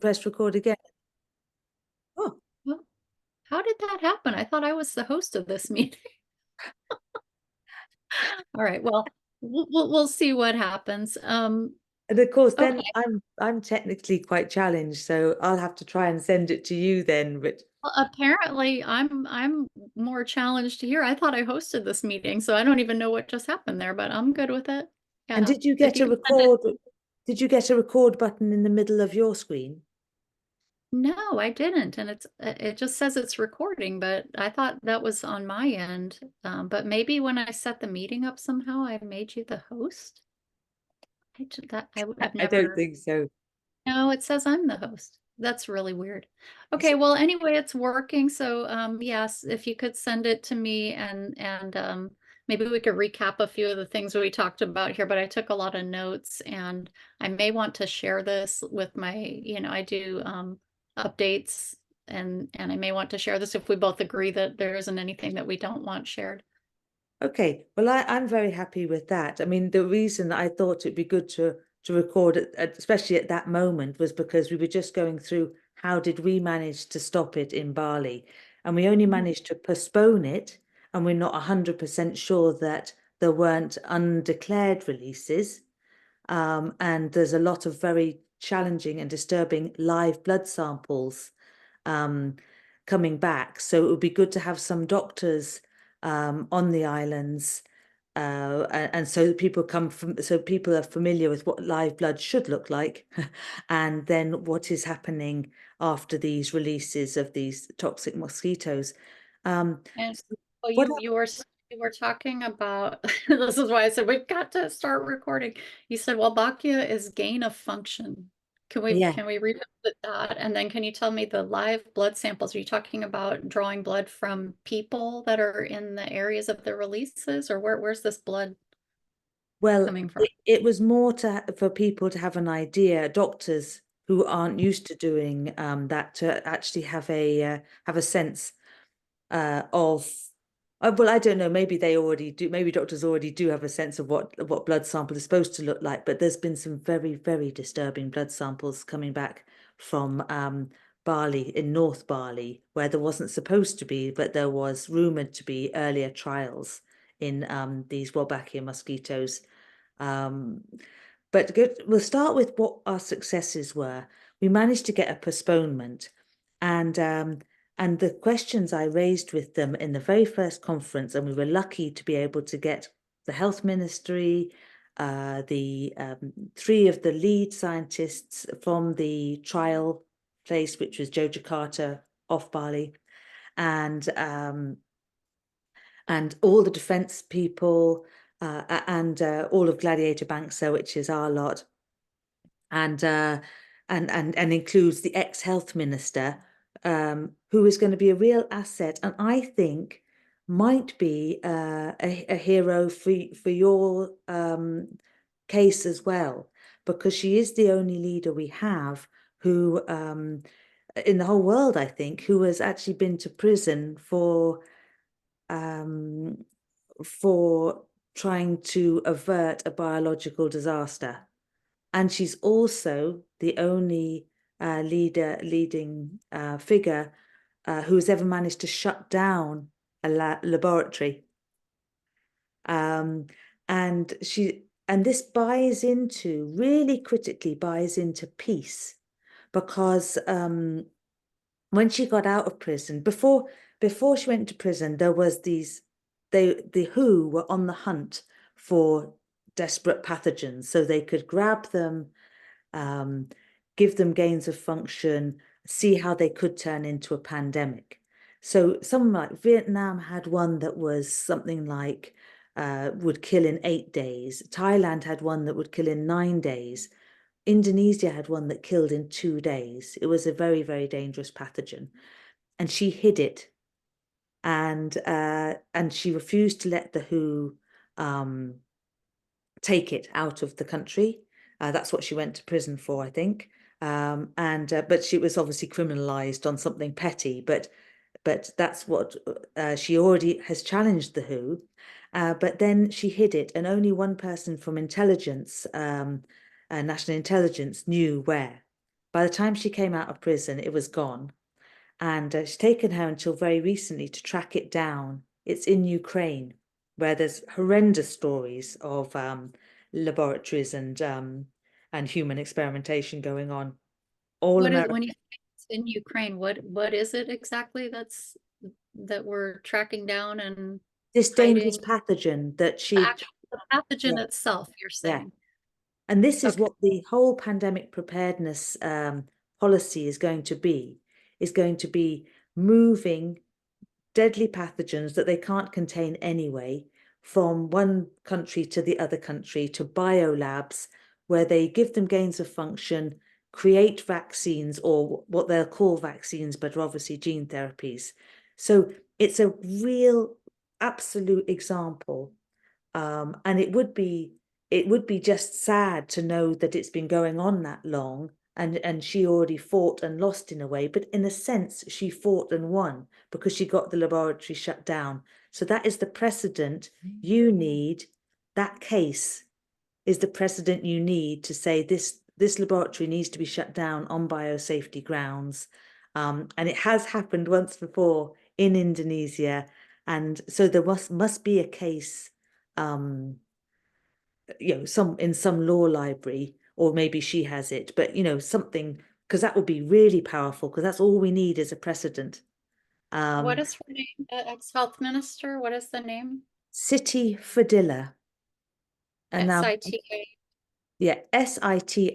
press record again. Oh, Well, how did that happen? I thought I was the host of this meeting. All right, well, we'll see what happens. and of course, Okay. then I'm technically quite challenged, so I'll have to try and send it to you then. But Well, apparently I'm more challenged here. I thought I hosted this meeting, so I don't even know what just happened there, but I'm good with it. and Yeah. did you If get you a could send it. record? Did you get a record button in the middle of your screen? No, I didn't. And it just says it's recording, but I thought that was on my end. But maybe when I set the meeting up somehow, I made you the host. I've I don't never. think so. No, it says I'm the host. That's really weird. Okay, well, anyway, it's working. So, yes, if you could send it to me and maybe we could recap a few of the things we talked about here, but I took a lot of notes and I may want to share this with my, I do updates and I may want to share this if we both agree that there isn't anything that we don't want shared. Okay, well, I'm very happy with that. I mean, the reason I thought it'd be good to record it, especially at that moment, was because we were just going through how did we manage to stop it in Bali, and we only Mhm. managed to postpone it, and we're not 100% sure that there weren't undeclared releases. And there's a lot of very challenging and disturbing live blood samples um, coming back. So it would be good to have some doctors on the islands. And so people so people are familiar with what live blood should look like, and then what is happening after these releases of these toxic mosquitoes. And So oh, what you were talking about this is why I said we've got to start recording. You said, well, Bacchia is gain of function. Can we Yeah. can we revisit that? And then can you tell me the live blood samples? Are you talking about drawing blood from people that are in the areas of the releases, or where's this blood Well, coming from? it was more for people to have an idea, doctors who aren't used to doing that, to actually have a sense of. Well, I don't know. Maybe they already do. Maybe doctors already do have a sense of what blood sample is supposed to look like. But there's been some very, very disturbing blood samples coming back from Bali, in North Bali, where there wasn't supposed to be, but there was rumored to be earlier trials in these Wolbachia mosquitoes. Um, but we'll start with what our successes were. We managed to get a postponement, and the questions I raised with them in the very first conference, and we were lucky to be able to get the health ministry, the three of the lead scientists from the trial place, which was Yogyakarta off Bali, and all the defence people, and all of Gladiator Bangsa, which is our lot, and and includes the ex-health minister, who is going to be a real asset, and I think might be a hero for your case as well, because she is the only leader we have who in the whole world, I think, who has actually been to prison um, for trying to avert a biological disaster. And she's also the only leading figure who has ever managed to shut down a laboratory. Um, and this really critically buys into peace, because when she got out of prison, before she went to prison, there was the WHO were on the hunt for desperate pathogens, so they could grab them, um, give them gains of function, see how they could turn into a pandemic. So something like Vietnam had one that was something like would kill in 8 days. Thailand had one that would kill in 9 days. Indonesia had one that killed in 2 days. It was a very, very dangerous pathogen. And she hid it. And she refused to let the WHO take it out of the country. That's what she went to prison for, I think. But she was obviously criminalized on something petty. But that's what she already has challenged the WHO. But then she hid it, and only one person from intelligence, national intelligence, knew where. By the time she came out of prison, it was gone. And it's taken her until very recently to track it down. It's in Ukraine, where there's horrendous stories of laboratories and human experimentation going on. All What is, America. when you say it's in Ukraine, what is it exactly that we're tracking down and This dangerous hiding? pathogen that The she. actual the pathogen Yeah, itself, you're yeah. saying? And this is Okay. what the whole pandemic preparedness policy is going to be moving deadly pathogens that they can't contain anyway from one country to the other country to biolabs, where they give them gains of function, create vaccines, or what they'll call vaccines, but are obviously gene therapies. So it's a real absolute example. And it would be just sad to know that it's been going on that long, and she already fought and lost in a way, but in a sense she fought and won because she got the laboratory shut down. So that is the precedent you need. That case is the precedent you need to say this laboratory needs to be shut down on biosafety grounds. And it has happened once before in Indonesia, and so there must be a case, in some law library, or maybe she has it, but something, because that would be really powerful, because that's all we need is a precedent. What Um, is her name? The ex-health minister? What is the name? City Fadilla, and now, SITA yeah, SITI.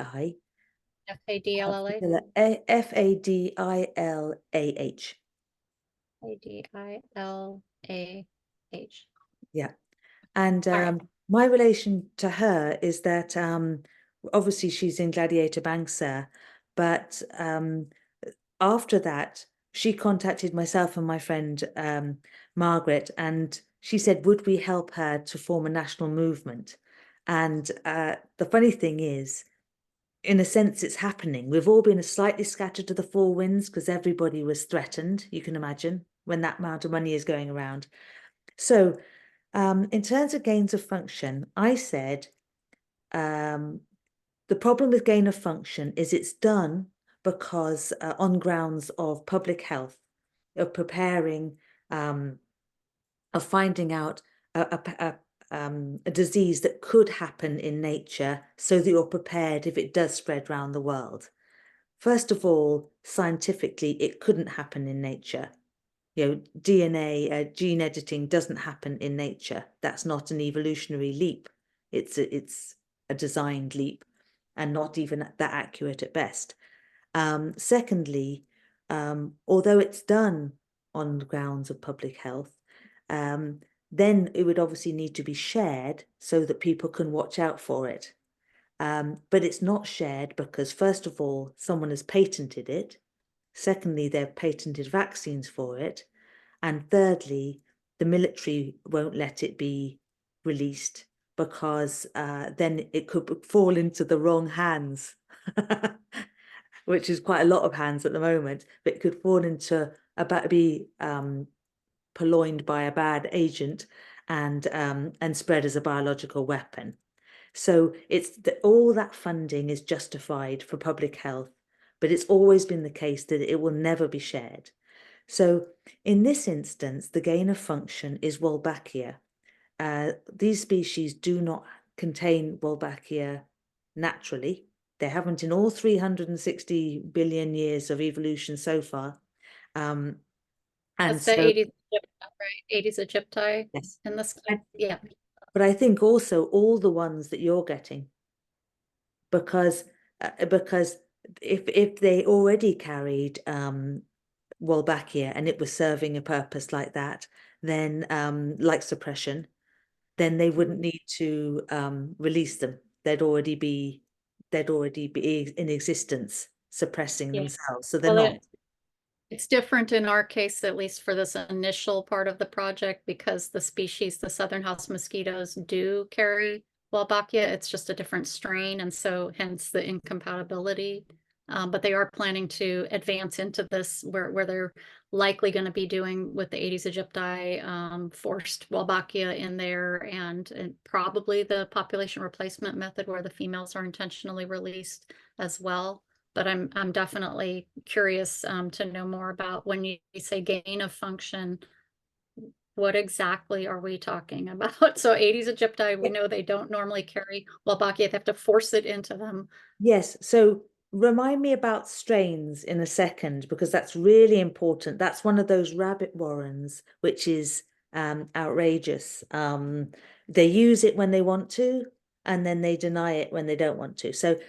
FADLLA? Fadilla, Fadilah. ADILAH. Yeah. And All right. my relation to her is that obviously she's in Gladiator Bangsa, but after that, she contacted myself and my friend Margaret, and she said, would we help her to form a national movement? And the funny thing is, in a sense, it's happening. We've all been slightly scattered to the four winds because everybody was threatened, you can imagine, when that amount of money is going around. So in terms of gains of function, I said the problem with gain of function is it's done because on grounds of public health, of preparing, of finding out a disease that could happen in nature so that you're prepared if it does spread around the world. First of all, scientifically, it couldn't happen in nature. DNA, gene editing doesn't happen in nature. That's not an evolutionary leap. It's a designed leap, and not even that accurate at best. Secondly, although it's done on the grounds of public health, then it would obviously need to be shared so that people can watch out for it. But it's not shared because, first of all, someone has patented it. Secondly, they've patented vaccines for it. And thirdly, the military won't let it be released because then it could fall into the wrong hands, which is quite a lot of hands at the moment, but it could fall into be purloined by a bad agent and spread as a biological weapon. So it's all that funding is justified for public health, but it's always been the case that it will never be shared. So in this instance, the gain of function is Wolbachia. These species do not contain Wolbachia naturally. They haven't in all 360 billion years of evolution so far. And That's the so, 80s, right? 80s Aegypti yes. in the sky. Yeah. But I think also all the ones that you're getting, because if they already carried Wolbachia and it was serving a purpose like that, then like suppression, then they wouldn't need to release them. They'd already be in existence, suppressing Yeah. themselves. So they're Well, not. it's different in our case, at least for this initial part of the project, because the species, the southern house mosquitoes, do carry Wolbachia. It's just a different strain, and so hence the incompatibility. But they are planning to advance into this where they're likely going to be doing with the Aedes aegypti, forced Wolbachia in there, and probably the population replacement method where the females are intentionally released as well. but I'm definitely curious to know more about when you say gain of function, what exactly are we talking about? So Aedes aegypti, we Yeah. know they don't normally carry Wolbachia, they have to force it into them. Yes, so remind me about strains in a second, because that's really important. That's one of those rabbit warrens, which is outrageous. They use it when they want to, and then they deny it when they don't want to. So,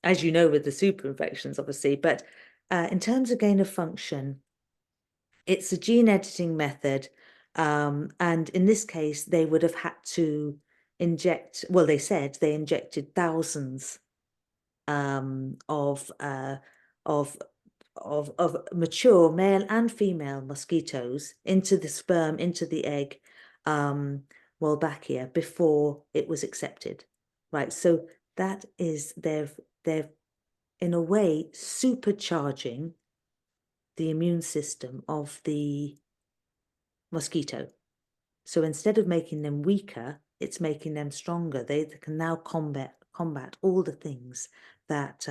as you know, with the super infections, obviously, but in terms of gain of function, it's a gene editing method. And in this case, they would have had to inject, well, they said they injected thousands of mature male and female mosquitoes into the sperm, into the egg, Wolbachia, before it was accepted. Right. So that is they've in a way supercharging the immune system of the mosquito. So instead of making them weaker, it's making them stronger. They can now combat all the things that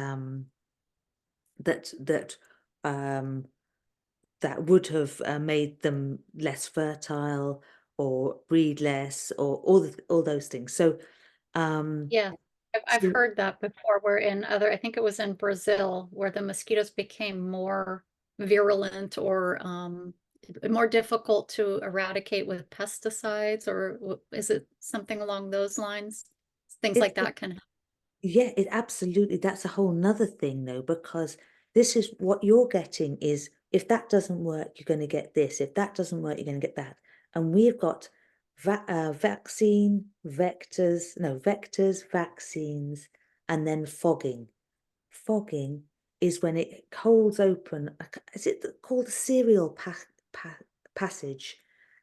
that um, that would have made them less fertile or breed less, or all those things. So Yeah, I've so heard that before, where in other, I think it was in Brazil, where the mosquitoes became more virulent or more difficult to eradicate with pesticides, or is it something along those lines? Things like it that can. yeah, it absolutely, that's a whole nother thing though, because this is what you're getting is, if that doesn't work, you're going to get this. If that doesn't work, you're going to get that. And we've got vaccine, vectors, no, vectors, vaccines, and then fogging. Fogging is when it holds open, is it called the serial passage?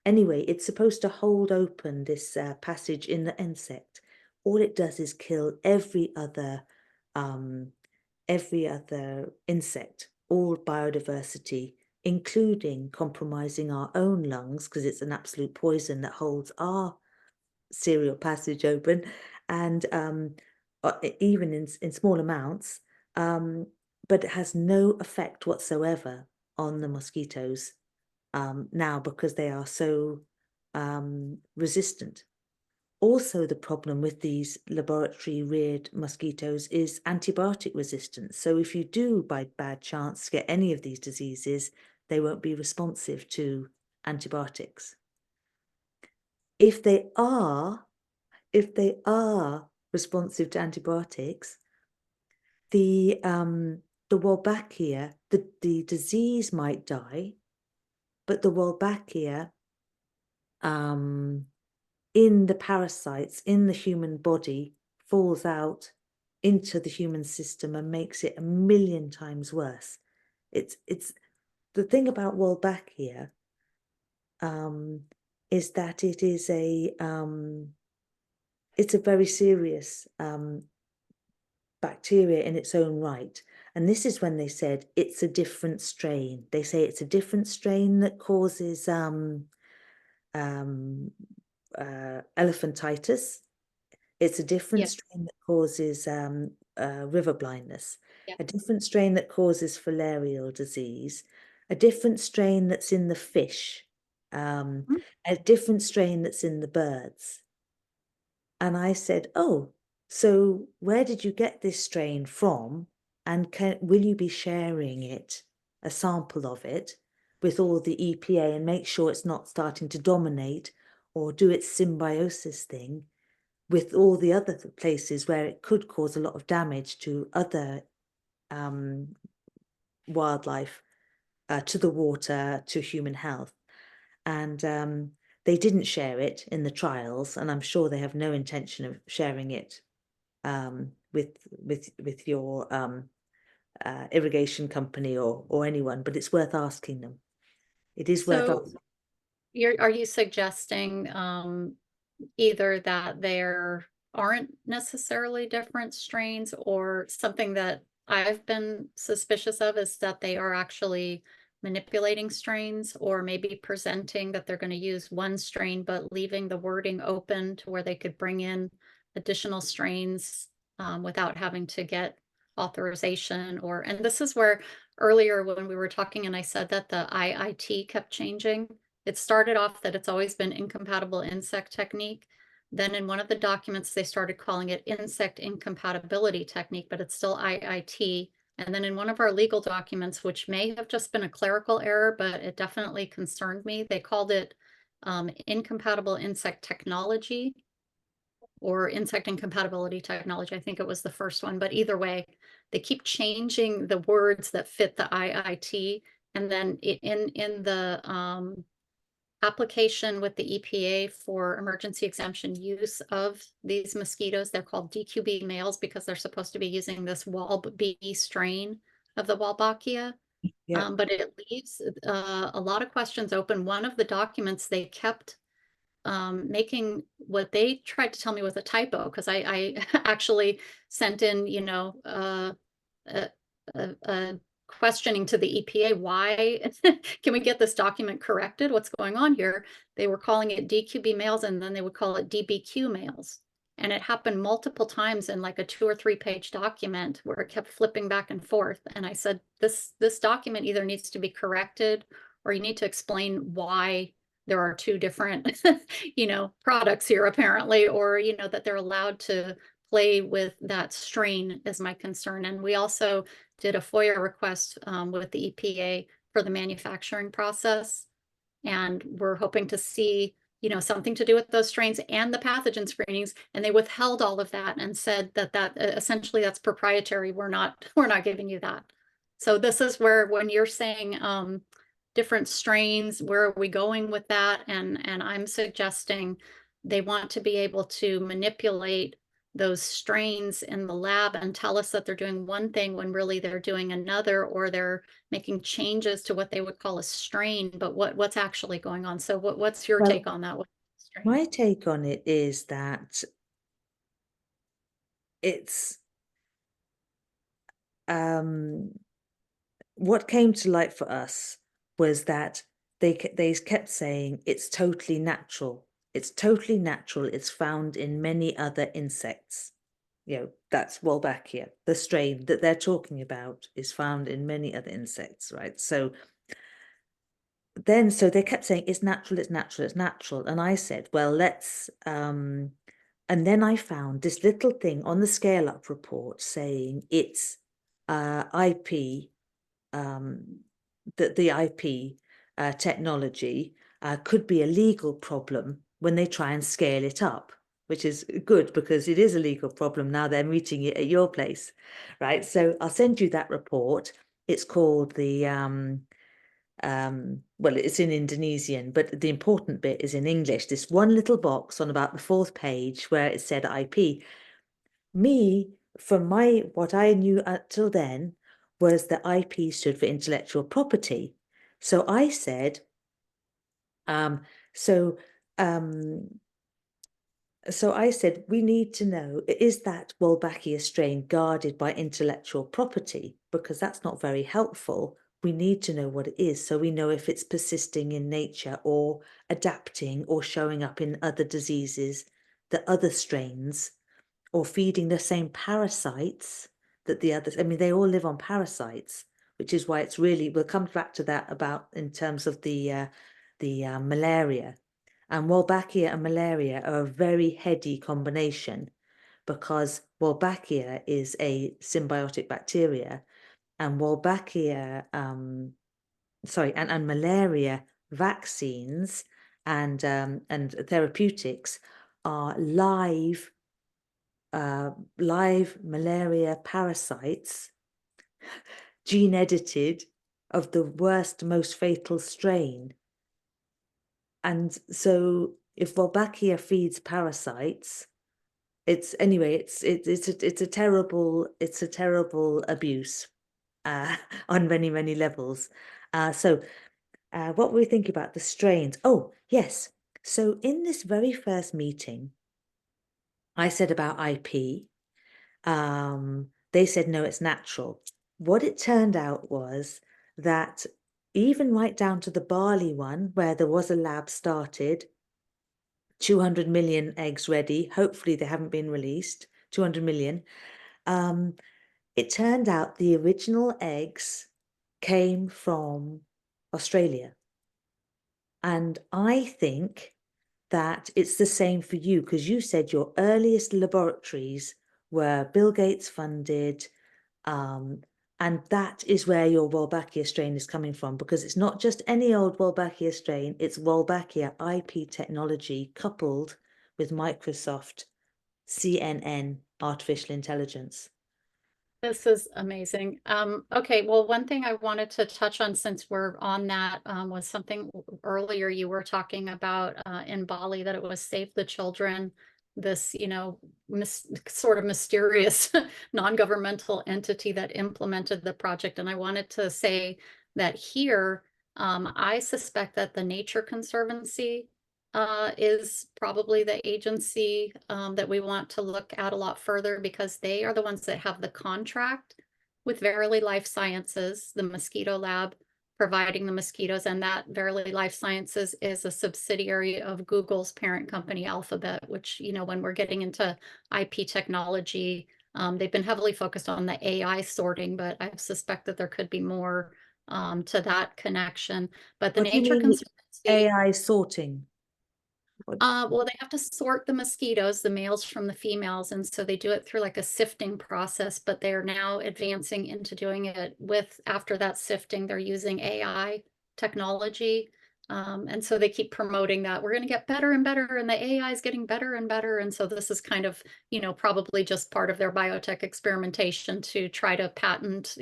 Anyway, it's supposed to hold open this passage in the insect. All it does is kill um, every other insect, all biodiversity, including compromising our own lungs, because it's an absolute poison that holds our serial passage open, and even in small amounts, um, but it has no effect whatsoever on the mosquitoes now, because they are so resistant. Also, the problem with these laboratory reared mosquitoes is antibiotic resistance. So if you do by bad chance get any of these diseases, they won't be responsive to antibiotics. If they are, if they are responsive to antibiotics, the Wolbachia, the disease might die, but the Wolbachia in the parasites in the human body falls out into the human system and makes it 1,000,000 times worse. It's the thing about Wolbachia is that it's a very serious bacteria in its own right. And this is when they said it's a different strain. They say it's a different strain that causes elephantitis. It's a different Yeah, strain that causes river blindness, yeah. a different strain that causes filarial disease, a different strain that's in the fish, Mm. a different strain that's in the birds. And I said, oh, so where did you get this strain from? And will you be sharing it, a sample of it, with all the EPA, and make sure it's not starting to dominate or do its symbiosis thing with all the other places where it could cause a lot of damage to other wildlife, to the water, to human health. And they didn't share it in the trials, and I'm sure they have no intention of sharing it with your irrigation company or anyone. But it's worth asking them. It is worth So asking. are you suggesting either that there aren't necessarily different strains, or something that I've been suspicious of is that they are actually manipulating strains, or maybe presenting that they're going to use one strain but leaving the wording open to where they could bring in additional strains without having to get authorization and this is where earlier when we were talking and I said that the IIT kept changing. It started off that it's always been incompatible insect technique. Then in one of the documents, they started calling it insect incompatibility technique, but it's still IIT. And then in one of our legal documents, which may have just been a clerical error, but it definitely concerned me, they called it incompatible insect technology or insect incompatibility technology. I think it was the first one, but either way, they keep changing the words that fit the IIT. And then in the application with the EPA for emergency exemption use of these mosquitoes, they're called DQB males because they're supposed to be using this wall bee strain of the Wolbachia. Yeah. But it leaves a lot of questions open. One of the documents they kept making what they tried to tell me was a typo because I actually sent in, you know, a questioning to the EPA, why can we get this document corrected? What's going on here? They were calling it DQB males and then they would call it DBQ males. And it happened multiple times in like a 2 or 3 page document where it kept flipping back and forth. And I said, this document either needs to be corrected or you need to explain why there are 2 different, you know, products here apparently, or, you know, that they're allowed to play with that strain is my concern. And we also did a FOIA request with the EPA for the manufacturing process. And we're hoping to see, you know, something to do with those strains and the pathogen screenings. And they withheld all of that and said that essentially that's proprietary. We're not giving you that. So this is where when you're saying different strains, where are we going with that? And I'm suggesting they want to be able to manipulate those strains in the lab and tell us that they're doing one thing when really they're doing another, or they're making changes to what they would call a strain, but what's actually going on. So what's your take on that? My take on it is that it's what came to light for us was that they kept saying it's totally natural. It's totally natural. It's found in many other insects. You know, that's Wolbachia. The strain that they're talking about is found in many other insects, right? So they kept saying it's natural, it's natural, it's natural. And I said, well, let's and then I found this little thing on the scale up report saying it's IP, that the IP technology could be a legal problem when they try and scale it up, which is good because it is a legal problem. Now they're meeting it at your place, right? So I'll send you that report. It's called the well, it's in Indonesian, but the important bit is in English. This one little box on about the 4th page where it said IP. From what I knew till then, was that IP stood for intellectual property. So I said, so I said, we need to know, is that Wolbachia strain guarded by intellectual property? Because that's not very helpful. We need to know what it is so we know if it's persisting in nature or adapting or showing up in other diseases, the other strains, or feeding the same parasites that the others. I mean, they all live on parasites, which is why it's really, we'll come back to that about in terms of the malaria. And Wolbachia and malaria are a very heady combination because Wolbachia is a symbiotic bacteria, and Wolbachia, and malaria vaccines and therapeutics are live malaria parasites, gene edited, of the worst, most fatal strain. And so if Wolbachia feeds parasites, it's a terrible abuse on many levels. So what we think about the strains. Oh yes, so in this very first meeting I said about IP, they said no, it's natural. What it turned out was that even right down to the barley one, where there was a lab started, 200 million eggs ready. Hopefully they haven't been released, 200 million. It turned out the original eggs came from Australia. And I think that it's the same for you, because you said your earliest laboratories were Bill Gates funded, and that is where your Wolbachia strain is coming from, because it's not just any old Wolbachia strain, it's Wolbachia IP technology coupled with Microsoft CNN artificial intelligence. This is amazing. Okay, well, one thing I wanted to touch on since we're on that was something earlier you were talking about in Bali, that it was Save the Children, this, sort of mysterious non-governmental entity that implemented the project. And I wanted to say that here, I suspect that the Nature Conservancy is probably the agency that we want to look at a lot further, because they are the ones that have the contract with Verily Life Sciences, the mosquito lab providing the mosquitoes, and that Verily Life Sciences is a subsidiary of Google's parent company Alphabet, which, when we're getting into IP technology, they've been heavily focused on the AI sorting, but I suspect that there could be more to that connection. But the What do you Nature mean Conservancy, AI sorting? well, they have to sort the mosquitoes, the males from the females, and so they do it through like a sifting process, but they're now advancing into doing it after that sifting, they're using AI technology. And so they keep promoting that we're going to get better and better, and the AI is getting better and better. And so this is kind of, probably just part of their biotech experimentation to try to patent,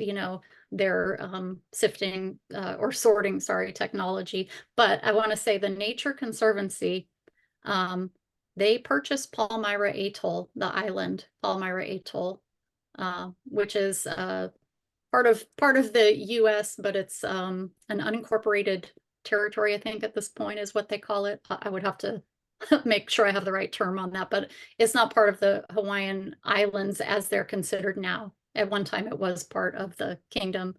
their sifting or sorting, sorry, technology. But I want to say the Nature Conservancy, they purchased Palmyra Atoll, the island, Palmyra Atoll, which is part of the US, but it's an unincorporated territory, I think at this point is what they call it. I would have to make sure I have the right term on that, but it's not part of the Hawaiian Islands as they're considered now. At one time, it was part of the kingdom,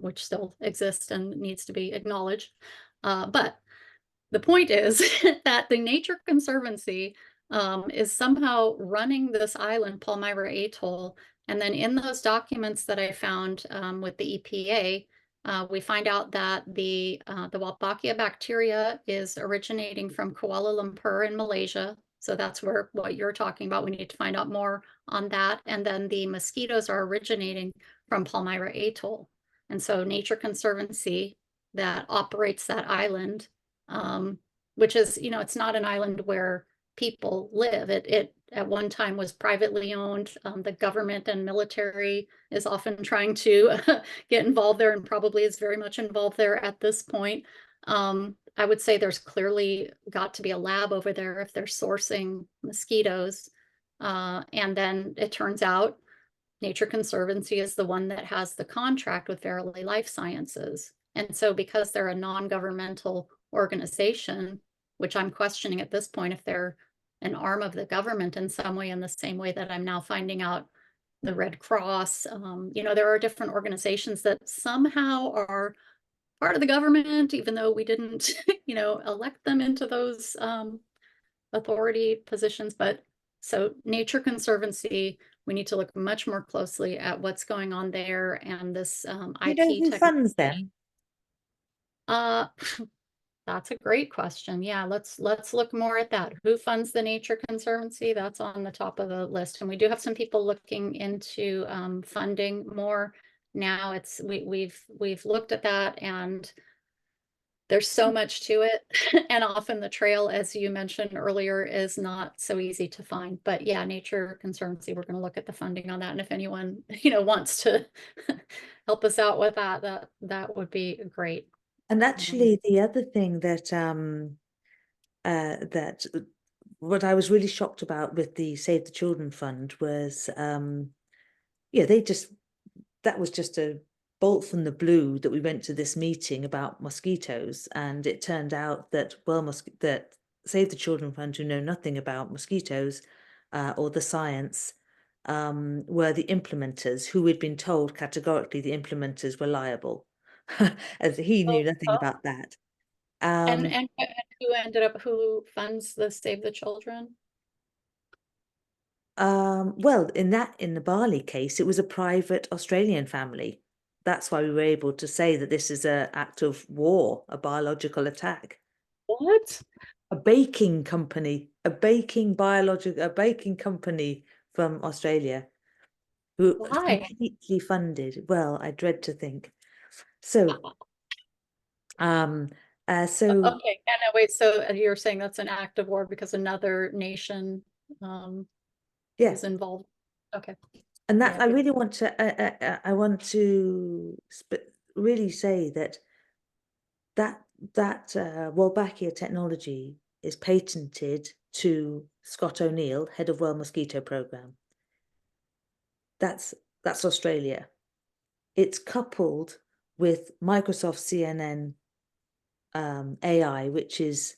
which still exists and needs to be acknowledged. But the point is that the Nature Conservancy is somehow running this island, Palmyra Atoll. And then in those documents that I found with the EPA, we find out that the Wolbachia bacteria is originating from Kuala Lumpur in Malaysia. So that's what you're talking about. We need to find out more on that. And then the mosquitoes are originating from Palmyra Atoll. And so Nature Conservancy that operates that island, which is, it's not an island where people live. It at one time was privately owned. The government and military is often trying to get involved there, and probably is very much involved there at this point. I would say there's clearly got to be a lab over there if they're sourcing mosquitoes. And then it turns out Nature Conservancy is the one that has the contract with Verily Life Sciences. And so because they're a non-governmental organization, which I'm questioning at this point if they're an arm of the government in some way, in the same way that I'm now finding out the Red Cross, there are different organizations that somehow are part of the government, even though we didn't, elect them into those authority positions. But so Nature Conservancy, we need to look much more closely at what's going on there, and this You know IP who funds technology. them? That's a great question. Yeah, let's look more at that. Who funds the Nature Conservancy? That's on the top of the list, and we do have some people looking into funding more now. We've looked at that, and there's so much to it, and often the trail, as you mentioned earlier, is not so easy to find. But yeah, Nature Conservancy, we're going to look at the funding on that, and if anyone wants to help us out with that would be great. And actually, the other thing that that what I was really shocked about with the Save the Children Fund was, that was just a bolt from the blue that we went to this meeting about mosquitoes, and it turned out that that Save the Children Fund, who know nothing about mosquitoes or the science, were the implementers, who we'd been told categorically the implementers were liable, as he knew nothing about that. And who funds the Save the Children? Well, in the Bali case, it was a private Australian family. That's why we were able to say that this is an act of war, a biological attack. What? A baking company, a baking company from Australia, who was Why? completely funded. Well, I dread to think. So, um, so Okay, and wait, so you're saying that's an act of war because another nation yeah, is involved? Okay, and that yeah. I really want to, I want to really say that Wolbachia technology is patented to Scott O'Neill, head of World Mosquito Programme. That's Australia. It's coupled with Microsoft CNN AI, which is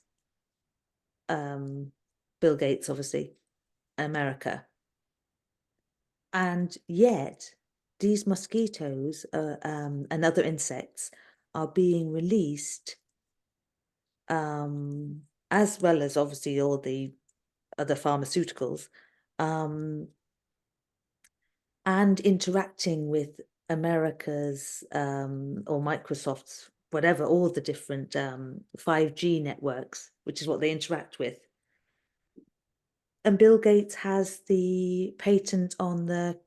Bill Gates, obviously, America. And yet, these mosquitoes and other insects are being released, as well as obviously all the other pharmaceuticals, and interacting with America's or Microsoft's, whatever, all the different 5G networks, which is what they interact with. And Bill Gates has the patent on the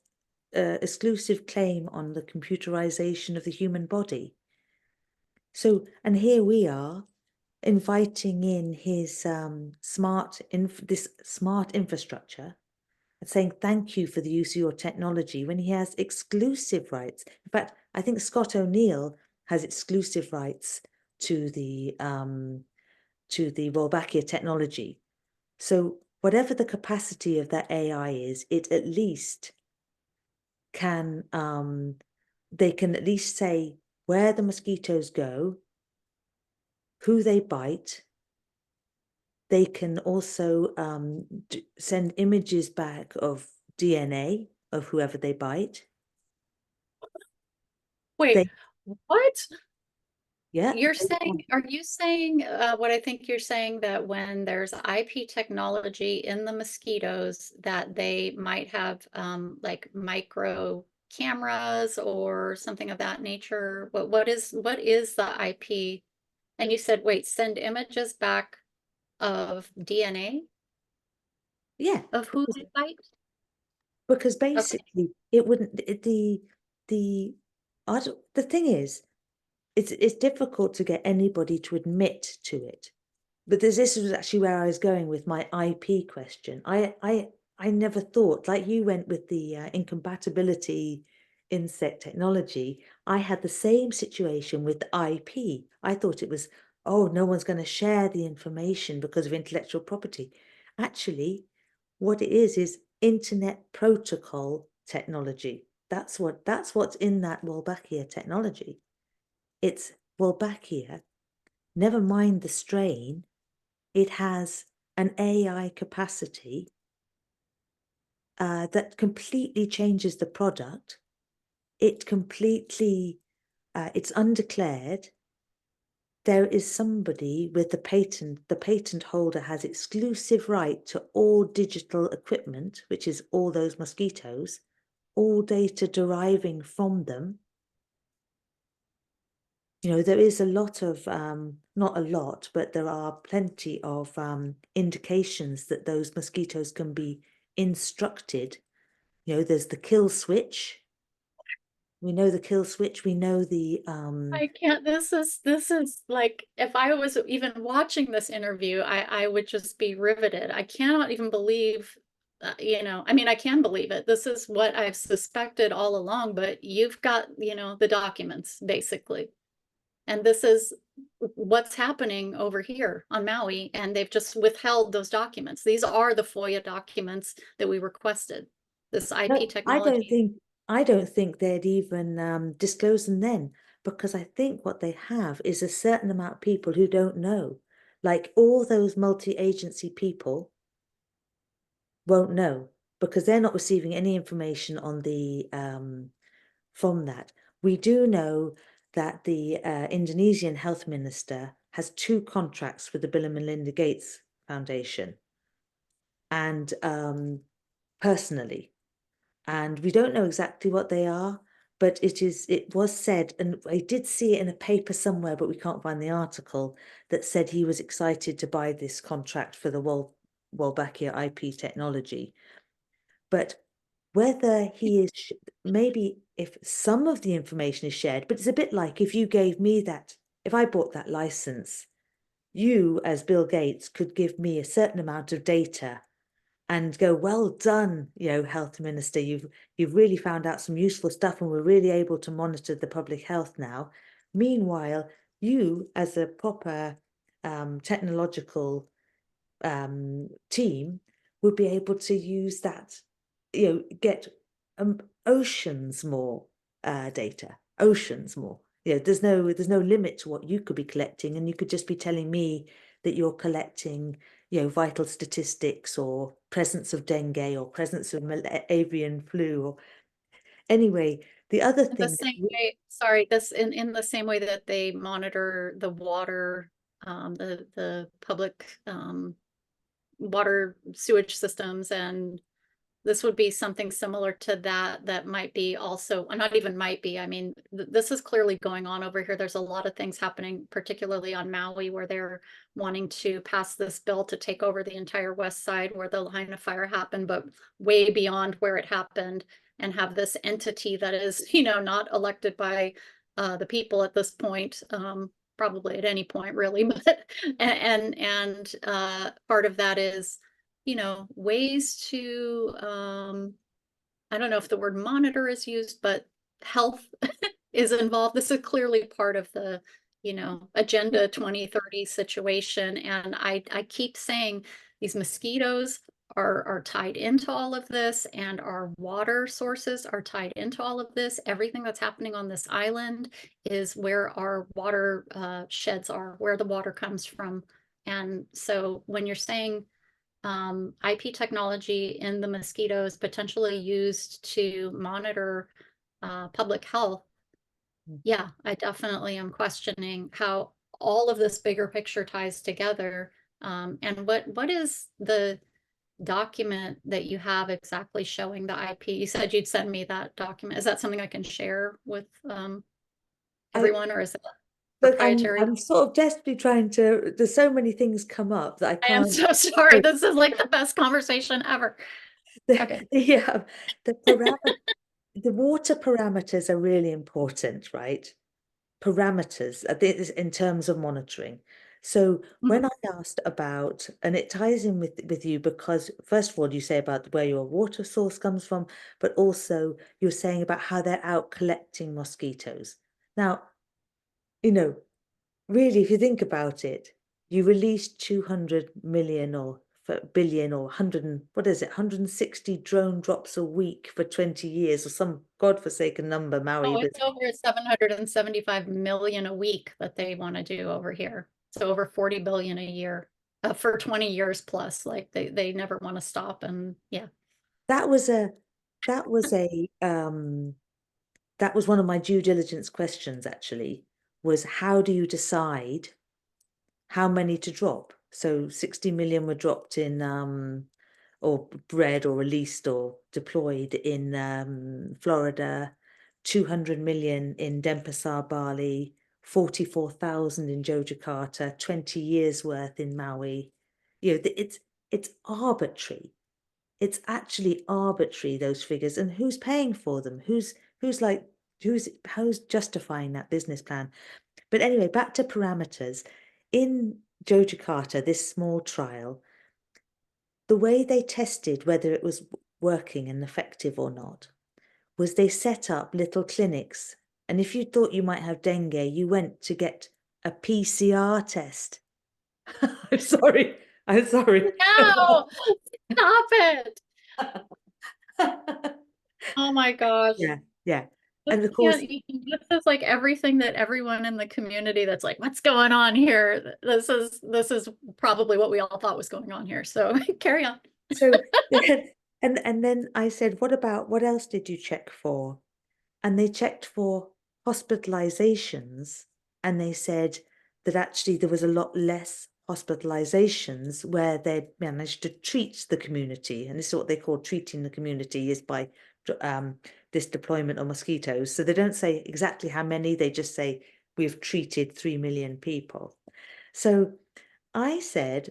exclusive claim on the computerization of the human body. So, and here we are inviting in his this smart infrastructure and saying thank you for the use of your technology when he has exclusive rights. In fact, I think Scott O'Neill has exclusive rights to the Wolbachia technology. So whatever the capacity of that AI is, it at least can they can at least say where the mosquitoes go, who they bite. They can also send images back of DNA of whoever they bite. Wait, They, what? yeah, You're saying, are you saying what I think you're saying, that when there's IP technology in the mosquitoes, that they might have like micro cameras or something of that nature? What is the IP? And you said, wait, send images back of DNA yeah, of who they bite? because Okay. basically it wouldn't the the thing is it's difficult to get anybody to admit to it. But this was actually where I was going with my IP question. I never thought, like you went with the incompatibility insect technology. I had the same situation with the IP. I thought it was, oh, no one's going to share the information because of intellectual property. Actually, what it is internet protocol technology. That's what's in that Wolbachia technology. It's Wolbachia. Never mind the strain, it has an AI capacity that completely changes the product. It completely, it's undeclared. There is somebody with the patent holder has exclusive right to all digital equipment, which is all those mosquitoes, all data deriving from them. You know, there is a lot of, not a lot, but there are plenty of indications that those mosquitoes can be instructed. You know, there's the kill switch. We know the kill switch. We know the I can't, this is like, if I was even watching this interview, I would just be riveted. I cannot even believe, I mean, I can believe it. This is what I've suspected all along, but you've got, the documents basically. And this is what's happening over here on Maui, and they've just withheld those documents. These are the FOIA documents that we requested, this IP no, I don't technology. think they'd even disclose them then, because I think what they have is a certain amount of people who don't know. Like all those multi-agency people won't know because they're not receiving any information on the from that. We do know that the Indonesian health minister has 2 contracts with the Bill and Melinda Gates Foundation, and personally. And we don't know exactly what they are, but it was said, and I did see it in a paper somewhere, but we can't find the article, that said he was excited to buy this contract for the Wolbachia IP technology. But whether he is, maybe if some of the information is shared, but it's a bit like if you gave me that, if I bought that license, you as Bill Gates could give me a certain amount of data and go, well done, health minister, you've really found out some useful stuff and we're really able to monitor the public health now. Meanwhile, you as a proper technological team would be able to use that, get oceans more data, oceans more. There's no limit to what you could be collecting, and you could just be telling me that you're collecting, vital statistics or presence of dengue or presence of avian flu. Or anyway, the other In the thing same way, sorry, this in the same way that they monitor the water, the public water sewage systems, and this would be something similar to that might be also, not even might be, I mean, this is clearly going on over here. There's a lot of things happening, particularly on Maui, where they're wanting to pass this bill to take over the entire west side where the line of fire happened, but way beyond where it happened, and have this entity that is, not elected by the people at this point, probably at any point really, but and part of that is ways to, I don't know if the word monitor is used, but health is involved. This is clearly part of the, Agenda 2030 situation. And I keep saying these mosquitoes are tied into all of this, and our water sources are tied into all of this. Everything that's happening on this island is where our water sheds are, where the water comes from. And so when you're saying IP technology in the mosquitoes potentially used to monitor public health, yeah, I definitely am questioning how all of this bigger picture ties together. And what is the document that you have exactly showing the IP? You said you'd send me that document. Is that something I can share with everyone, or is it Look, proprietary? I'm sort of desperately trying to, there's so many things come up that I I am can't. so sorry. This is like the best conversation ever. Okay. Yeah, the water parameters are really important, right? Parameters in terms of monitoring. So when I asked about, and it ties in with you because first of all, you say about where your water source comes from, but also you're saying about how they're out collecting mosquitoes. Now, really, if you think about it, you release 200 million or billion or 100 what is it, 160 drone drops a week for 20 years or some godforsaken number, Maui. Oh, But it's over 775 million a week that they want to do over here. So over 40 billion a year for 20 years plus. Like they never want to stop. And yeah. that was a that was a that was one of my due diligence questions actually, was how do you decide how many to drop? So 60 million were dropped in or bred or released or deployed in Florida, 200 million in Denpasar, Bali, 44,000 in Yogyakarta, 20 years worth in Maui. It's arbitrary. It's actually arbitrary, those figures, and who's paying for them? Who's justifying that business plan? But anyway, back to parameters. In Yogyakarta, this small trial, the way they tested whether it was working and effective or not was they set up little clinics. And if you thought you might have dengue, you went to get a PCR test. I'm sorry. I'm sorry. No, stop it. Oh my gosh. Yeah, yeah. This And of course, this is like everything that everyone in the community that's like, what's going on here? This is probably what we all thought was going on here. So carry on. so and then I said, what else did you check for? And they checked for hospitalizations, and they said that actually there was a lot less hospitalizations where they managed to treat the community. And this is what they call treating the community, is by this deployment of mosquitoes. So they don't say exactly how many, they just say, we've treated 3 million people. So I said,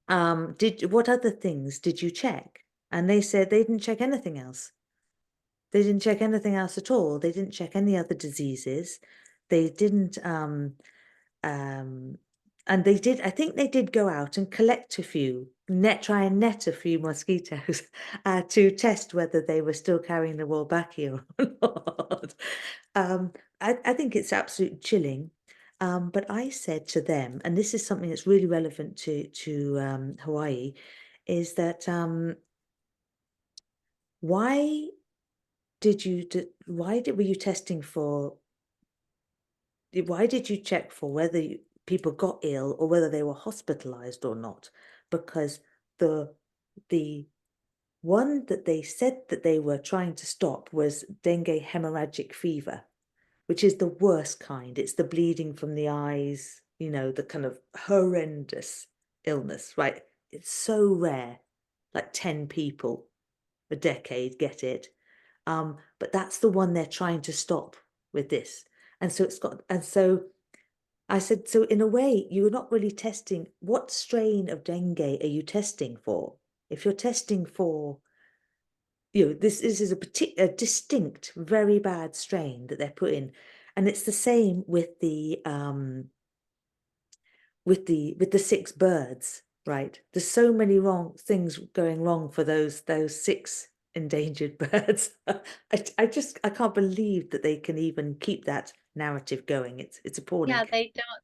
what other things did you check? And they said they didn't check anything else. They didn't check anything else at all. They didn't check any other diseases. They didn't, and they did, I think they did go out and collect a few, try and net a few mosquitoes to test whether they were still carrying the Wolbachia or not. I think it's absolutely chilling. But I said to them, and this is something that's really relevant to Hawaii, is that why were you testing for? Why did you check for whether people got ill or whether they were hospitalized or not? Because the one that they said that they were trying to stop was dengue hemorrhagic fever, which is the worst kind. It's the bleeding from the eyes, you know, the kind of horrendous illness, right? It's so rare, like 10 people a decade get it. But that's the one they're trying to stop with this. And so I said, so in a way, you're not really testing, what strain of dengue are you testing for? If you're testing for, this is a distinct, very bad strain that they're putting. And it's the same with the 6 birds, right? There's so many wrong things going wrong for those 6 endangered birds. I can't believe that they can even keep that narrative going. It's appalling. Yeah,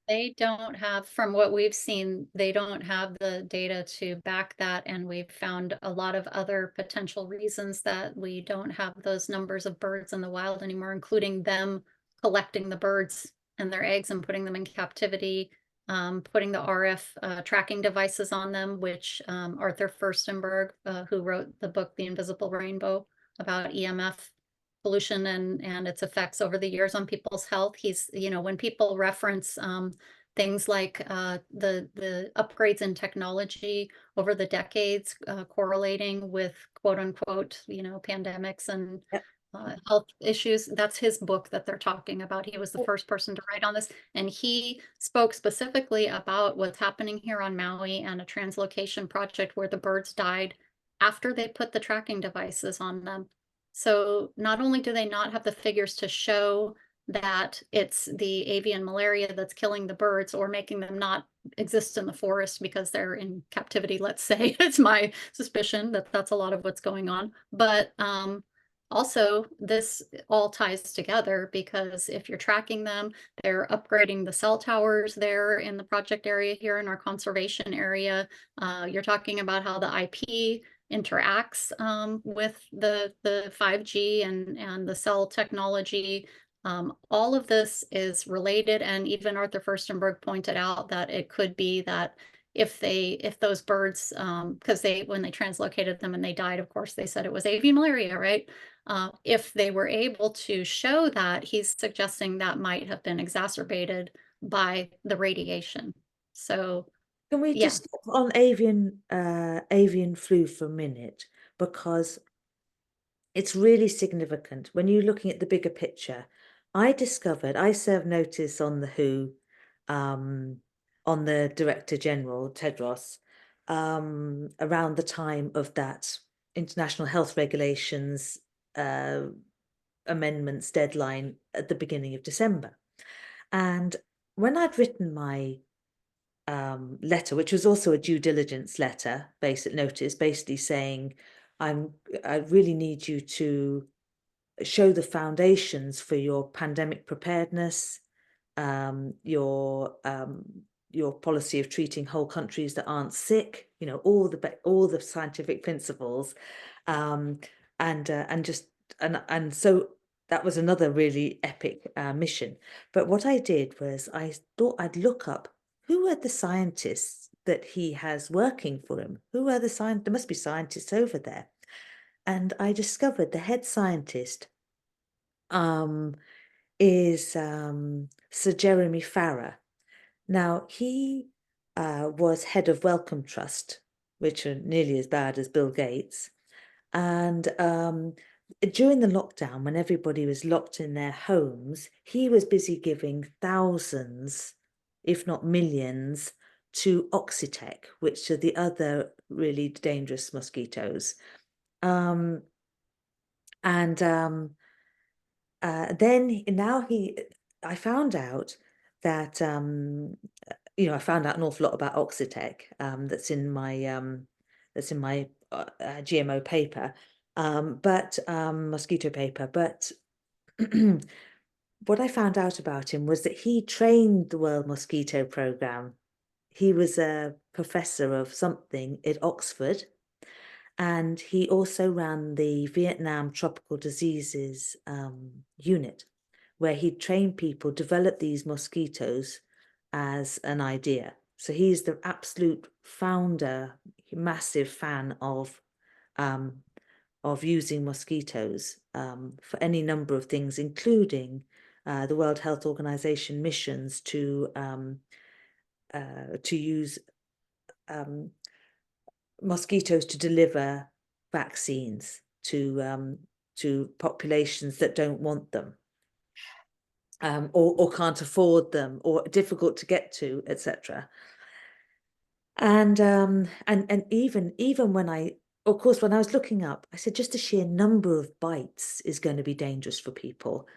they don't have, from what we've seen, they don't have the data to back that. And we've found a lot of other potential reasons that we don't have those numbers of birds in the wild anymore, including them collecting the birds and their eggs and putting them in captivity, putting the RF tracking devices on them, which Arthur Firstenberg, who wrote the book, The Invisible Rainbow, about EMF pollution and its effects over the years on people's health. He's, when people reference things like the upgrades in technology over the decades correlating with quote unquote, pandemics and Yep. health issues, that's his book that they're talking about. He was the first person to write on this, and he spoke specifically about what's happening here on Maui and a translocation project where the birds died after they put the tracking devices on them. So not only do they not have the figures to show that it's the avian malaria that's killing the birds or making them not exist in the forest because they're in captivity, let's say. It's my suspicion that that's a lot of what's going on. But also, this all ties together because if you're tracking them, they're upgrading the cell towers there in the project area here in our conservation area. You're talking about how the IP interacts with the 5G and the cell technology. All of this is related, and even Arthur Firstenberg pointed out that it could be that if those birds, because when they translocated them and they died, of course, they said it was avian malaria, right? If they were able to show that, he's suggesting that might have been exacerbated by the radiation. So Can we yeah. just stop on avian flu for a minute? Because it's really significant when you're looking at the bigger picture. I served notice on the WHO, on the Director General, Tedros, around the time of that international health regulations amendments deadline at the beginning of December. And when I'd written my letter, which was also a due diligence letter, basic notice, basically saying, I really need you to show the foundations for your pandemic preparedness, your policy of treating whole countries that aren't sick, all the scientific principles, and so that was another really epic mission. But what I did was I thought I'd look up who are the scientists that he has working for him. Who are the scientists? There must be scientists over there. And I discovered the head scientist is Sir Jeremy Farrar. Now, he was head of Wellcome Trust, which are nearly as bad as Bill Gates. And during the lockdown, when everybody was locked in their homes, he was busy giving thousands, if not millions, to Oxitec, which are the other really dangerous mosquitoes. Then now I found out that I found out an awful lot about Oxitec that's in my GMO paper, mosquito paper. But what I found out about him was that he trained the World Mosquito Program. He was a professor of something at Oxford, and he also ran the Vietnam Tropical Diseases unit, where he'd train people, develop these mosquitoes as an idea. So he's the absolute founder, massive fan of using mosquitoes for any number of things, including the World Health Organization missions to use mosquitoes to deliver vaccines to populations that don't want them, or can't afford them, or difficult to get to, etc. And even when of course, when I was looking up, I said just the sheer number of bites is going to be dangerous for people.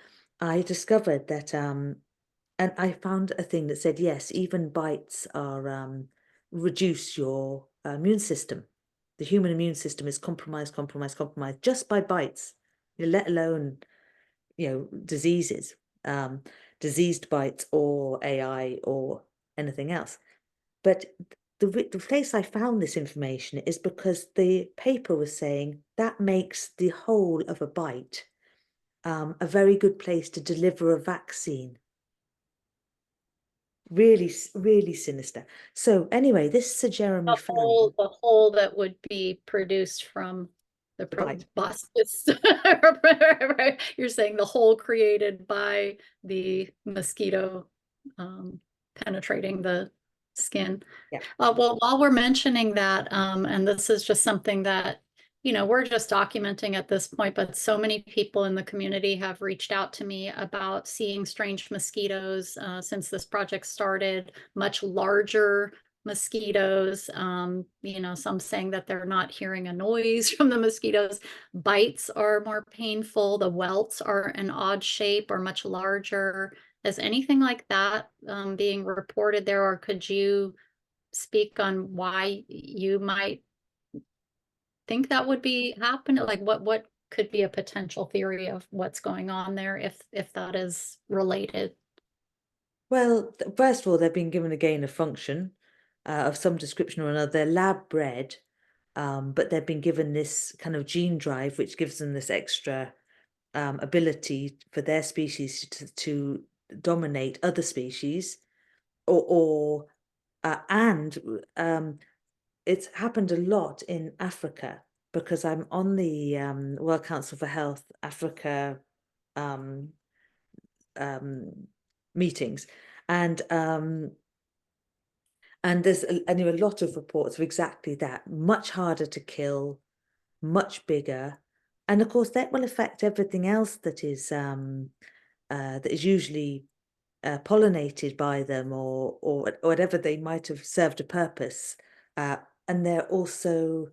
I discovered that, and I found a thing that said, yes, even bites are reduce your immune system. The human immune system is compromised just by bites, let alone, diseases, diseased bites or AI or anything else. But the place I found this information is because the paper was saying that makes the whole of a bite a very good place to deliver a vaccine. Really, really sinister. So anyway, this Sir Jeremy Farrar, The whole that would be produced from the bite. proboscis. Right? You're saying the hole created by the mosquito penetrating the skin. Yeah. Well, while we're mentioning that, and this is just something that, we're just documenting at this point, but so many people in the community have reached out to me about seeing strange mosquitoes since this project started, much larger mosquitoes, some saying that they're not hearing a noise from the mosquitoes. Bites are more painful. The welts are an odd shape or much larger. Is anything like that being reported there, or could you speak on why you might think that would be happening? Like what could be a potential theory of what's going on there if that is related? Well, first of all, they've been given a gain of function of some description or another. They're lab bred, but they've been given this kind of gene drive, which gives them this extra ability for their species to dominate other species, and it's happened a lot in Africa, because I'm on the World Council for Health Africa meetings, and there's a lot of reports of exactly that. Much harder to kill, much bigger, and of course that will affect everything else that is usually pollinated by them, or whatever they might have served a purpose. And they're also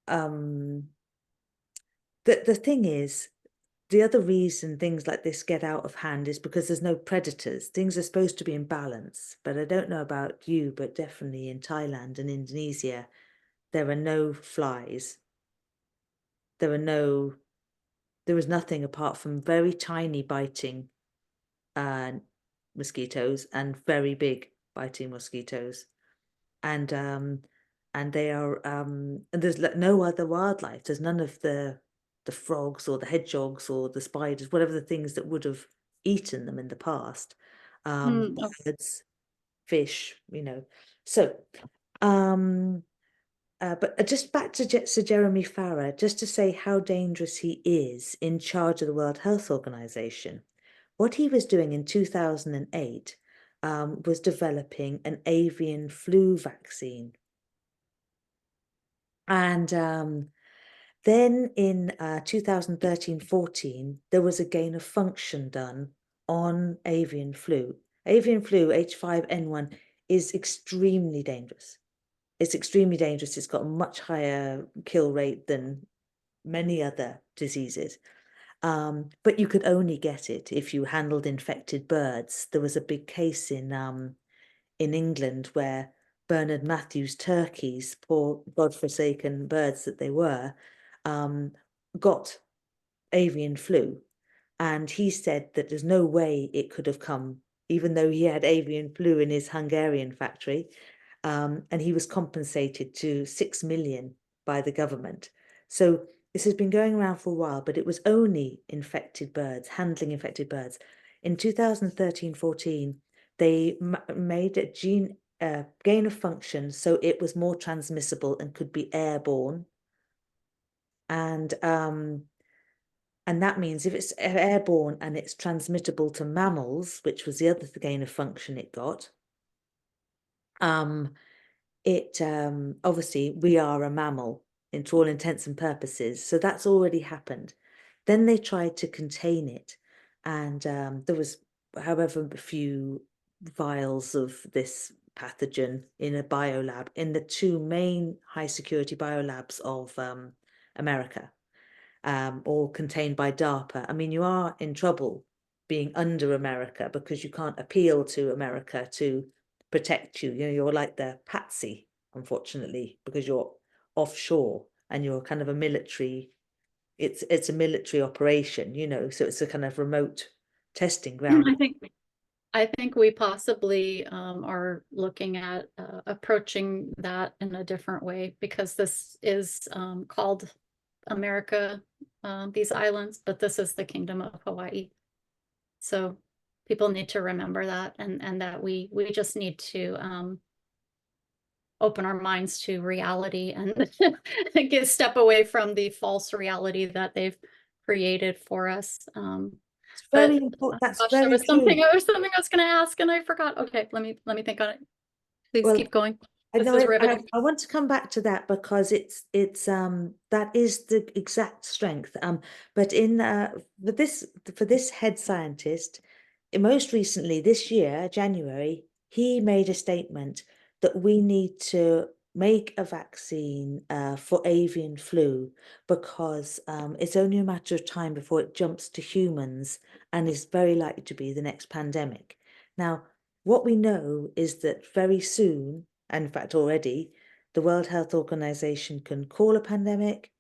the thing is, the other reason things like this get out of hand is because there's no predators. Things are supposed to be in balance, but I don't know about you, but definitely in Thailand and Indonesia, there are no flies. There is nothing apart from very tiny biting mosquitoes and very big biting mosquitoes. And they are and there's no other wildlife. There's none of the frogs or the hedgehogs or the spiders, whatever the things that would have eaten them in the past. Birds, fish, So, but just back to Sir Jeremy Farrar, just to say how dangerous he is in charge of the World Health Organization. What he was doing in 2008 was developing an avian flu vaccine. And then in 2013-14, there was a gain of function done on avian flu. Avian flu, H5N1, is extremely dangerous. It's extremely dangerous. It's got a much higher kill rate than many other diseases. But you could only get it if you handled infected birds. There was a big case in England where Bernard Matthews' turkeys, poor godforsaken birds that they were, got avian flu. And he said that there's no way it could have come, even though he had avian flu in his Hungarian factory. And he was compensated to 6 million by the government. So this has been going around for a while, but it was only infected birds, handling infected birds. In 2013-14, they made a gain of function so it was more transmissible and could be airborne. And that means if it's airborne and it's transmittable to mammals, which was the other gain of function it got, obviously we are a mammal to all intents and purposes, so that's already happened. Then they tried to contain it, and there was, however, a few vials of this pathogen in a biolab, in the two main high security biolabs of America, all contained by DARPA. I mean, you are in trouble being under America because you can't appeal to America to protect you. You know, you're like the patsy, unfortunately, because you're offshore and you're kind of a military, it's a military operation, you know, so it's a kind of remote testing ground. I think we possibly are looking at approaching that in a different way, because this is called America, these islands, but this is the Kingdom of Hawaii. So people need to remember that, and that we just need to open our minds to reality and step away from the false reality that they've created for us. It's very important. That's gosh, very there was true. something I was going to ask and I forgot. Okay, let me think on it. Please keep going. I know I want to come back to that because it's that is the exact strength. But in for this head scientist, most recently this year, January, he made a statement that we need to make a vaccine for avian flu because it's only a matter of time before it jumps to humans and is very likely to be the next pandemic. Now, what we know is that very soon, and in fact already, the World Health Organization can call a pandemic,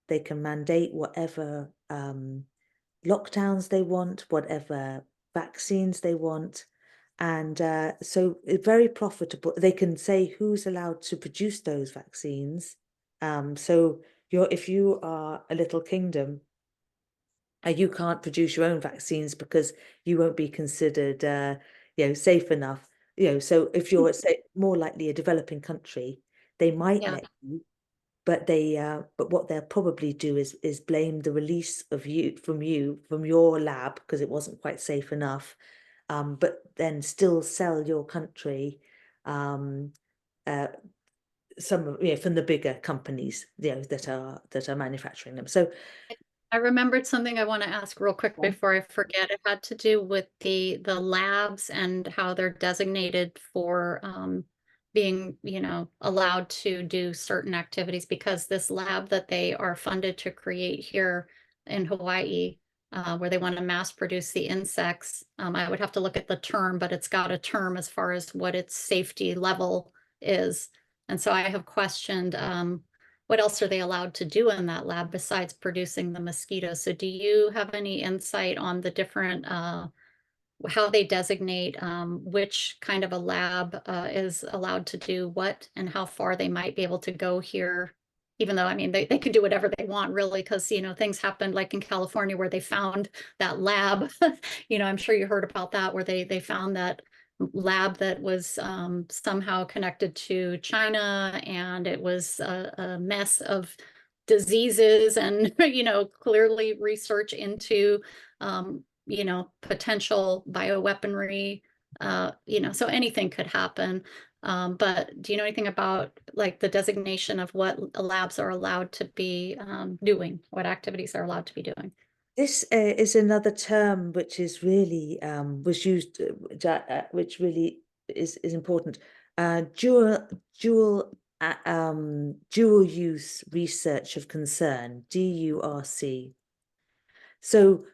they can mandate whatever lockdowns they want, whatever vaccines they want. And so it's very profitable. They can say who's allowed to produce those vaccines. So if you are a little kingdom, you can't produce your own vaccines because you won't be considered, safe enough. So if you're more likely a developing country, they might let you, but what they'll probably do is blame the release of from your lab because it wasn't quite safe enough, but then still sell your country some from the bigger companies that are manufacturing them. So I remembered something I want to ask real quick before I forget. It had to do with the labs and how they're designated for being, allowed to do certain activities, because this lab that they are funded to create here in Hawaii, where they want to mass produce the insects, I would have to look at the term, but it's got a term as far as what its safety level is. And so I have questioned what else are they allowed to do in that lab besides producing the mosquitoes? So do you have any insight on the different, how they designate which kind of a lab is allowed to do what, and how far they might be able to go here? Even though, I mean, they can do whatever they want, really, because, things happened like in California where they found that lab. I'm sure you heard about that, where they found that lab that was somehow connected to China, and it was a mess of diseases and, clearly research into, potential bioweaponry so anything could happen. But do you know anything about like the designation of what labs are allowed to be doing, what activities are allowed to be doing? This is another term which is really was used, which really is important. Dual use research of concern, DURC. So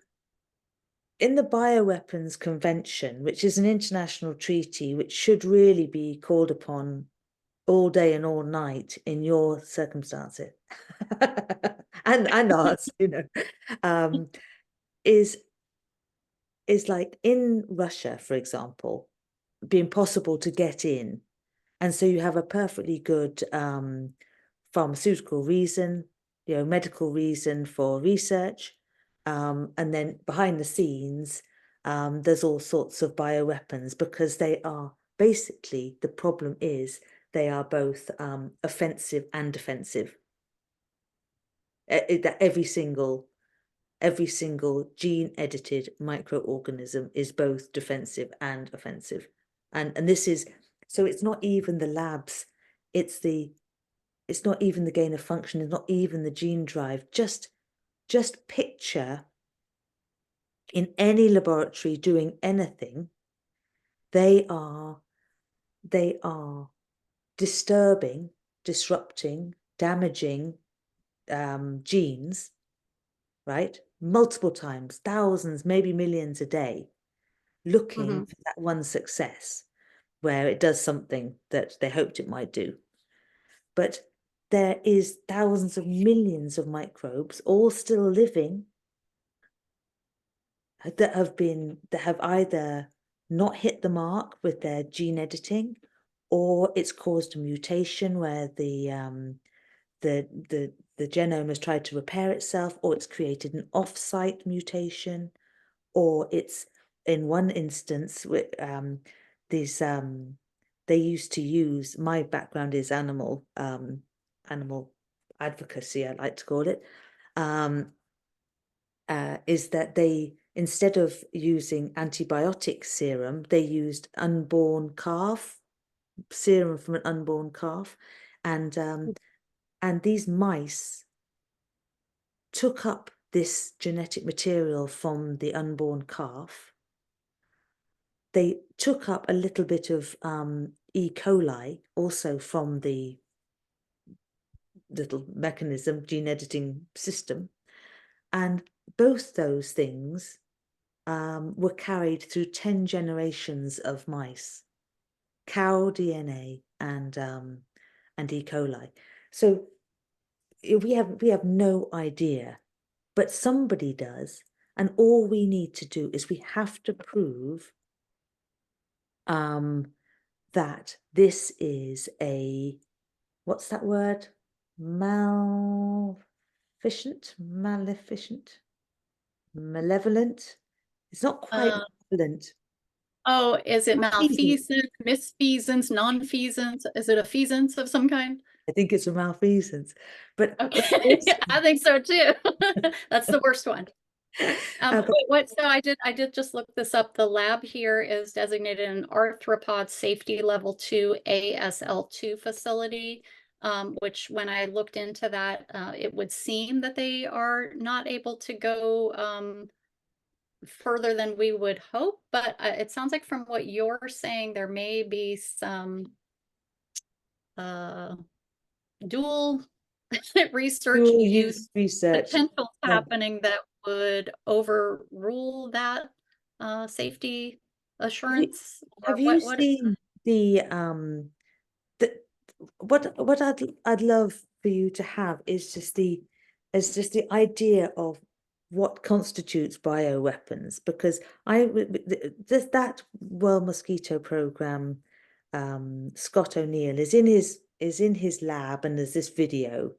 in the Bioweapons Convention, which is an international treaty which should really be called upon all day and all night in your circumstances, and ours, is like in Russia, for example, being possible to get in. And so you have a perfectly good pharmaceutical reason, medical reason for research. And then behind the scenes, there's all sorts of bioweapons because they are basically, the problem is they are both offensive and defensive. Every single gene edited microorganism is both defensive and offensive. And this is, so it's not even the labs, it's not even the gain of function, it's not even the gene drive. Just picture in any laboratory doing anything, they are disturbing, disrupting, damaging genes, right? Multiple times, thousands, maybe millions a day, looking for that one success where it does something that they hoped it might do. But there is thousands of millions of microbes all still living that have either not hit the mark with their gene editing, or it's caused a mutation where the genome has tried to repair itself, or it's created an off-site mutation, or it's, in one instance, they used to use, my background is animal advocacy, I like to call it, is that they, instead of using antibiotic serum, they used unborn calf serum from an unborn calf, and these mice took up this genetic material from the unborn calf. They took up a little bit of E. coli also from the little mechanism, gene editing system, and both those things were carried through 10 generations of mice, cow DNA and E. coli. So we have no idea, but somebody does, and all we need to do is we have to prove that this is a, what's that word? Maleficent? Malevolent? It's not quite malevolent. Oh, is it Malfeasance. malfeasance, misfeasance, nonfeasance? Is it a feasance of some kind? I think it's a malfeasance, but Okay, also, I think so too. That's the worst one. but Wait, so I did just look this up. The lab here is designated an arthropod safety level 2 ASL2 facility, which when I looked into that, it would seem that they are not able to go further than we would hope, but it sounds like from what you're saying, there may be some dual research dual use use research. potential happening that would overrule that safety assurance, or Have you what is seen the what I'd love for you to have is just the idea of what constitutes bioweapons, because that World Mosquito Program, Scott O'Neill is in his lab, and there's this video,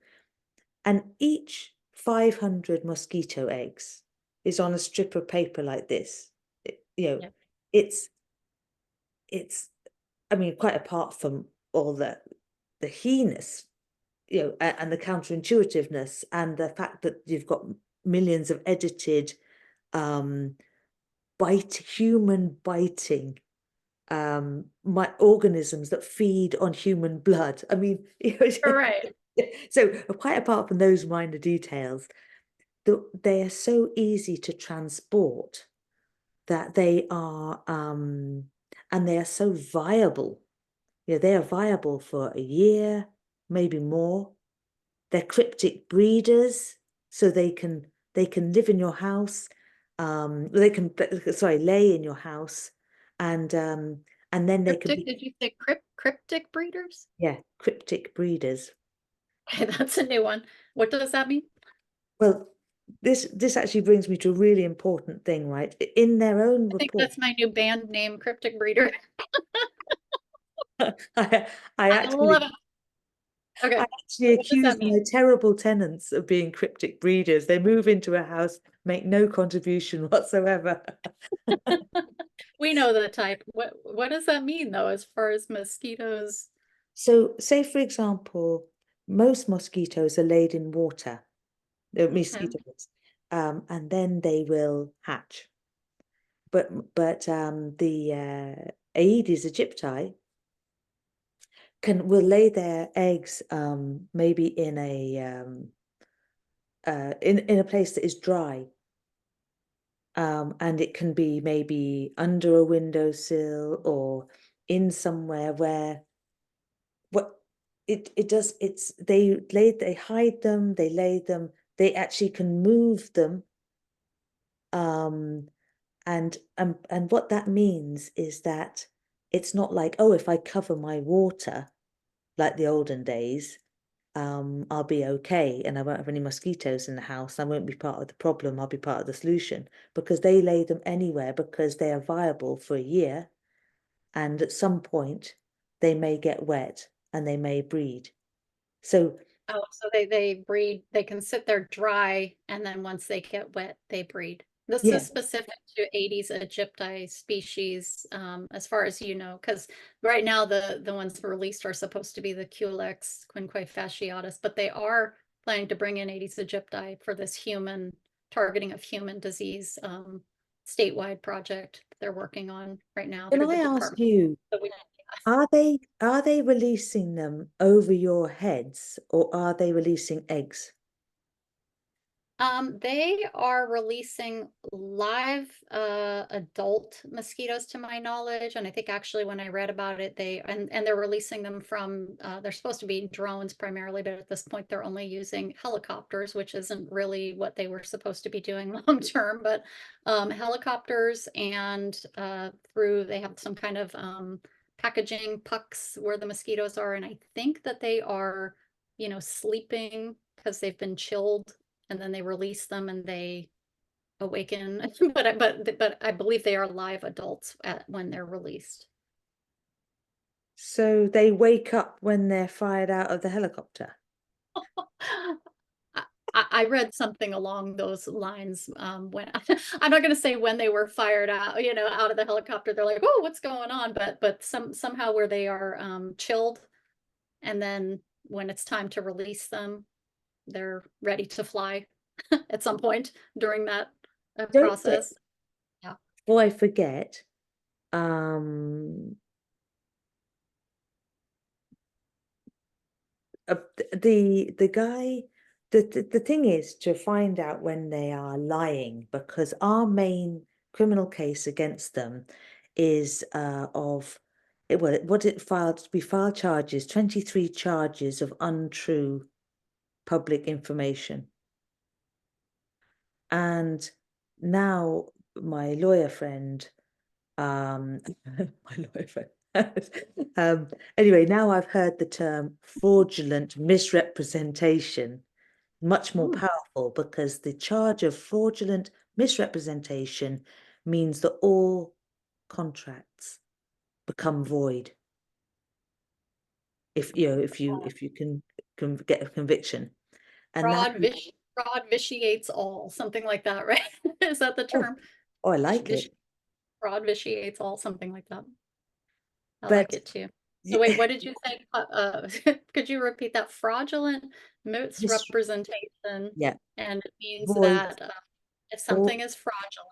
and each 500 mosquito eggs is on a strip of paper like this. Yeah. It's I mean, quite apart from all the heinous, and the counterintuitiveness, and the fact that you've got millions of edited human biting my organisms that feed on human blood. I mean, Right. so quite apart from those minor details, they are so easy to transport that they are, and they are so viable. They are viable for a year, maybe more. They're cryptic breeders, so they can live in your house. They can, sorry, lay in your house, and then they can Cryptic, be, did you say cryptic breeders? yeah, cryptic breeders. Okay, that's a new one. What does that mean? Well, this actually brings me to a really important thing, right? In their own I think report, that's my new band name, Cryptic Breeder. I, I I love actually it. Okay, I actually what does accuse that mean? my terrible tenants of being cryptic breeders. They move into a house, make no contribution whatsoever. We know the type. What does that mean though, as far as mosquitoes? So, say for example, most mosquitoes are laid in water, Okay. mosquitoes, and then they will hatch. But the Aedes aegypti will lay their eggs maybe in a place that is dry. And it can be maybe under a windowsill or in somewhere where what it does, they hide them, they lay them, they actually can move them. Um and what that means is that it's not like, oh, if I cover my water like the olden days, I'll be okay and I won't have any mosquitoes in the house. I won't be part of the problem. I'll be part of the solution, because they lay them anywhere because they are viable for a year. And at some point, they may get wet and they may breed. So, Oh, so they breed, they can sit there dry, and then once they get wet, they breed. This yeah, is specific to Aedes aegypti species, as far as you know, because right now the ones released are supposed to be the Culex quinquefasciatus, but they are planning to bring in Aedes aegypti for this human targeting of human disease statewide project they're working on right now can through I the ask department. you, So we, are they releasing them over your heads, or are they releasing eggs? They are releasing live adult mosquitoes to my knowledge. And I think actually when I read about it, and they're releasing them from they're supposed to be drones primarily, but at this point they're only using helicopters, which isn't really what they were supposed to be doing long term, but helicopters and through they have some kind of packaging pucks where the mosquitoes are, and I think that they are, sleeping because they've been chilled and then they release them and they awaken. But I believe they are live adults when they're released. So they wake up when they're fired out of the helicopter. I read something along those lines when I'm not going to say when they were fired out, out of the helicopter. They're like, "Oh, what's going on?" But somehow where they are chilled, and then when it's time to release them, they're ready to fly at some point during that Don't they, process. Yeah. before I forget, um, the guy, the thing is to find out when they are lying, because our main criminal case against them is we filed charges, 23 charges of untrue public information. And now my lawyer friend, my lawyer friend. Anyway, now I've heard the term fraudulent misrepresentation, much more Ooh. powerful, because the charge of fraudulent misrepresentation means that all contracts become void if you can get a conviction. And that, Fraud vitiates all, something like that, right? Is that the oh, term? oh, I Vish, like vish, it. fraud vitiates all, something like that. I But like it too. So wait, what did you say? Could you repeat that? Fraudulent mis misrepresentation, yeah, and it means void, that if or something is fraudulent,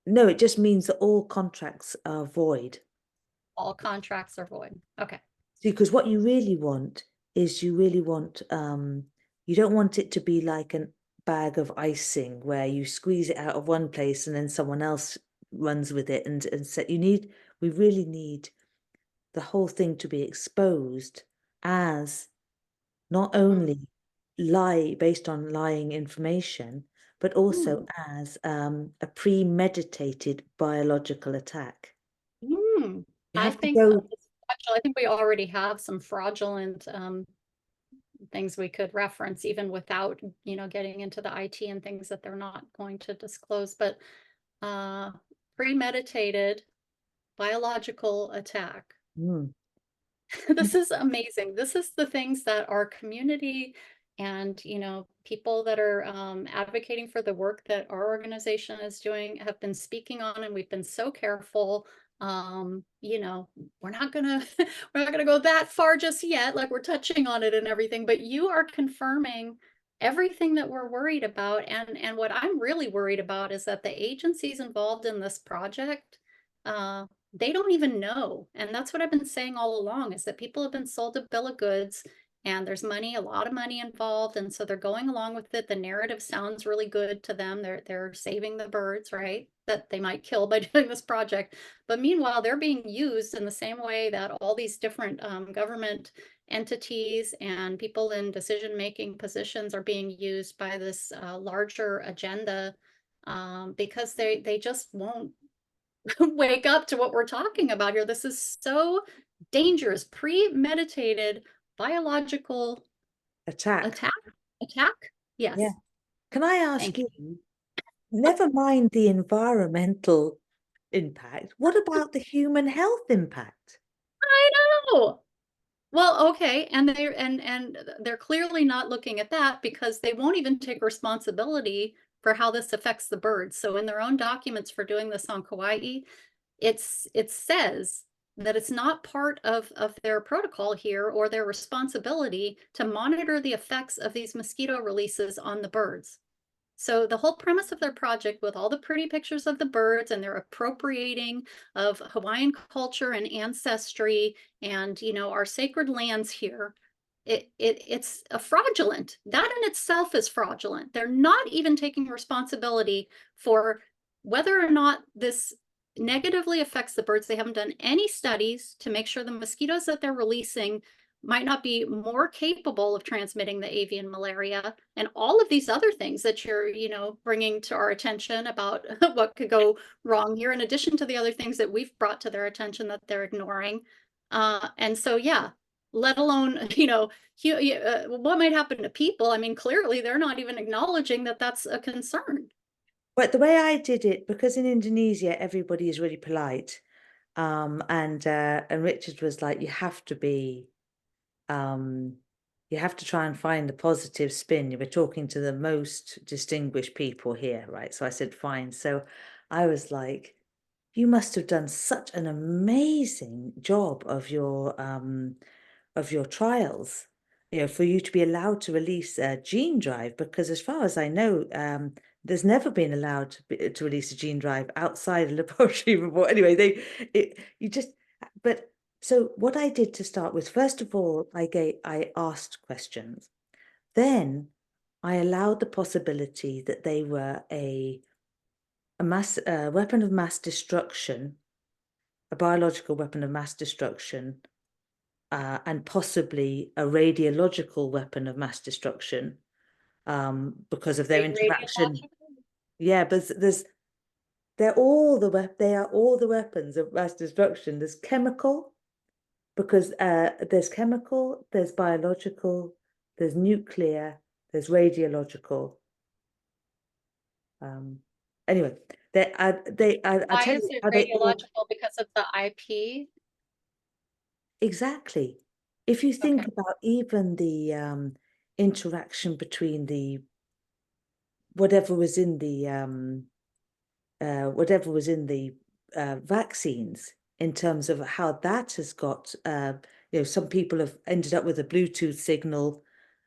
no, it just means that all contracts are void. All contracts are void. Okay. Because what you really want is you don't want it to be like a bag of icing where you squeeze it out of one place and then someone else runs with it and so we really need the whole thing to be exposed as not only based on lying information, but also as a premeditated biological attack. You I have to think go. actually, I think we already have some fraudulent things we could reference even without, getting into the IT and things that they're not going to disclose, but premeditated biological attack. Mm, This is amazing. This is the things that our community and, people that are advocating for the work that our organization is doing have been speaking on, and we've been so careful. We're not gonna we're not gonna go that far just yet, like we're touching on it and everything, but you are confirming everything that we're worried about. And what I'm really worried about is that the agencies involved in this project, uh, they don't even know. And that's what I've been saying all along, is that people have been sold a bill of goods and there's money, a lot of money involved. And so they're going along with it. The narrative sounds really good to them. They're saving the birds, right? That they might kill by doing this project. But meanwhile, they're being used in the same way that all these different government entities and people in decision-making positions are being used by this larger agenda, because they just won't wake up to what we're talking about here. This is so dangerous. Premeditated biological attack. attack. Yeah. Yes. Can I ask Thank you. you, never mind the environmental impact, what about the human health impact? I know. Well, okay, and they're clearly not looking at that because they won't even take responsibility for how this affects the birds. So in their own documents for doing this on Kauai, it says that it's not part of their protocol here or their responsibility to monitor the effects of these mosquito releases on the birds. So the whole premise of their project, with all the pretty pictures of the birds and their appropriating of Hawaiian culture and ancestry and, our sacred lands here, it's a fraudulent. That in itself is fraudulent. They're not even taking responsibility for whether or not this negatively affects the birds. They haven't done any studies to make sure the mosquitoes that they're releasing might not be more capable of transmitting the avian malaria and all of these other things that you're, bringing to our attention about what could go wrong here, in addition to the other things that we've brought to their attention that they're ignoring. And so, yeah, let alone, what might happen to people. I mean, clearly they're not even acknowledging that that's a concern. But the way I did it, because in Indonesia everybody is really polite, and Richard was like, um, you have to try and find the positive spin. You were talking to the most distinguished people here, right? So I said, fine. So I was like, you must have done such an amazing job of your trials, for you to be allowed to release a gene drive, because as far as I know, there's never been allowed to release a gene drive outside a laboratory report. Anyway, but so what I did to start with, first of all, I asked questions. Then I allowed the possibility that they were a weapon of mass destruction, a biological weapon of mass destruction, and possibly a radiological weapon of mass destruction, because of their interaction. Yeah, but they are all the weapons of mass destruction. There's chemical, because there's chemical, there's biological, there's nuclear, there's radiological. Anyway, I Why tell is you it how they all. radiological? Because of the IP? Exactly. If you Okay. think about even the interaction between the whatever was in the vaccines, in terms of how that has got, some people have ended up with a Bluetooth signal,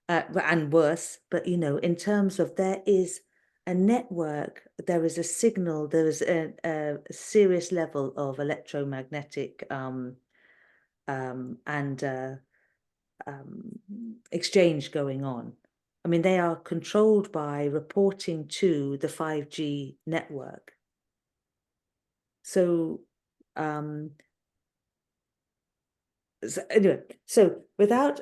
and worse. But in terms of there is a network, there is a signal, there is a serious level of electromagnetic and exchange going on. I mean, they are controlled by reporting to the 5G network. So, anyway, so without,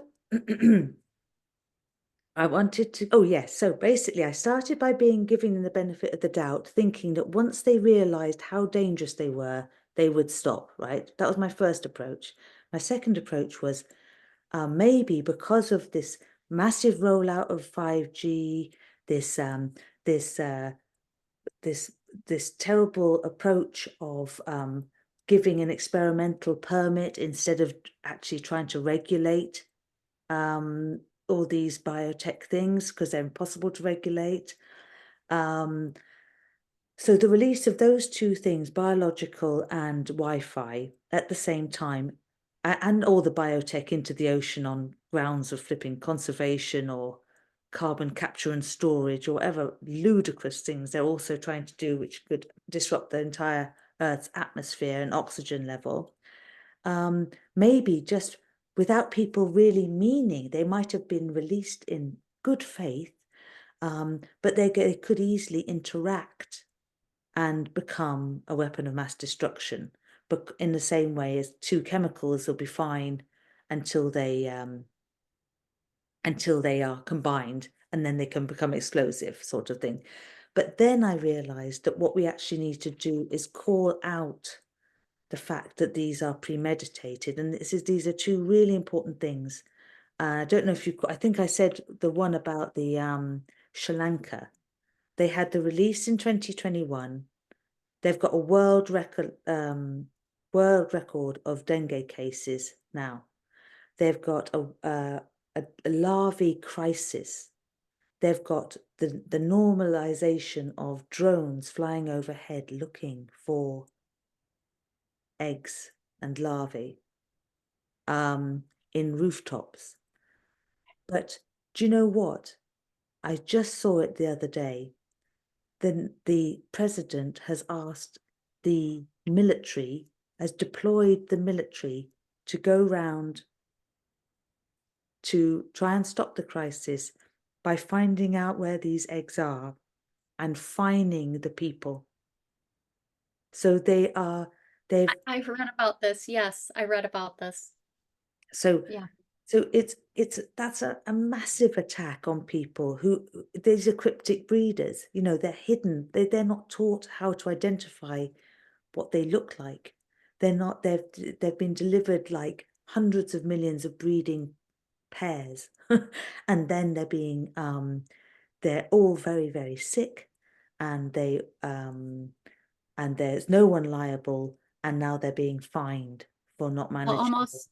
I wanted to, oh yes, so basically I started by giving them the benefit of the doubt, thinking that once they realized how dangerous they were, they would stop, right? That was my first approach. My second approach was maybe because of this massive rollout of 5G, this terrible approach of giving an experimental permit instead of actually trying to regulate all these biotech things because they're impossible to regulate. So the release of those two things, biological and Wi-Fi, at the same time, and all the biotech into the ocean on grounds of flipping conservation or carbon capture and storage or whatever ludicrous things they're also trying to do, which could disrupt the entire Earth's atmosphere and oxygen level. Maybe just without people really meaning, they might have been released in good faith, but they could easily interact and become a weapon of mass destruction. But in the same way as two chemicals will be fine until they are combined, and then they can become explosive, sort of thing. But then I realized that what we actually need to do is call out the fact that these are premeditated, and these are two really important things. I don't know if I think I said the one about the Sri Lanka. They had the release in 2021. They've got a world record of dengue cases now. They've got a larvae crisis. They've got the normalization of drones flying overhead looking for eggs and larvae in rooftops. But do you know what? I just saw it the other day. The president has asked the military, has deployed the military to go round to try and stop the crisis by finding out where these eggs are and fining the people. So they've I've read about this. Yes, I read about this. so Yeah. So that's a massive attack on people who, these are cryptic breeders, you know, they're hidden. They're not taught how to identify what they look like. They've been delivered like hundreds of millions of breeding pairs. And then they're all very, very sick, and and there's no one liable, and now they're being fined for not Well, managing. almost,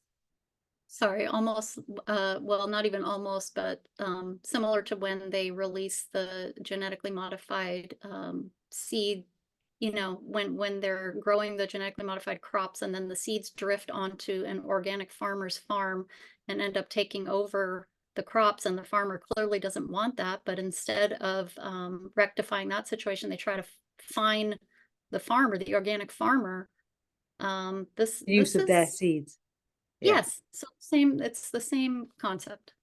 sorry, almost, well, not even almost, but similar to when they release the genetically modified seed, when they're growing the genetically modified crops and then the seeds drift onto an organic farmer's farm and end up taking over the crops, and the farmer clearly doesn't want that, but instead of rectifying that situation, they try to fine the farmer, the organic farmer. This Use of their is, seeds. Yeah. yes, so it's the same concept.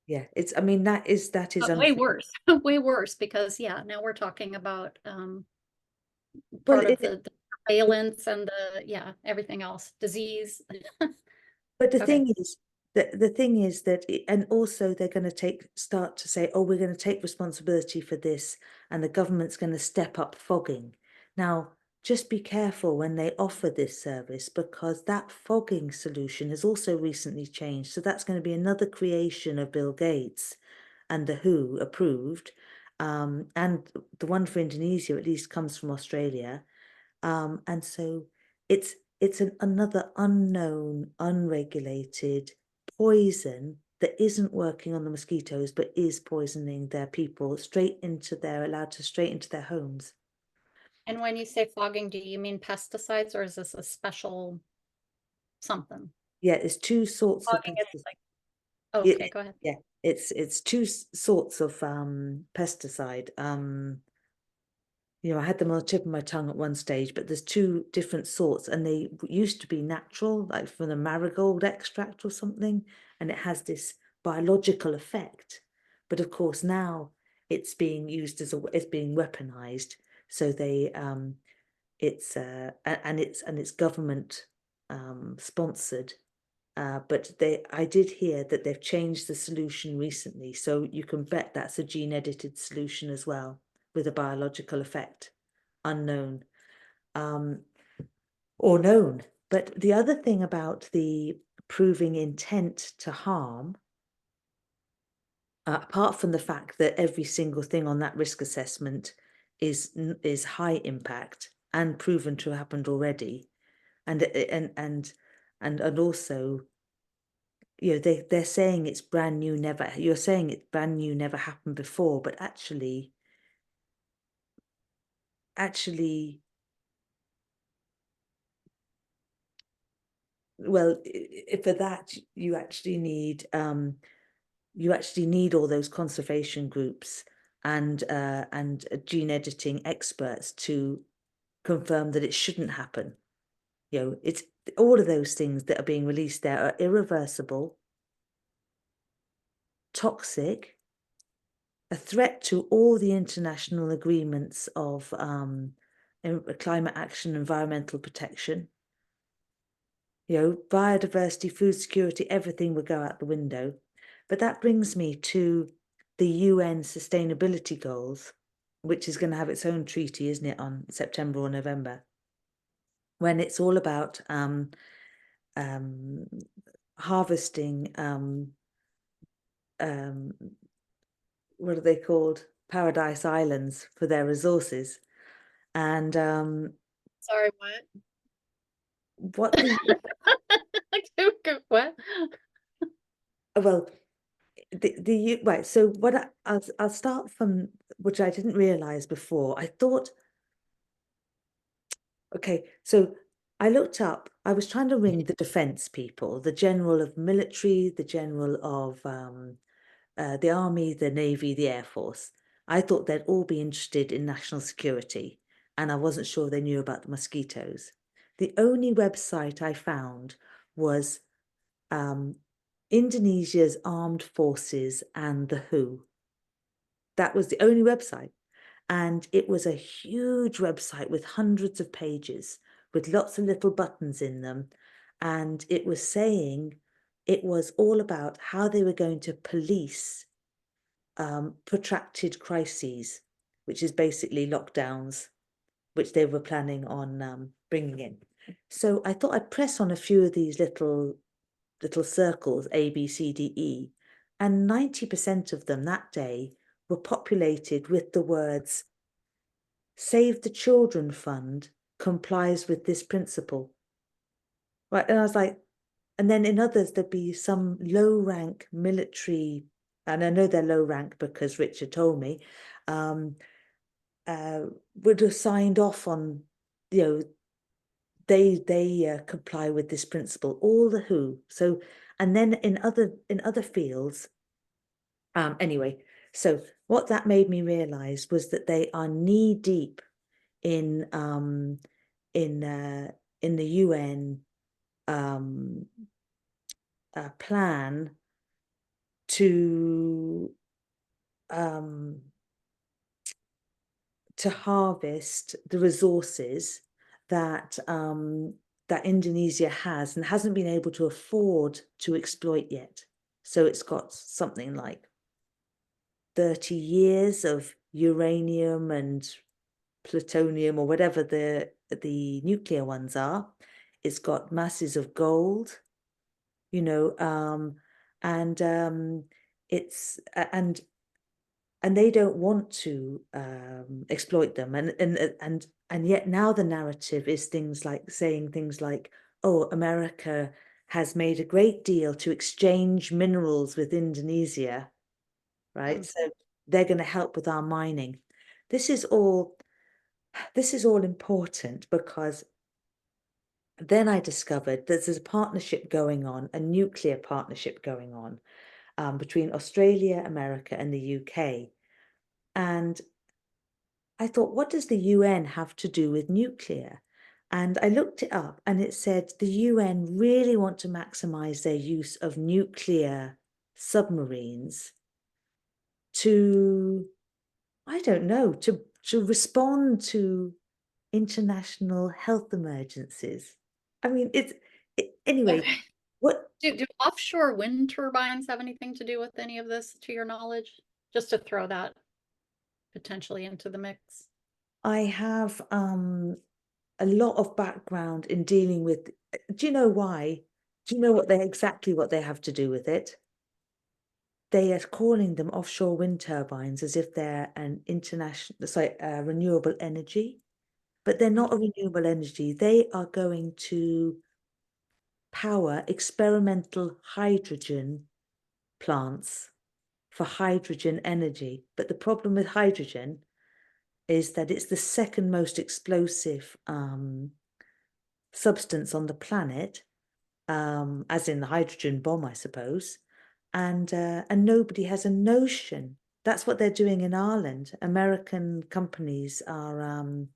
Yeah, I mean, that is But way unfair. worse, way worse, because yeah, now we're talking about Well, part of the surveillance and yeah, everything else, disease. but the Okay. thing is that and also they're going to start to say, oh, we're going to take responsibility for this, and the government's going to step up fogging. Now, just be careful when they offer this service, because that fogging solution has also recently changed. So that's going to be another creation of Bill Gates and the WHO approved. And the one for Indonesia at least comes from Australia. And so it's another unknown, unregulated poison that isn't working on the mosquitoes, but is poisoning their people allowed to straight into their homes. And when you say fogging, do you mean pesticides, or is this a special something? Yeah, it's two sorts of Fogging is pesticides. like, okay, go ahead. Yeah, it's two sorts of pesticide. you know, I had them on the tip of my tongue at one stage, but there's two different sorts, and they used to be natural, like from the marigold extract or something, and it has this biological effect. But of course now it's being used it's being weaponized. So it's government sponsored. But I did hear that they've changed the solution recently, so you can bet that's a gene edited solution as well, with a biological effect, unknown or known. But the other thing about the proving intent to harm, apart from the fact that every single thing on that risk assessment is high impact and proven to have happened already, and also, you know, they're saying it's brand new, you're saying it's brand new, never happened before, but actually, well, for that you actually need all those conservation groups and gene editing experts to confirm that it shouldn't happen. You know, it's all of those things that are being released there are irreversible, toxic, a threat to all the international agreements of climate action, environmental protection. You know, biodiversity, food security, everything would go out the window. But that brings me to the UN sustainability goals, which is going to have its own treaty, isn't it, on September or November, when it's all about harvesting what are they called? Paradise Islands for their resources. And Sorry, what? what the What? well, right. So what I'll start from, which I didn't realize before. I thought, okay, so I looked up. I was trying to ring the defense people, the general of military, the general of the army, the navy, the air force. I thought they'd all be interested in national security, and I wasn't sure they knew about the mosquitoes. The only website I found was Indonesia's armed forces and the WHO. That was the only website. And it was a huge website with hundreds of pages with lots of little buttons in them. And it was saying it was all about how they were going to police protracted crises, which is basically lockdowns, which they were planning on bringing in. So I thought I'd press on a few of these little circles, A, B, C, D, E, and 90% of them that day were populated with the words, Save the Children Fund complies with this principle. Right, and I was like, and then in others, there'd be some low rank military, and I know they're low rank because Richard told me, would have signed off on, you know, they comply with this principle, all the WHO. So, and then in other fields, anyway, so what that made me realize was that they are knee deep in the UN plan to harvest the resources that that Indonesia has and hasn't been able to afford to exploit yet. So it's got something like 30 years of uranium and plutonium or whatever the nuclear ones are. It's got masses of gold, you know, and it's and they don't want to exploit them, and yet now the narrative is saying things like, oh, America has made a great deal to exchange minerals with Indonesia, right? So they're going to help with our mining. This is all important because then I discovered that there's a partnership going on, a nuclear partnership going on between Australia, America, and the UK. And I thought, what does the UN have to do with nuclear? And I looked it up and it said the UN really want to maximize their use of nuclear submarines to, I don't know, to respond to international health emergencies. I mean, anyway, Okay. what Do offshore wind turbines have anything to do with any of this, to your knowledge? Just to throw that potentially into the mix. I have a lot of background in dealing with, do you know why? Do you know exactly what they have to do with it? They are calling them offshore wind turbines as if they're an international, sorry, renewable energy, but they're not a renewable energy. They are going to power experimental hydrogen plants for hydrogen energy. But the problem with hydrogen is that it's the second most explosive substance on the planet, as in the hydrogen bomb, I suppose. And nobody has a notion. That's what they're doing in Ireland. American companies are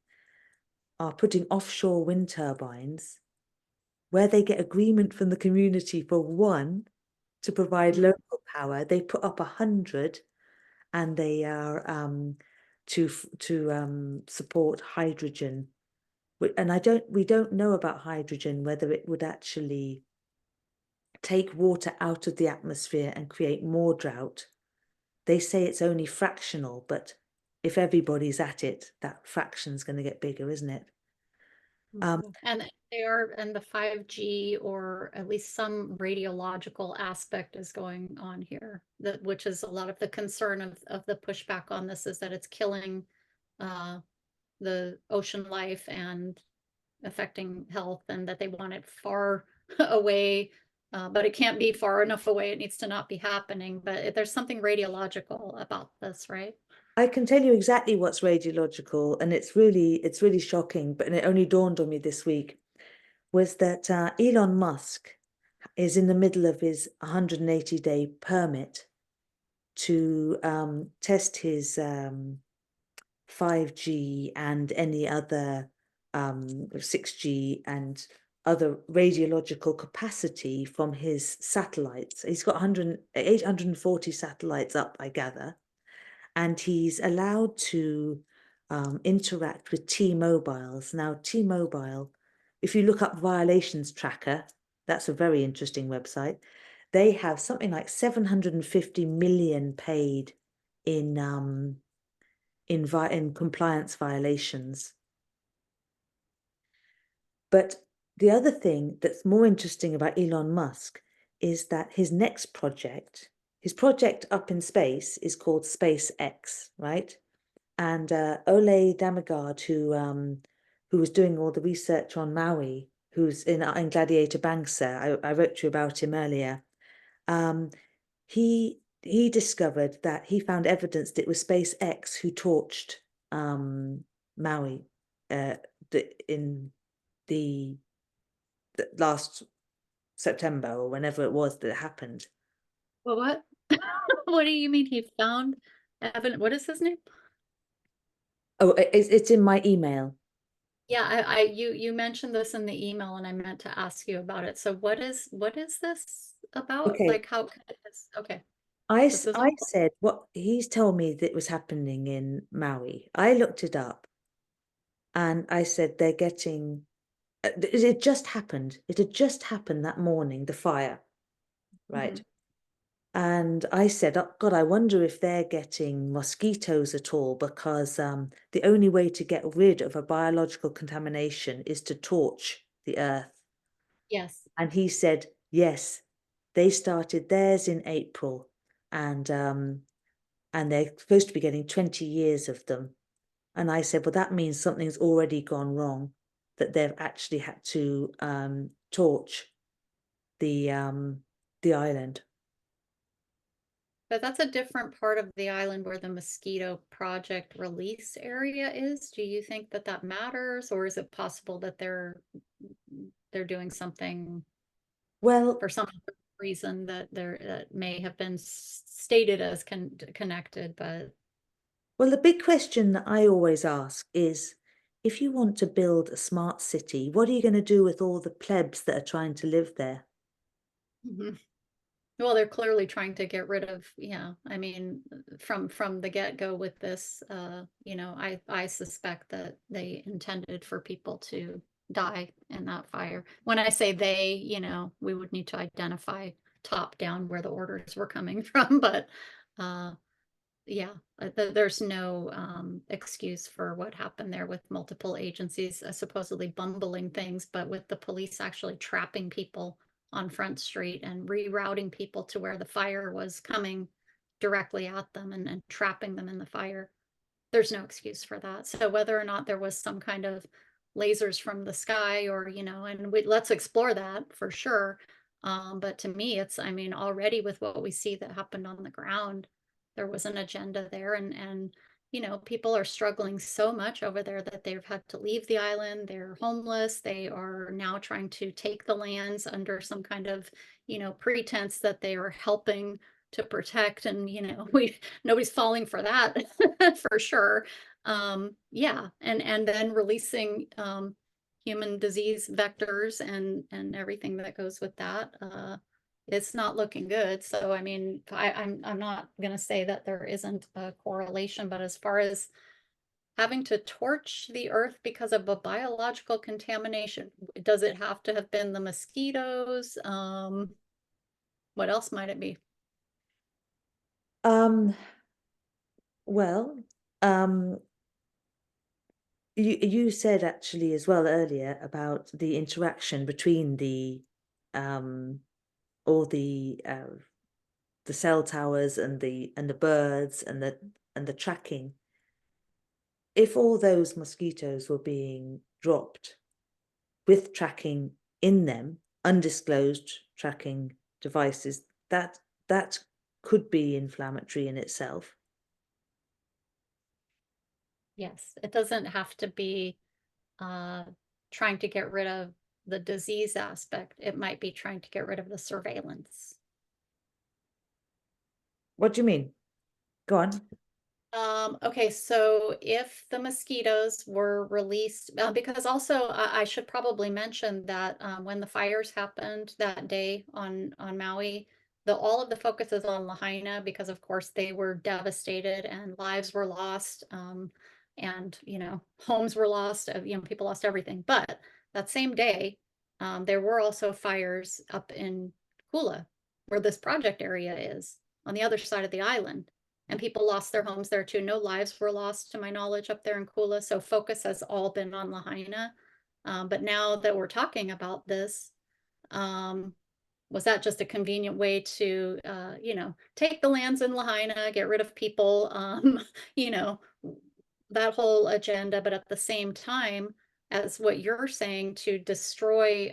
putting offshore wind turbines where they get agreement from the community for one to provide local power. They put up 100, and they are to support hydrogen. And we don't know about hydrogen, whether it would actually take water out of the atmosphere and create more drought. They say it's only fractional, but if everybody's at it, that fraction's going to get bigger, isn't it? And and the 5G, or at least some radiological aspect, is going on here, which is a lot of the concern of the pushback on this, is that it's killing the ocean life and affecting health, and that they want it far away, but it can't be far enough away. It needs to not be happening. But there's something radiological about this, right? I can tell you exactly what's radiological, and it's really shocking, but it only dawned on me this week, was that Elon Musk is in the middle of his 180-day permit to test his 5G and any other 6G and other radiological capacity from his satellites. He's got 840 satellites up, I gather, and he's allowed to interact with T-Mobiles. Now, T-Mobile, if you look up violations tracker, that's a very interesting website. They have something like 750 million paid in compliance violations. But the other thing that's more interesting about Elon Musk is that his project up in space is called SpaceX, right? And Ole Damigard, who was doing all the research on Maui, who's in Gladiator Bangsa, I wrote to you about him earlier. He discovered that he found evidence that it was SpaceX who torched Maui in the last September, or whenever it was that it happened. Well, what? What do you mean he found Evan? What is his name? Oh, it's in my email. Yeah, you mentioned this in the email, and I meant to ask you about it. So what is this about? Okay. Like, how okay. I This is said what he's told me that was happening in Maui. I looked it up and I said they're getting, it just happened. It had just happened that morning, the fire, right? And I said, oh, God, I wonder if they're getting mosquitoes at all, because the only way to get rid of a biological contamination is to torch the earth. Yes. And he said, yes, they started theirs in April, and they're supposed to be getting 20 years of them. And I said, well, that means something's already gone wrong, that they've actually had to torch the island. But that's a different part of the island where the mosquito project release area is. Do you think that that matters, or is it possible that they're doing something Well, for some reason that may have been stated as connected, but Well, the big question that I always ask is, if you want to build a smart city, what are you going to do with all the plebs that are trying to live there? Mhm. Well, they're clearly trying to get rid of, yeah, I mean, from the get-go with this, you know, I suspect that they intended for people to die in that fire. When I say they, you know, we would need to identify top down where the orders were coming from, but uh yeah, there's no excuse for what happened there with multiple agencies supposedly bumbling things, but with the police actually trapping people on Front Street and rerouting people to where the fire was coming directly at them and trapping them in the fire. There's no excuse for that. So whether or not there was some kind of lasers from the sky or, you know, and let's explore that for sure. But to me, it's, I mean, already with what we see that happened on the ground, there was an agenda there and, you know, people are struggling so much over there that they've had to leave the island. They're homeless. They are now trying to take the lands under some kind of, you know, pretense that they are helping to protect. And, you know, nobody's falling for that for sure. Yeah, and then releasing human disease vectors and everything that goes with that. It's not looking good. So I mean, I'm not gonna say that there isn't a correlation, but as far as having to torch the earth because of a biological contamination, does it have to have been the mosquitoes? What else might it be? Um, well, um, you said actually as well earlier about the interaction between the um all the cell towers and the birds and the tracking. If all those mosquitoes were being dropped with tracking in them, undisclosed tracking devices, that could be inflammatory in itself. Yes, it doesn't have to be uh, trying to get rid of the disease aspect. It might be trying to get rid of the surveillance. What do you mean? Go on. Okay, so if the mosquitoes were released, because also I should probably mention that when the fires happened that day on Maui, all of the focus is on Lahaina because of course they were devastated and lives were lost, and you know homes were lost, you know people lost everything. But that same day, there were also fires up in Kula, where this project area is on the other side of the island and people lost their homes there too. No lives were lost to my knowledge up there in Kula. So focus has all been on Lahaina. But now that we're talking about this, um, was that just a convenient way to, you know, take the lands in Lahaina, get rid of people, you know, that whole agenda, but at the same time, as what you're saying, to destroy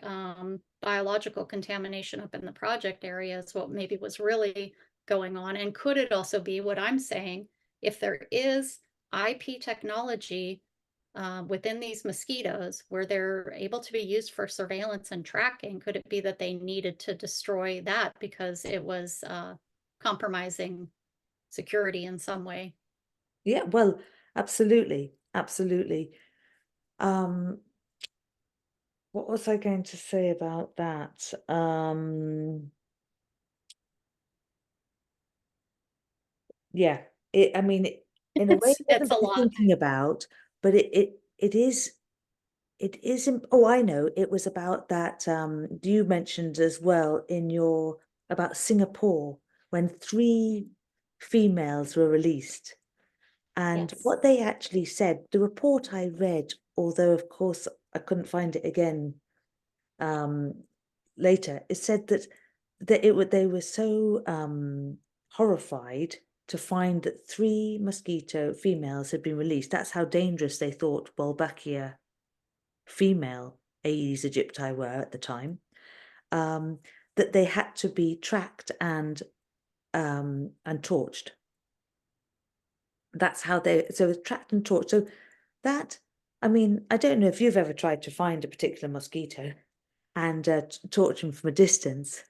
biological contamination up in the project area is what maybe was really going on. And could it also be what I'm saying, if there is IP technology within these mosquitoes where they're able to be used for surveillance and tracking, could it be that they needed to destroy that because it was compromising security in some way? Yeah, well, absolutely, absolutely. Um, what was I going to say about that? Yeah, I mean, in a way, it It's wasn't a to be lot. thinking about, but oh, I know, it was about that, you mentioned as well in your, about Singapore, when 3 females were released. And Yes. what they actually said, the report I read, although of course I couldn't find it again um, later, it said that they were so horrified to find that 3 mosquito females had been released. That's how dangerous they thought Wolbachia female Aedes aegypti were at the time. Um, that they had to be tracked and torched. That's how so tracked and torched. So that, I mean, I don't know if you've ever tried to find a particular mosquito and torch them from a distance.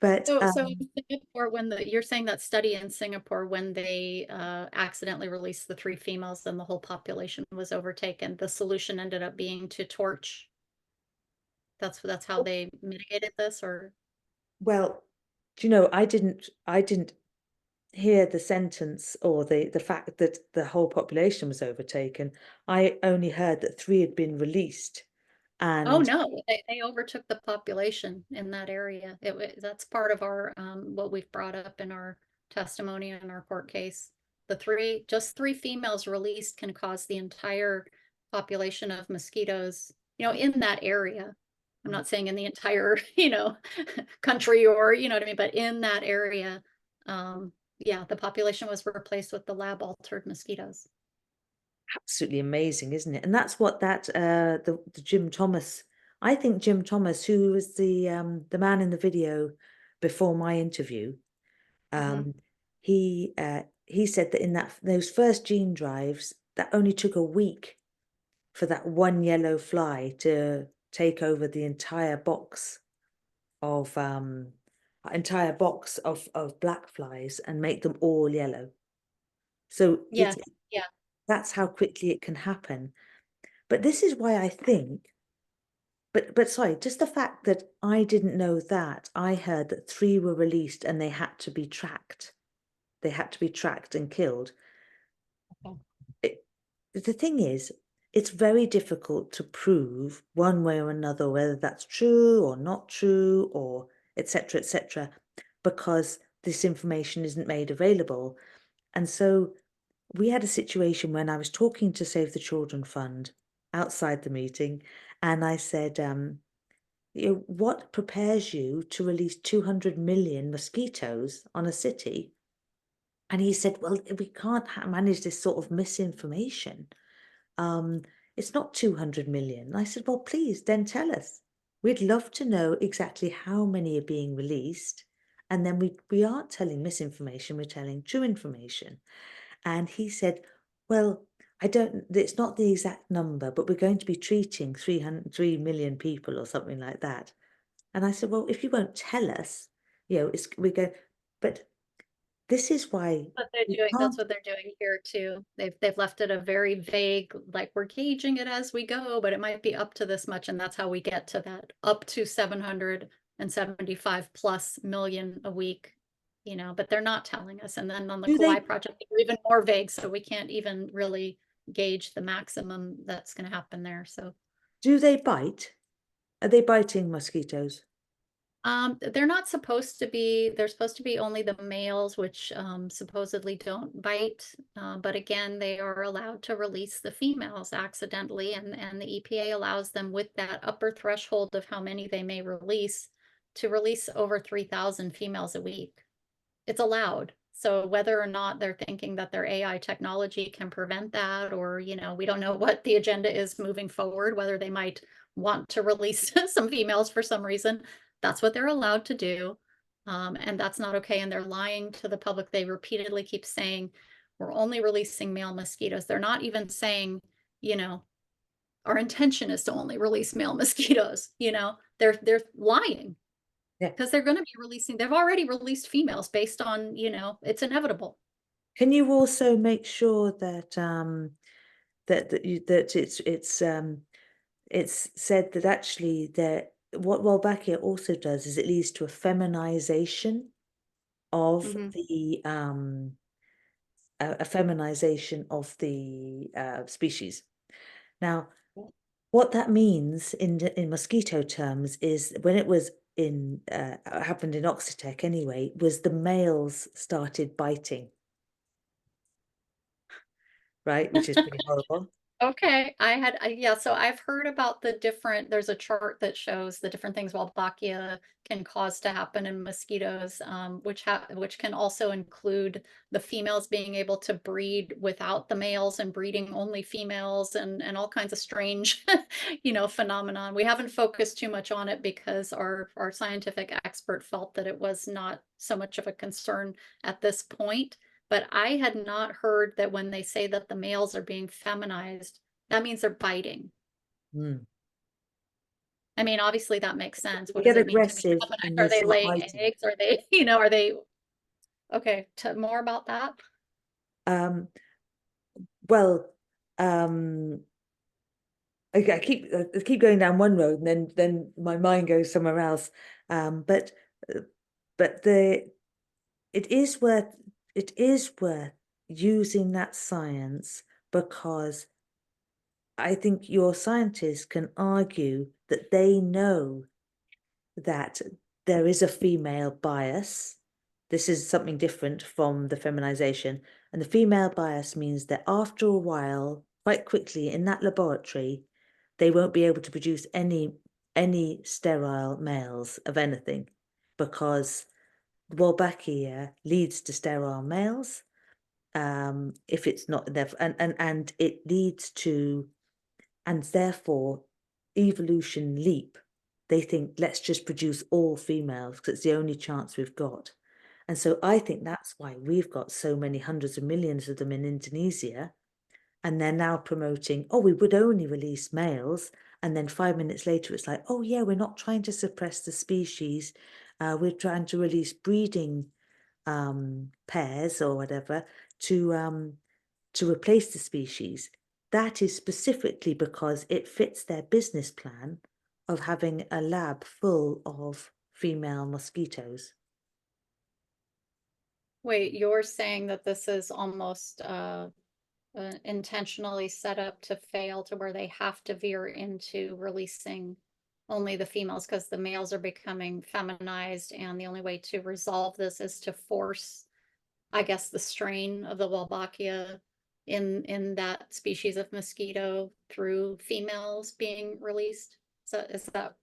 But So in Singapore, you're saying that study in Singapore, when they accidentally released the three females and the whole population was overtaken, the solution ended up being to torch. That's how they mitigated this, or well, do you know, I didn't hear the sentence or the fact that the whole population was overtaken. I only heard that three had been released, oh and no, they overtook the population in that area. That's part of our what we've brought up in our testimony in our court case. Just three females released can cause the entire population of mosquitoes, in that area. I'm not saying in the entire, country, or what I mean, but in that area, yeah, the population was replaced with the lab altered mosquitoes. absolutely amazing, isn't it? And that's what the Jim Thomas, I think Jim Thomas, who was the man in the video before my interview, Mhm. um, he said that in those first gene drives, that only took a week for that one yellow fly to take over the of entire box of black flies and make them all yellow. So Yes, yeah. that's how quickly it can happen. But this is why I think, but sorry, just the fact that I didn't know that, I heard that three were released and they had to be tracked. They had to be tracked and killed. Okay. It, the thing is, it's very difficult to prove one way or another whether that's true or not true, or etc., because this information isn't made available. And so we had a situation when I was talking to Save the Children Fund outside the meeting, and I said, what prepares you to release 200 million mosquitoes on a city? And he said, well, we can't manage this sort of misinformation. Um, it's not 200 million. I said, well, please, then tell us. We'd love to know exactly how many are being released. And then we aren't telling misinformation, we're telling true information. And he said, well, it's not the exact number, but we're going to be treating 3 million people or something like that. And I said, well, if you won't tell us, we're going, but this is why What they're we doing, that's can't. what they're doing here too. They've left it a very vague, like we're gauging it as we go, but it might be up to this much, and that's how we get to that up to 775 plus million a week, but they're not telling us. And then on the Do Kauai they project, they're even more vague, so we can't even really gauge the maximum that's going to happen there. So do they bite? Are they biting mosquitoes? they're not supposed to be, they're supposed to be only the males, which supposedly don't bite. But again, they are allowed to release the females accidentally, and the EPA allows them, with that upper threshold of how many they may release, to release over 3,000 females a week. It's allowed. So whether or not they're thinking that their AI technology can prevent that, or, we don't know what the agenda is moving forward, whether they might want to release some females for some reason. That's what they're allowed to do. And that's not okay. And they're lying to the public. They repeatedly keep saying, we're only releasing male mosquitoes. They're not even saying, you know, our intention is to only release male mosquitoes. They're lying, Yeah. because they're going to be releasing, they've already released females based on, it's inevitable. Can you also make sure that that it's said that actually that what Wolbachia also does is it leads to a feminization of Mhm. a feminization of the species. Now, what that means in mosquito terms is when it was in happened in Oxitec anyway, was the males started biting, right? Which is pretty horrible. Okay, yeah, so I've heard about there's a chart that shows the different things Wolbachia can cause to happen in mosquitoes, which can also include the females being able to breed without the males and breeding only females, and all kinds of strange, phenomenon. We haven't focused too much on it because our scientific expert felt that it was not so much of a concern at this point. But I had not heard that when they say that the males are being feminized, that means they're biting. Mm. I mean, obviously that makes sense. What They does get it mean to be aggressive feminized? and Are they they start laying biting. eggs? Are they, you know, are they, okay, more about that? Um, well, I keep going down one road and then my mind goes somewhere else. But the it is worth using that science, because I think your scientists can argue that they know that there is a female bias. This is something different from the feminization. And the female bias means that after a while, quite quickly in that laboratory, they won't be able to produce any sterile males of anything, because the Wolbachia leads to sterile males. If it's not there, and it leads to, and therefore evolution leap. They think, let's just produce all females because it's the only chance we've got. And so I think that's why we've got so many hundreds of millions of them in Indonesia. And they're now promoting, oh, we would only release males. And then 5 minutes later, it's like, oh, yeah, we're not trying to suppress the species. We're trying to release breeding pairs or whatever to replace the species. That is specifically because it fits their business plan of having a lab full of female mosquitoes. Wait, you're saying that this is almost intentionally set up to fail, to where they have to veer into releasing only the females because the males are becoming feminized, and the only way to resolve this is to force, I guess, the strain of the Wolbachia in that species of mosquito through females being released. Is that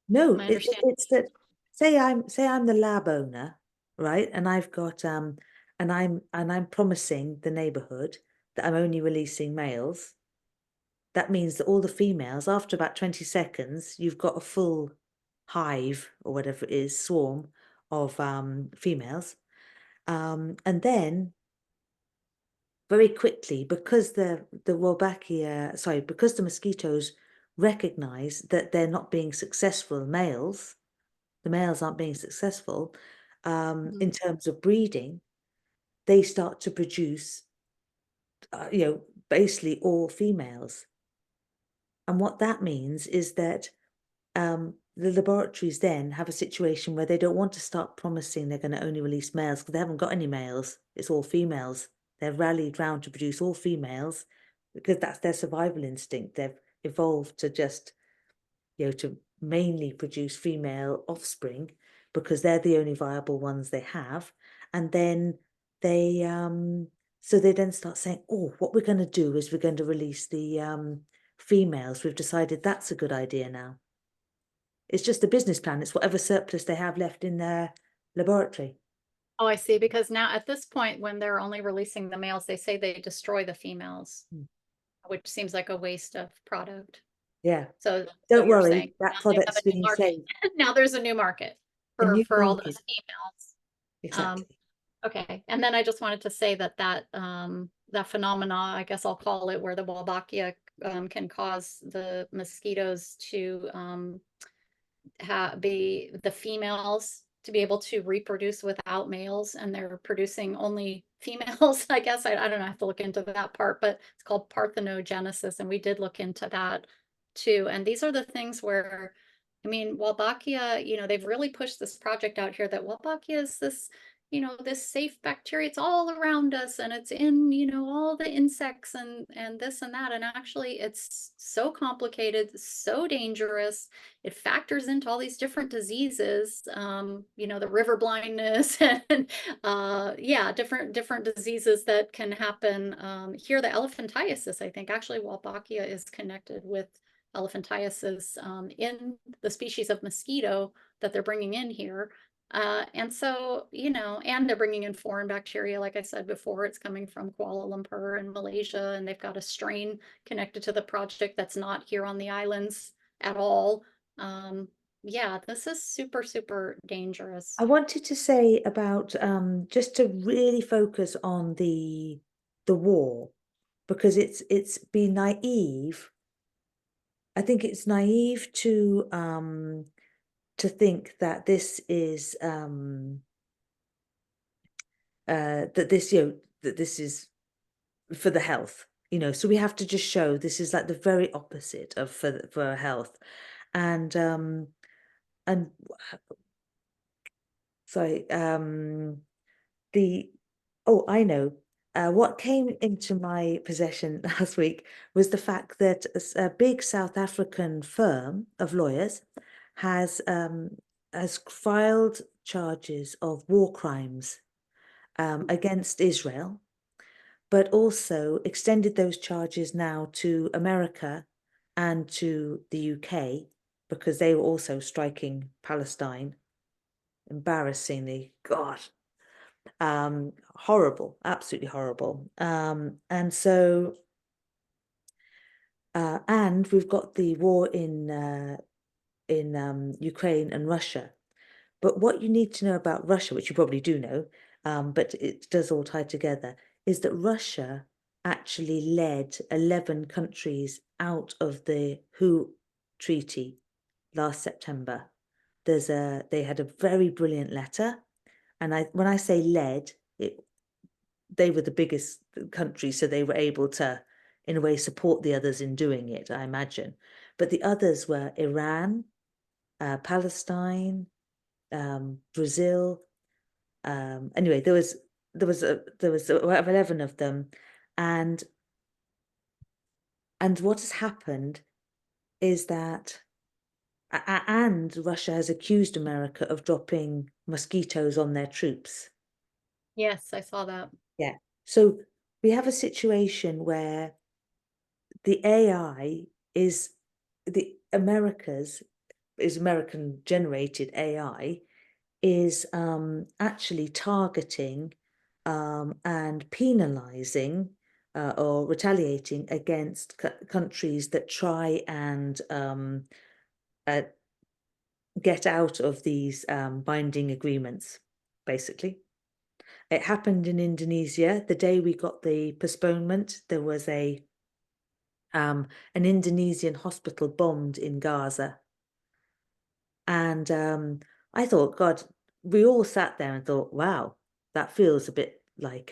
No, my understanding? it's that, say I'm the lab owner, right? And I've got and I'm promising the neighborhood that I'm only releasing males. That means that all the females, after about 20 seconds, you've got a full hive or whatever it is, swarm of females. And then very quickly, because because the mosquitoes recognize that they're not being successful males, the males aren't being successful in terms of breeding, they start to produce, basically all females. And what that means is that the laboratories then have a situation where they don't want to start promising they're going to only release males because they haven't got any males. It's all females. They've rallied round to produce all females because that's their survival instinct. They've evolved to just, to mainly produce female offspring because they're the only viable ones they have. And then they, so they then start saying, oh, what we're going to do is we're going to release the females. We've decided that's a good idea now. It's just a business plan. It's whatever surplus they have left in their laboratory. Oh, I see. Because now at this point, when they're only releasing the males, they say they destroy the females, which seems like a waste of product. Yeah. So Don't you're worry, saying that now they have product's a new being market. saved. Now there's a new market A new for all market. those females. Exactly. Okay. And then I just wanted to say that that phenomena, I guess I'll call it, where the Wolbachia can cause the mosquitoes to be the females to be able to reproduce without males, and they're producing only females. I guess I don't know, I have to look into that part, but it's called parthenogenesis, and we did look into that too. And these are the things where, I mean, Wolbachia, they've really pushed this project out here that Wolbachia is this, this safe bacteria. It's all around us, and it's in, all the insects and this and that. And actually, it's so complicated, so dangerous. It factors into all these different diseases, the river blindness and yeah, different diseases that can happen. Here, the elephantiasis, I think actually Wolbachia is connected with elephantiasis in the species of mosquito that they're bringing in here. And so, and they're bringing in foreign bacteria. Like I said before, it's coming from Kuala Lumpur and Malaysia, and they've got a strain connected to the project that's not here on the islands at all. Yeah, this is super, super dangerous. I wanted to say about just to really focus on the war, because it's be naive I think it's naive to think that this is that this that this is for the health. So we have to just show this is like the very opposite of for health. And and sorry, the oh, I know. What came into my possession last week was the fact that a big South African firm of lawyers has um, has filed charges of war crimes against Israel, but also extended those charges now to America and to the UK because they were also striking Palestine. Embarrassingly, God, horrible, absolutely horrible. And we've got the war in Ukraine and Russia. But what you need to know about Russia, which you probably do know, but it does all tie together, is that Russia actually led 11 countries out of the WHO treaty last September. They had a very brilliant letter, and when I say led, they were the biggest country, so they were able to, in a way, support the others in doing it, I imagine. But the others were Iran, Palestine, Brazil. Anyway, there was 11 of them, and what has happened is that and Russia has accused America of dropping mosquitoes on their troops. Yes, I saw that. Yeah. So we have a situation where the AI is the America's is American generated AI is actually targeting and penalizing or retaliating against countries that try and uh, get out of these binding agreements, basically. It happened in Indonesia. The day we got the postponement, there was an Indonesian hospital bombed in Gaza. And I thought, God, we all sat there and thought, wow, that feels a bit like,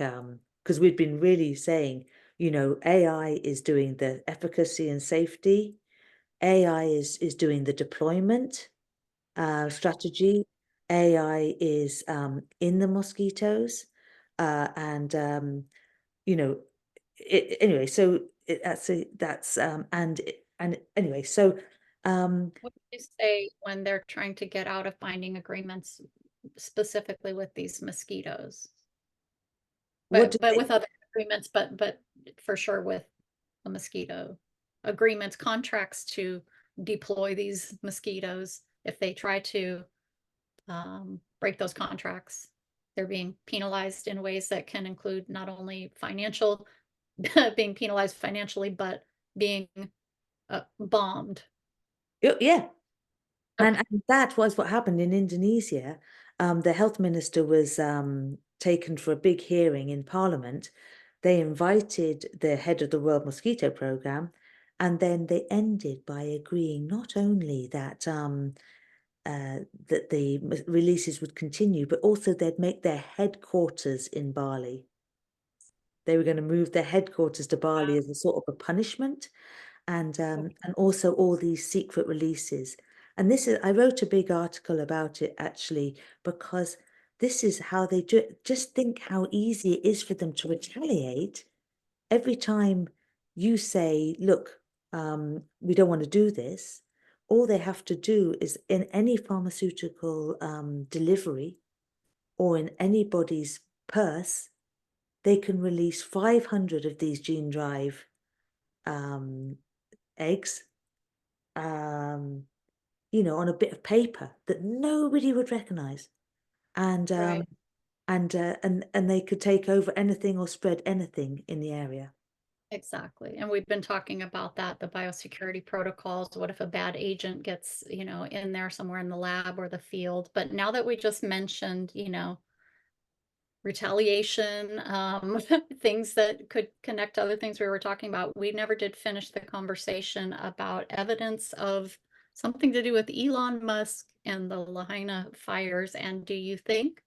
because we'd been really saying, AI is doing the efficacy and safety, AI is doing the deployment strategy, AI is in the mosquitoes, and anyway, so and anyway, so What do you say when they're trying to get out of binding agreements specifically with these mosquitoes? what do But they? with other agreements, but for sure with the mosquito agreements, contracts to deploy these mosquitoes, if they try to break those contracts, they're being penalized in ways that can include not only financial, being penalized financially, but being bombed. Yeah, Okay. and that was what happened in Indonesia. The health minister was taken for a big hearing in Parliament. They invited the head of the World Mosquito Program, and then they ended by agreeing not only that the releases would continue, but also they'd make their headquarters in Bali. They were going to move their headquarters to Bali as a sort of a punishment, and also all these secret releases. And I wrote a big article about it actually because this is how they do it. Just think how easy it is for them to retaliate every time you say, look, we don't want to do this. All they have to do is in any pharmaceutical delivery or in anybody's purse, they can release 500 of these gene drive um, eggs, on a bit of paper that nobody would recognize. And Right. and they could take over anything or spread anything in the area. Exactly. And we've been talking about that, the biosecurity protocols. What if a bad agent gets, in there somewhere in the lab or the field? But now that we just mentioned, retaliation, things that could connect to other things we were talking about. We never did finish the conversation about evidence of something to do with Elon Musk and the Lahaina fires. And do you think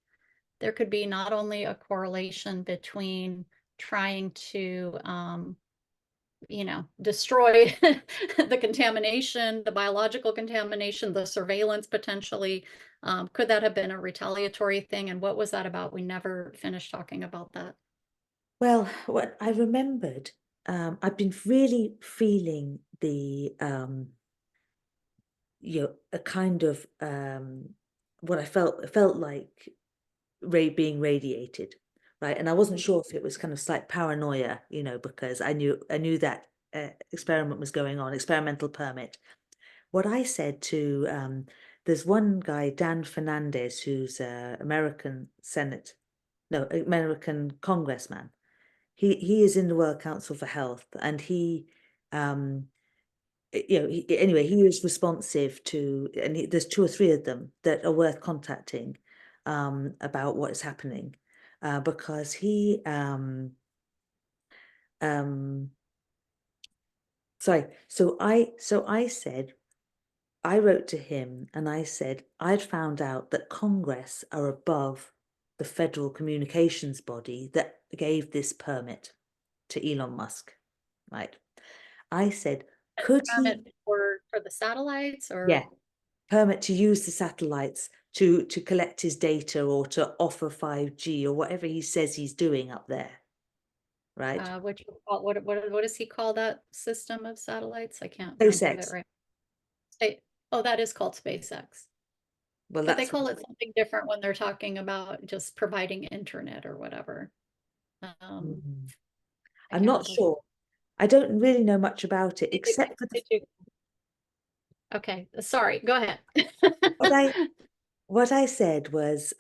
there could be not only a correlation between trying to, destroy the contamination, the biological contamination, the surveillance potentially? Could that have been a retaliatory thing? And what was that about? We never finished talking about that. Well, what I remembered, I've been really feeling the a kind of what I felt like being radiated, right? And I wasn't sure if it was kind of slight paranoia, because I knew that experiment was going on, experimental permit. What I said to there's one guy, Dan Fernandez, who's American congressman. He is in the World Council for Health, and he anyway, he was responsive to, and there's 2 or 3 of them that are worth contacting about what is happening, because he sorry. So I said, I wrote to him and I said I'd found out that Congress are above the federal communications body that gave this permit to Elon Musk, right? I said, could he? Permit for the satellites, Yeah, or permit to use the satellites to collect his data or to offer 5G or whatever he says he's doing up there, right? what does he call that system of satellites? I can't think of it SpaceX. right. Oh, that is called SpaceX. Well, But they that's call it something different when they're talking about just providing internet or whatever. Mhm. I I'm can't not remember what. sure. I don't really know much about it Did you, except for did you? Okay, sorry, go ahead. what I what I said was,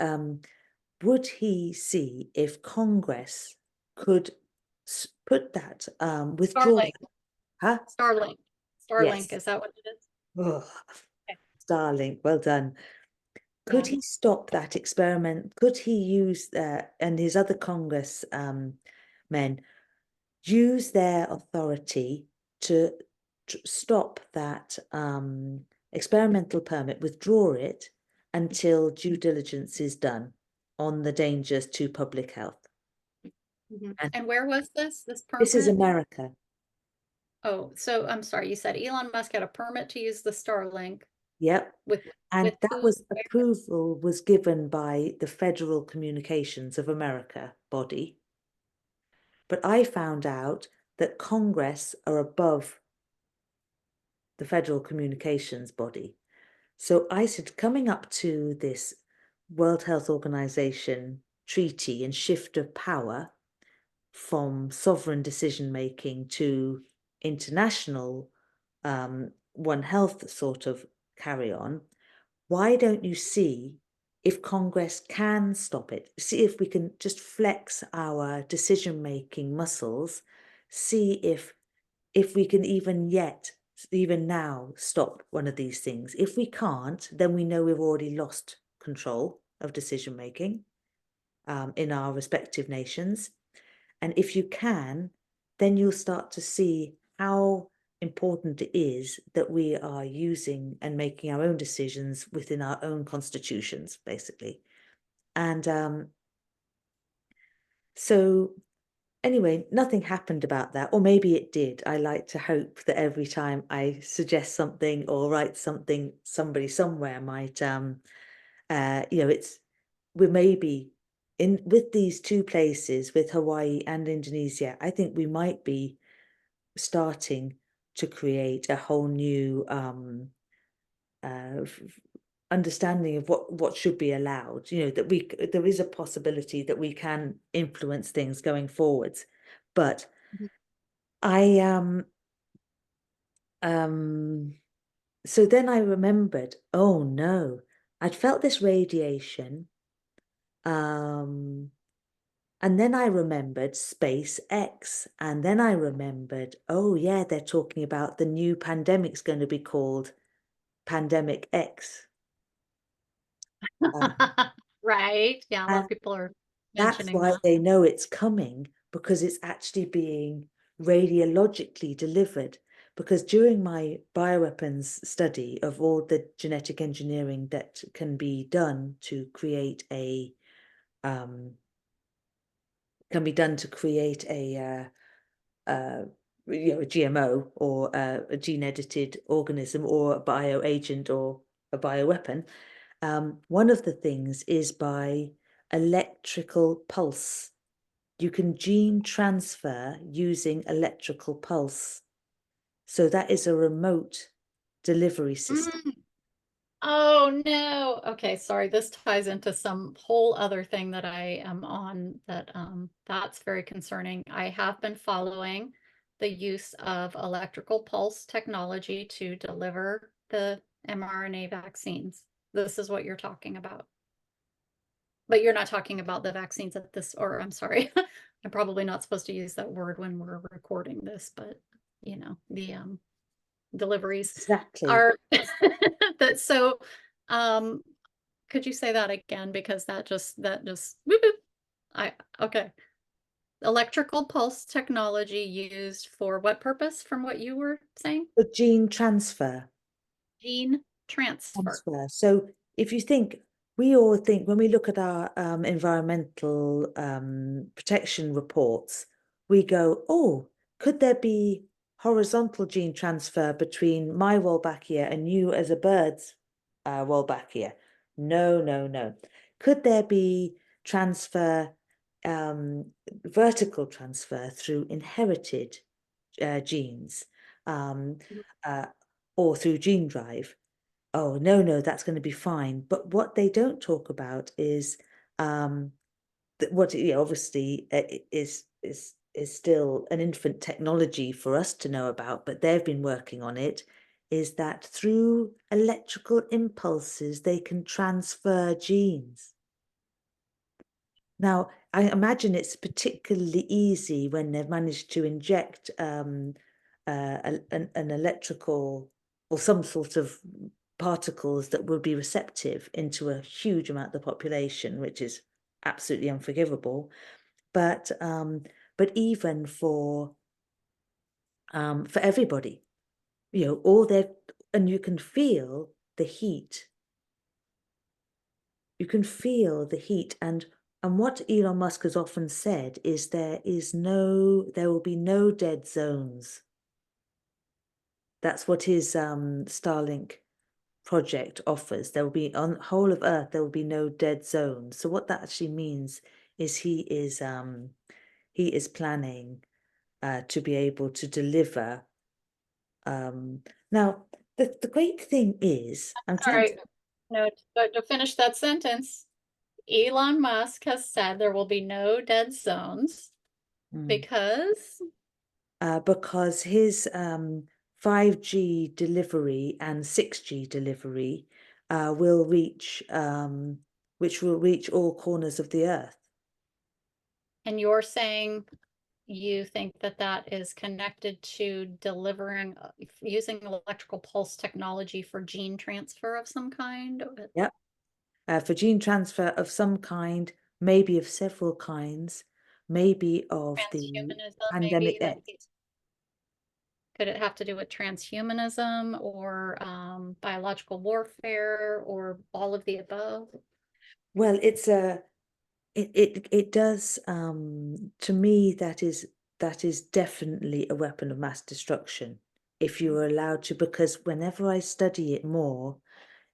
would he see if Congress could put that withdraw Starlink, that? Huh? Starlink, Starlink, Yes. is that what it is? Ugh. Okay. Starlink, well done. Could Yeah. he stop that experiment? Could he use and his other Congress men use their authority to stop that experimental permit, withdraw it until due diligence is done on the dangers to public health? And And where was this this is permit? America. Oh, so I'm sorry, you said Elon Musk had a permit to use the Starlink Yep. with And that who? was approval was given by the Federal Communications of America body. But I found out that Congress are above the Federal Communications body. So I said, coming up to this World Health Organization treaty and shift of power from sovereign decision making to international One Health sort of carry on, why don't you see if Congress can stop it? See if we can just flex our decision making muscles, see if we can even now stop one of these things. If we can't, then we know we've already lost control of decision making in our respective nations. And if you can, then you'll start to see how important it is that we are using and making our own decisions within our own constitutions, basically. And so anyway, nothing happened about that, or maybe it did. I like to hope that every time I suggest something or write something, somebody somewhere might, it's we're maybe in with these 2 places, with Hawaii and Indonesia. I think we might be starting to create a whole new understanding of what should be allowed. That there is a possibility that we can influence things going forwards, but Mhm. I so then I remembered, oh no, I'd felt this radiation, and then I remembered SpaceX, and then I remembered, oh yeah, they're talking about the new pandemic's going to be called Pandemic X. Um, Right. Yeah, a lot and of people are. That's mentioning why that. they know it's coming, because it's actually being radiologically delivered. Because during my bioweapons study of all the genetic engineering that can be done to create a a GMO or a gene edited organism or a bioagent or a bioweapon, one of the things is by electrical pulse. You can gene transfer using electrical pulse. So that is a remote delivery system. Mm. Oh no. Okay, sorry. This ties into some whole other thing that I am on that that's very concerning. I have been following the use of electrical pulse technology to deliver the mRNA vaccines. This is what you're talking about. But you're not talking about the vaccines at this, or I'm sorry. I'm probably not supposed to use that word when we're recording this, but you know, the deliveries Exactly. are that so um could you say that again because that just whoop, whoop. I okay. Electrical pulse technology used for what purpose from what you were saying? The gene transfer. Gene transfer. Transfer. So if you think, we all think when we look at our environmental protection reports, we go, oh, could there be horizontal gene transfer between my Wolbachia and you as a bird's Wolbachia? No, no, no. Could there be transfer, vertical transfer through inherited genes uh, or through gene drive? Oh, no, no, that's going to be fine. But what they don't talk about is what obviously is still an infant technology for us to know about, but they've been working on it, is that through electrical impulses, they can transfer genes. Now, I imagine it's particularly easy when they've managed to inject an electrical or some sort of particles that will be receptive into a huge amount of the population, which is absolutely unforgivable. But even for everybody, all their, and you can feel the heat. You can feel the heat, and what Elon Musk has often said is there will be no dead zones. That's what his Starlink project offers. There will be, on the whole of Earth, there will be no dead zones. So what that actually means is he is planning to be able to deliver. Now, the great thing is, I'm All trying to. right. No, to finish that sentence, Elon Musk has said there will be no dead zones because Because his 5G delivery and 6G delivery will reach, which will reach all corners of the earth. and you're saying you think that that is connected to delivering using electrical pulse technology for gene transfer of some kind? Yep. For gene transfer of some kind, maybe of several kinds, maybe of the Transhumanism, pandemic maybe that X. could it have to do with transhumanism or biological warfare or all of the above? Well, it does, to me, that is definitely a weapon of mass destruction if you are allowed to, because whenever I study it more,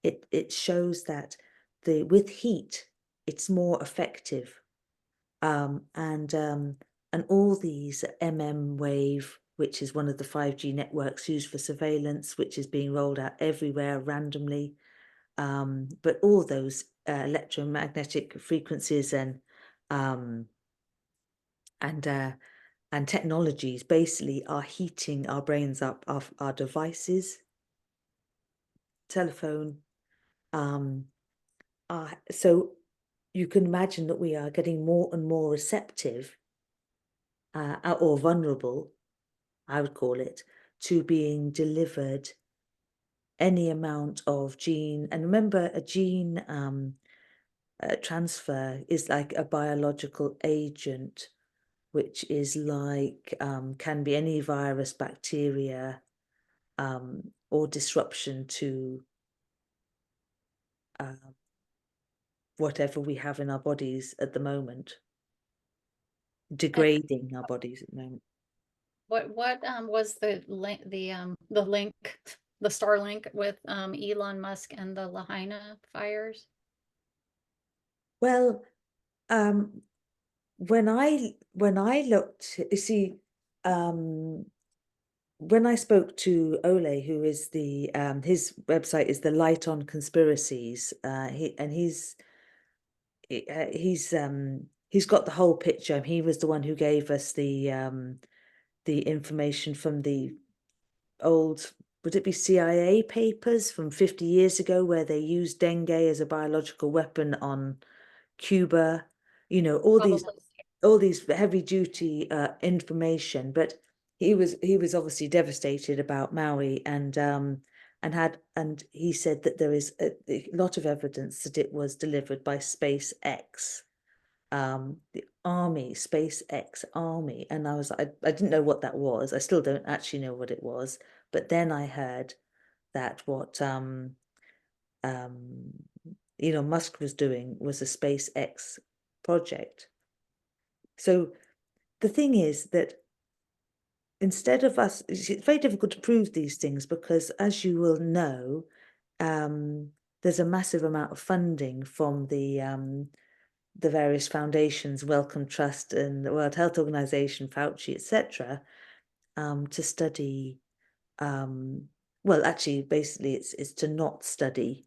it shows that with heat it's more effective, and all these wave, which is one of the 5G networks used for surveillance, which is being rolled out everywhere randomly, but all those electromagnetic frequencies um, and and technologies basically are heating our brains up, our devices, telephone. So you can imagine that we are getting more and more receptive or vulnerable, I would call it, to being delivered any amount of gene. And remember, a gene transfer is like a biological agent, which is like can be any virus, bacteria, or disruption to whatever we have in our bodies at the moment, degrading our bodies at the moment. What was the link, the Starlink with Elon Musk and the Lahaina fires? Well, when I looked, you see, when I spoke to Ole, who is the his website is the Light on Conspiracies, he's got the whole picture. He was the one who gave us the information from the old, would it be CIA papers from 50 years ago, where they used dengue as a biological weapon on Cuba, you know, all these heavy duty information. But he was obviously devastated about Maui, and he said that there is a lot of evidence that it was delivered by SpaceX, the army, SpaceX army. And I didn't know what that was. I still don't actually know what it was. But then I heard that what Elon Musk was doing was a SpaceX project. So the thing is that instead of us, it's very difficult to prove these things because, as you will know, there's a massive amount of funding from the various foundations, Wellcome Trust and the World Health Organization, Fauci, etc., to study. Well, actually, basically, it's to not study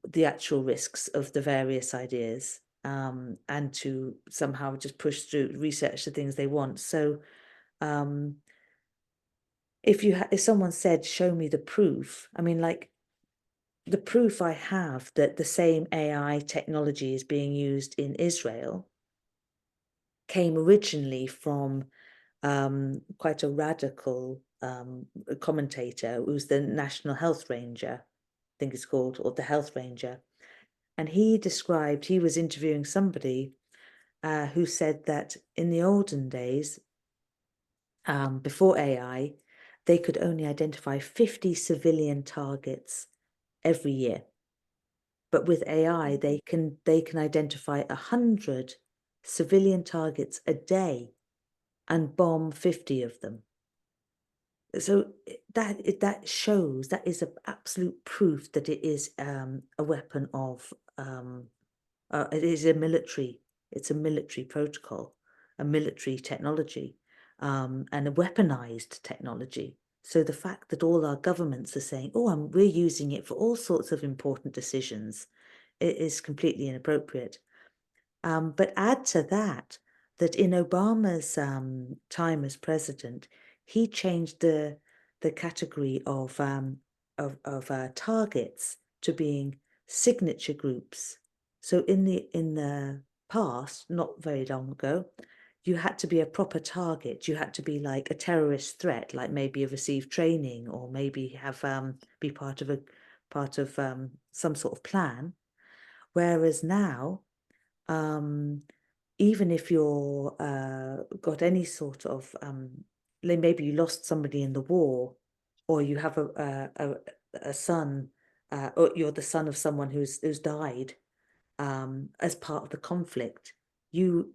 the actual risks of the various ideas, and to somehow just push through research the things they want. So if someone said, show me the proof, I mean, like, the proof I have that the same AI technology is being used in Israel came originally from quite a radical commentator who's the National Health Ranger, I think it's called, or the Health Ranger. And he was interviewing somebody who said that in the olden days, before AI, they could only identify 50 civilian targets every year. But with AI, they can identify 100 civilian targets a day and bomb 50 of them. So that shows, that is an absolute proof that it is a weapon of it is it's a military protocol, a military technology, and a weaponized technology. So the fact that all our governments are saying, oh, we're using it for all sorts of important decisions, it is completely inappropriate. But add to that in Obama's time as president, he changed the category of targets to being signature groups. So in the past, not very long ago, you had to be a proper target. You had to be like a terrorist threat, like maybe have received training or maybe have be part of some sort of plan. Whereas now, even if you're got any sort of maybe you lost somebody in the war, or you have a son, or you're the son of someone who's died as part of the conflict,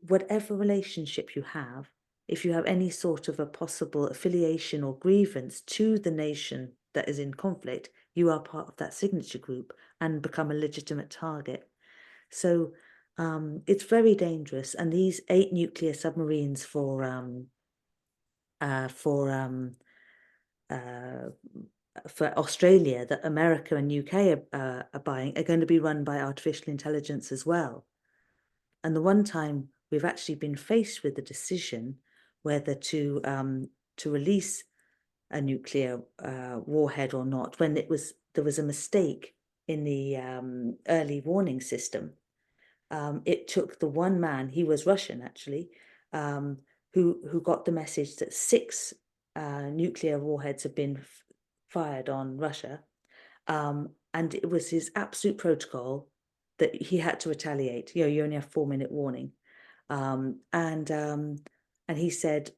whatever relationship you have, if you have any sort of a possible affiliation or grievance to the nation that is in conflict, you are part of that signature group and become a legitimate target. So it's very dangerous. And these 8 nuclear submarines for Australia that America and UK are buying are going to be run by artificial intelligence as well. And the one time we've actually been faced with the decision whether to release a nuclear warhead or not, when there was a mistake in the early warning system. It took the one man, he was Russian actually, who got the message that 6 nuclear warheads had been fired on Russia, and it was his absolute protocol that he had to retaliate. You know, you only have 4-minute warning. And he said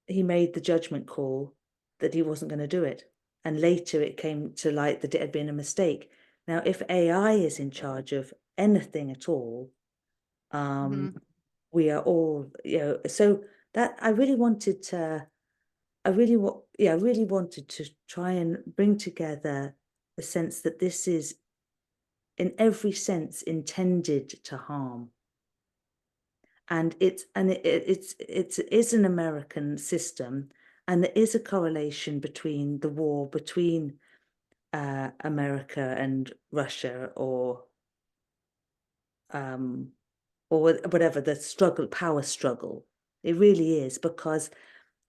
he made the judgment call that he wasn't going to do it. And later it came to light that it had been a mistake. Now, if AI is in charge of anything at all, we are all, you know, so that I really wanted to, I really wanted to try and bring together the sense that this is in every sense intended to harm. And it is an American system, and there is a correlation between the war between America and Russia, or whatever the power struggle. It really is, because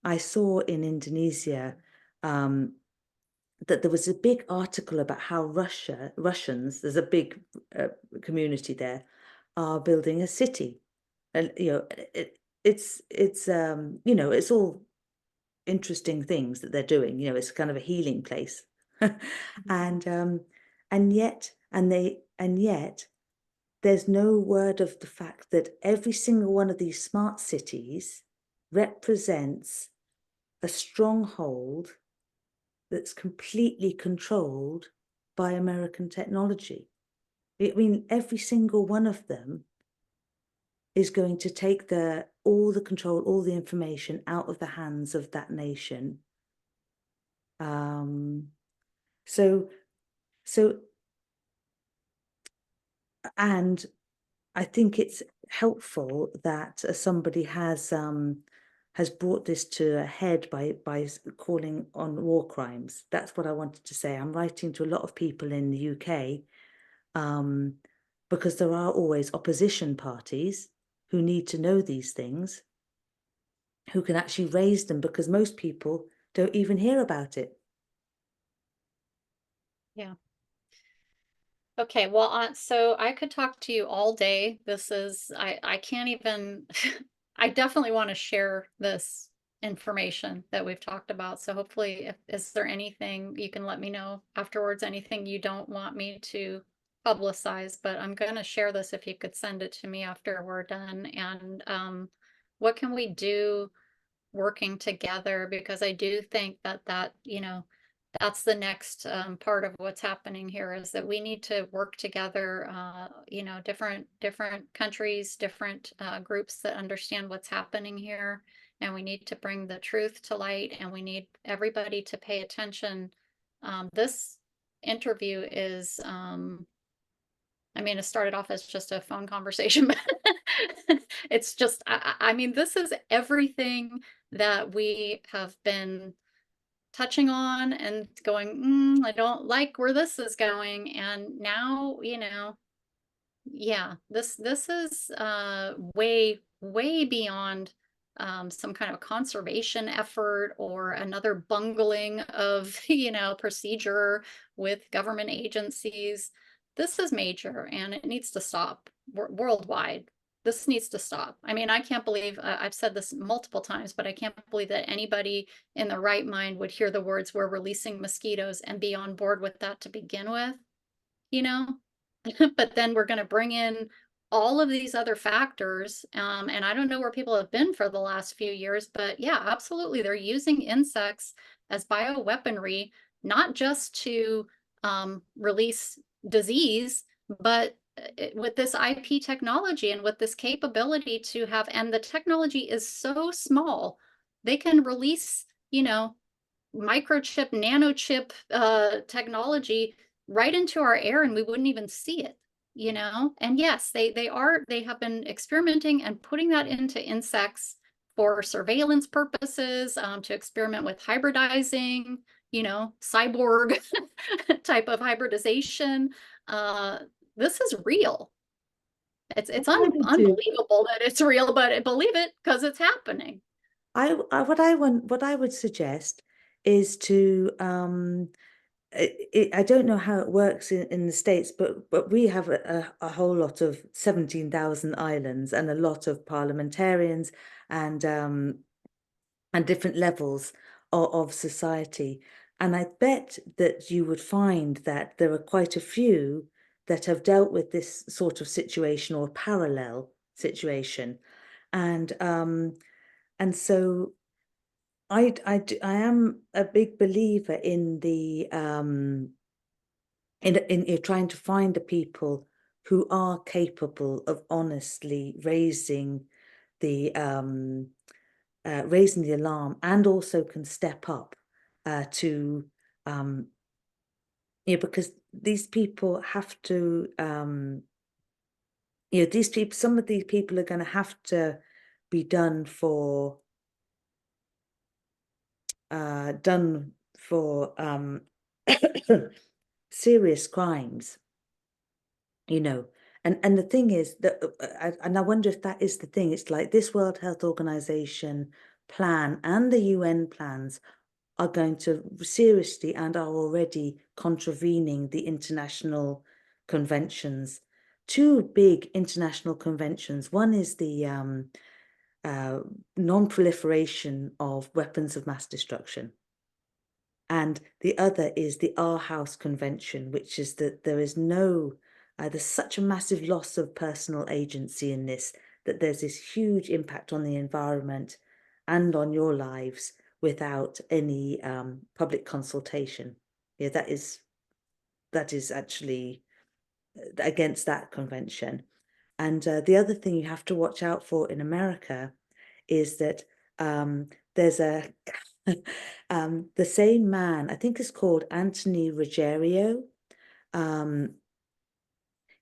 I saw in Indonesia that there was a big article about how Russians, there's a big community there, are building a city. And you know, it's you know, it's all interesting things that they're doing. You know, it's kind of a healing place. And yet there's no word of the fact that every single one of these smart cities represents a stronghold that's completely controlled by American technology. I mean, every single one of them is going to take all the control, all the information out of the hands of that nation. And I think it's helpful that somebody has brought this to a head by calling on war crimes. That's what I wanted to say. I'm writing to a lot of people in the UK, because there are always opposition parties who need to know these things, who can actually raise them, because most people don't even hear about it. Yeah. Okay, well, so I could talk to you all day. I can't even, I definitely want to share this information that we've talked about. So hopefully, is there anything you can let me know afterwards, anything you don't want me to publicize, but I'm going to share this if you could send it to me after we're done. And what can we do working together? Because I do think that, you know, that's the next part of what's happening here, is that we need to work together, you know, different countries, different groups that understand what's happening here. And we need to bring the truth to light, and we need everybody to pay attention. This interview is, I mean, it started off as just a phone conversation, but it's just, I mean, this is everything that we have been touching on and going, I don't like where this is going. And now, you know, yeah, this is way beyond some kind of conservation effort or another bungling of, you know, procedure with government agencies. This is major, and it needs to stop worldwide. This needs to stop. I mean, I can't believe, I've said this multiple times, but I can't believe that anybody in the right mind would hear the words, "We're releasing mosquitoes," and be on board with that to begin with, you know? But then we're going to bring in all of these other factors. And I don't know where people have been for the last few years, but yeah, absolutely. They're using insects as bioweaponry, not just to release disease, but with this IP technology and with this capability to have, and the technology is so small, they can release, you know, microchip, nanochip technology right into our air, and we wouldn't even see it, you know? And yes, they have been experimenting and putting that into insects for surveillance purposes, to experiment with hybridizing, you know, cyborg type of hybridization. This is real. It's unbelievable that it's real, but believe it because it's happening. What I would suggest is to I don't know how it works in the States, but we have a whole lot of 17,000 islands and a lot of parliamentarians and different levels of society. And I bet that you would find that there are quite a few that have dealt with this sort of situation or parallel situation. And so I am a big believer in the in trying to find the people who are capable of honestly raising the alarm, and also can step up to because these people have to some of these people are going to have to be done for serious crimes, and the thing is that and I wonder if that is the thing. It's like this World Health Organization plan and the UN plans are going to seriously, and are already, contravening the international conventions. Two big international conventions. One is the non-proliferation of weapons of mass destruction. And the other is the Aarhus Convention, which is that there is there's such a massive loss of personal agency in this, that there's this huge impact on the environment and on your lives without any public consultation. Yeah, that is actually against that convention. And the other thing you have to watch out for in America is that there's a the same man, I think is called Anthony Ruggiero.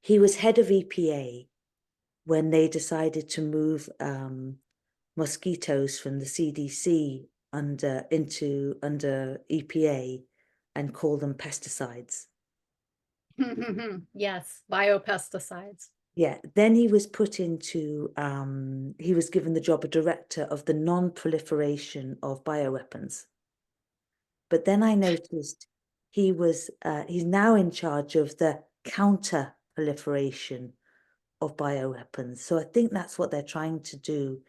He was head of EPA when they decided to move mosquitoes from the CDC under EPA and call them pesticides. Yes, biopesticides. Yeah, then he was put into, he was given the job of director of the non-proliferation of bioweapons. But then I noticed he's now in charge of the counter-proliferation of bioweapons. So I think that's what they're trying to do,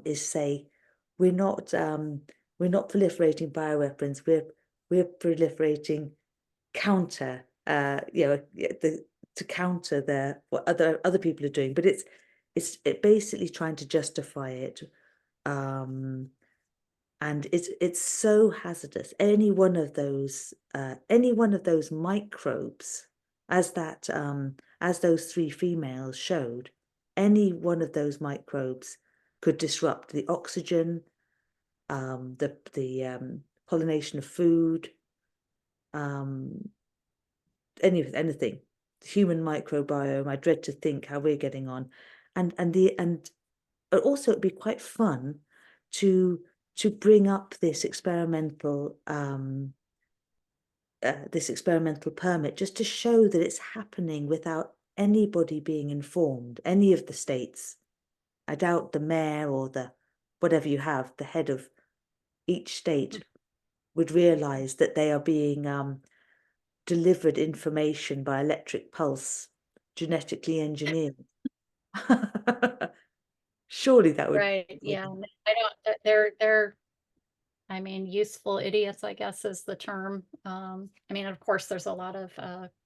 is say, we're not proliferating bioweapons, we're proliferating counter, to counter what other people are doing. But it's basically trying to justify it, and it's so hazardous. Any one of those microbes, as those three females showed, any one of those microbes could disrupt the oxygen, the pollination of food, anything, human microbiome. I dread to think how we're getting on, and also it'd be quite fun to bring up this experimental permit, just to show that it's happening without anybody being informed, any of the states. I doubt the mayor or the whatever you have, the head of each state, would realize that they are being delivered information by electric pulse, genetically engineered. Surely that would Right. Yeah. I don't, they're, I mean, useful idiots, I guess is the term. I mean, of course, there's a lot of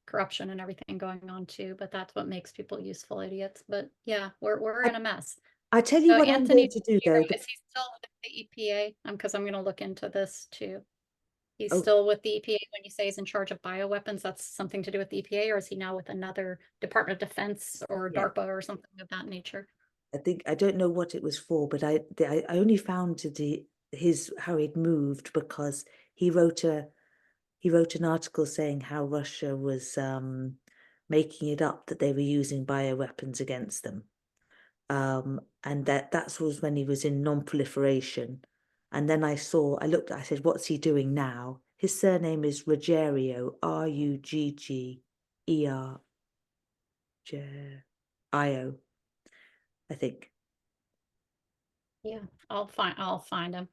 corruption and everything going on too, but that's what makes people useful idiots. But yeah, we're in a mess. I tell you So what I'm going Anthony, to do though. is he still with the EPA? Because I'm going to look into this too. He's Oh, still with the EPA when you say he's in charge of bioweapons. That's something to do with the EPA, or is he now with another Department of Defense or yeah. DARPA or something of that nature? I don't know what it was for, but I only found how he'd moved because he wrote an article saying how Russia was making it up that they were using bioweapons against them. And that was when he was in non-proliferation. And then I said, what's he doing now? His surname is Ruggiero, Ruggerio, I think. Yeah, I'll find him.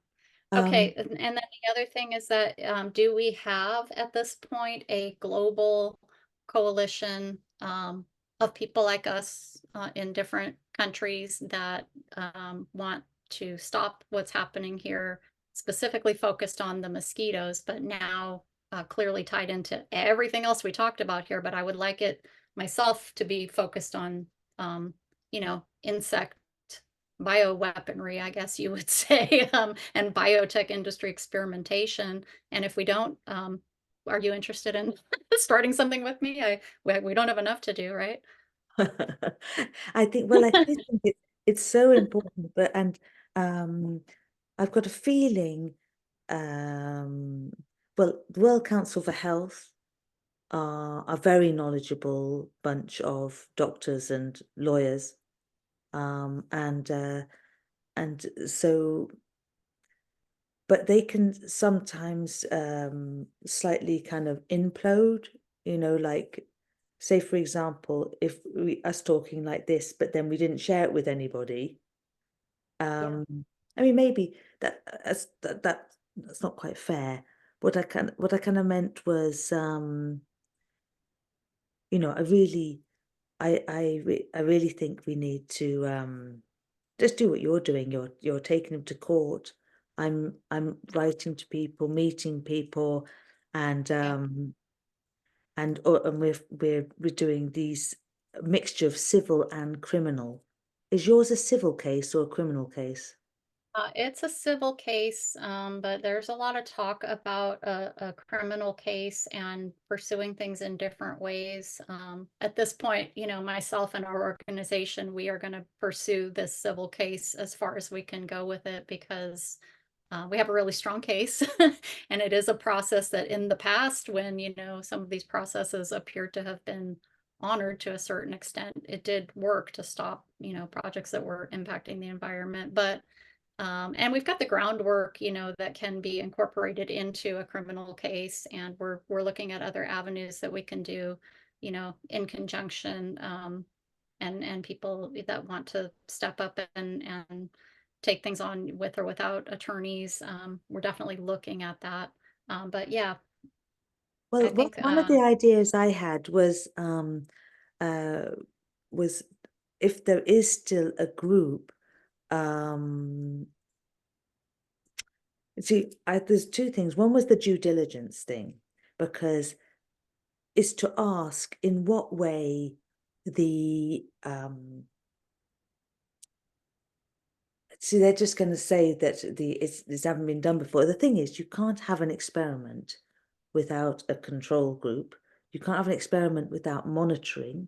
Um, Okay, and then the other thing is that do we have at this point a global coalition of people like us in different countries that want to stop what's happening here, specifically focused on the mosquitoes, but now clearly tied into everything else we talked about here, but I would like it myself to be focused on, insect bioweaponry, I guess you would say, and biotech industry experimentation. And if we don't, are you interested in starting something with me? We don't have enough to do, right? I do think it's so important, but um, I've got a feeling, um, well, the World Council for Health are a very knowledgeable bunch of doctors and lawyers, um, and uh, and so, but they can sometimes slightly kind of implode, like, say for example, if us talking like this, but then we didn't share it with anybody. Yeah. Um, I mean, maybe that's not quite fair. What I kind of meant was, I really, I really think we need to just do what you're doing. You're taking them to court. I'm writing to people, meeting people, and Yeah. we're doing these mixture of civil and criminal. Is yours a civil case or a criminal case? It's a civil case, but there's a lot of talk about a criminal case and pursuing things in different ways. At this point, myself and our organization, we are going to pursue this civil case as far as we can go with it because we have a really strong case. And it is a process that in the past, when, some of these processes appeared to have been honored to a certain extent, it did work to stop, projects that were impacting the environment. But and we've got the groundwork, that can be incorporated into a criminal case, and we're looking at other avenues that we can do, in conjunction, and people that want to step up and take things on with or without attorneys. We're definitely looking at that. But yeah, I Well, think one of the ideas I had uh, was if there is still a group, um, see, there's two things. One was the due diligence thing, because it's to ask in what way the see, they're just going to say that it's haven't been done before. The thing is, you can't have an experiment without a control group. You can't have an experiment without monitoring.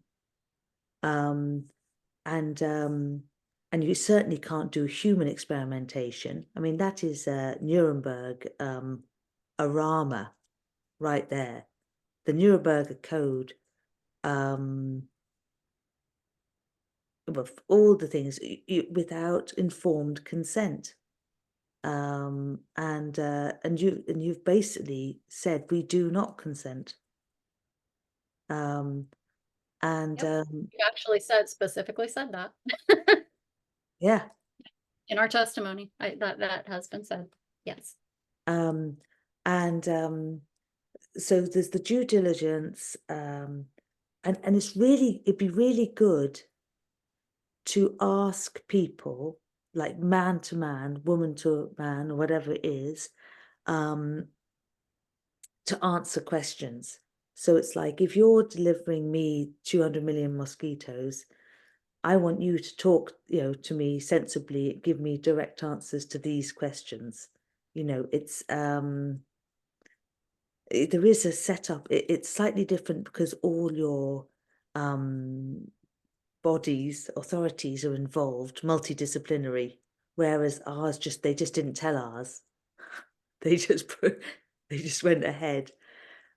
Um, and um, and you certainly can't do human experimentation. I mean, that is Nuremberg Arama right there. The Nuremberg Code, with all the things without informed consent. And you've basically said we do not consent. Um, and yep, you actually specifically said that Yeah. in our testimony. That has been said. Yes. Um, and so there's the due diligence, and it'd be really good to ask people, like man to man, woman to man, or whatever it is, um, to answer questions. So it's like, if you're delivering me 200 million mosquitoes, I want you to talk, to me sensibly, give me direct answers to these questions. It's there is a setup. It's slightly different because all your bodies, authorities are involved, multidisciplinary, whereas ours they just didn't tell ours. They just they just went ahead.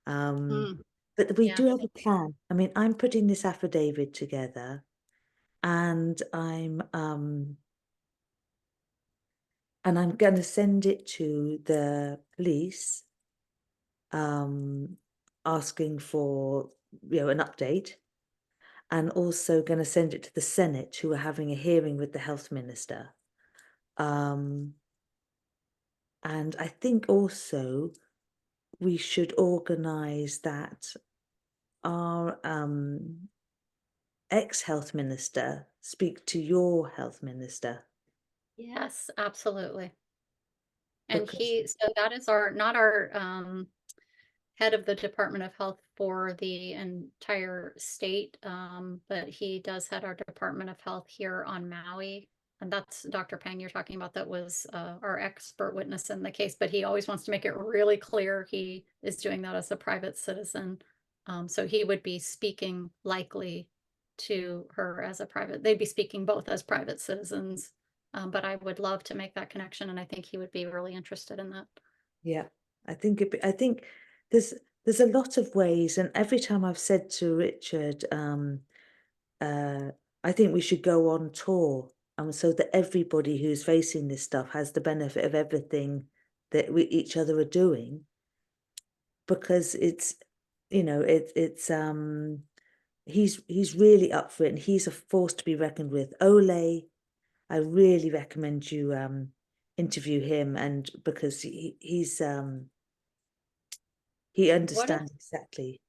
Mm, But we yeah. do have a plan. I mean, I'm putting this affidavit together, and I'm going to send it to the police, asking for an update, and also going to send it to the Senate, who are having a hearing with the health minister. Um, and I think also we should organise that our ex-health minister speak to your health minister, Yes, absolutely. And because so that is our, not our, head of the Department of Health for the entire state, but he does head our Department of Health here on Maui. And that's Dr. Peng you're talking about, that was our expert witness in the case, but he always wants to make it really clear he is doing that as a private citizen. So he would be speaking likely to her as a private, they'd be speaking both as private citizens. But I would love to make that connection, and I think he would be really interested in that. Yeah, I think I think there's a lot of ways, and every time I've said to Richard, I think we should go on tour, so that everybody who's facing this stuff has the benefit of everything that we each other are doing, because it's, he's really up for it, and he's a force to be reckoned with. Ole, I really recommend you interview him, and because he What is, understands exactly.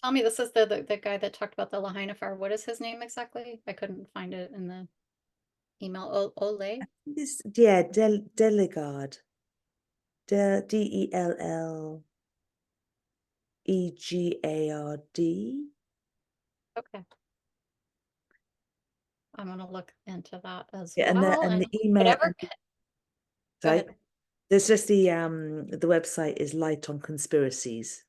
tell me, this is the guy that talked about the Lahaina fire. What is his name exactly? I couldn't find it in the email. Ole? This, yeah, Delegard, Dellegard. Okay. I'm gonna look into that as Yeah, well. and And the email, whatever, go sorry, ahead. there's just the website is Light on Conspiracies,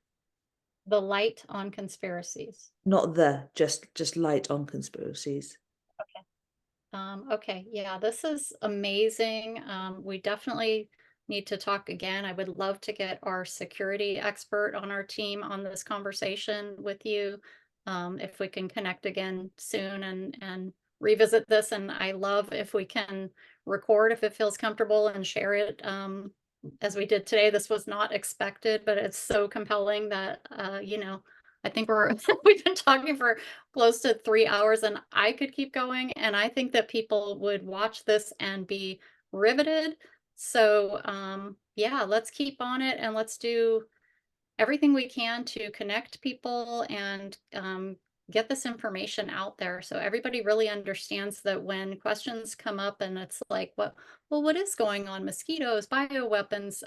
The light on conspiracies. not just Light on Conspiracies. Okay, yeah, this is amazing. We definitely need to talk again. I would love to get our security expert on our team on this conversation with you. If we can connect again soon and revisit this. And I love if we can record if it feels comfortable and share it as we did today. This was not expected, but it's so compelling that I think we're we've been talking for close to 3 hours, and I could keep going. And I think that people would watch this and be riveted. So, yeah, let's keep on it, and let's do everything we can to connect people and get this information out there so everybody really understands that when questions come up and it's like, what is going on? Mosquitoes, bioweapons.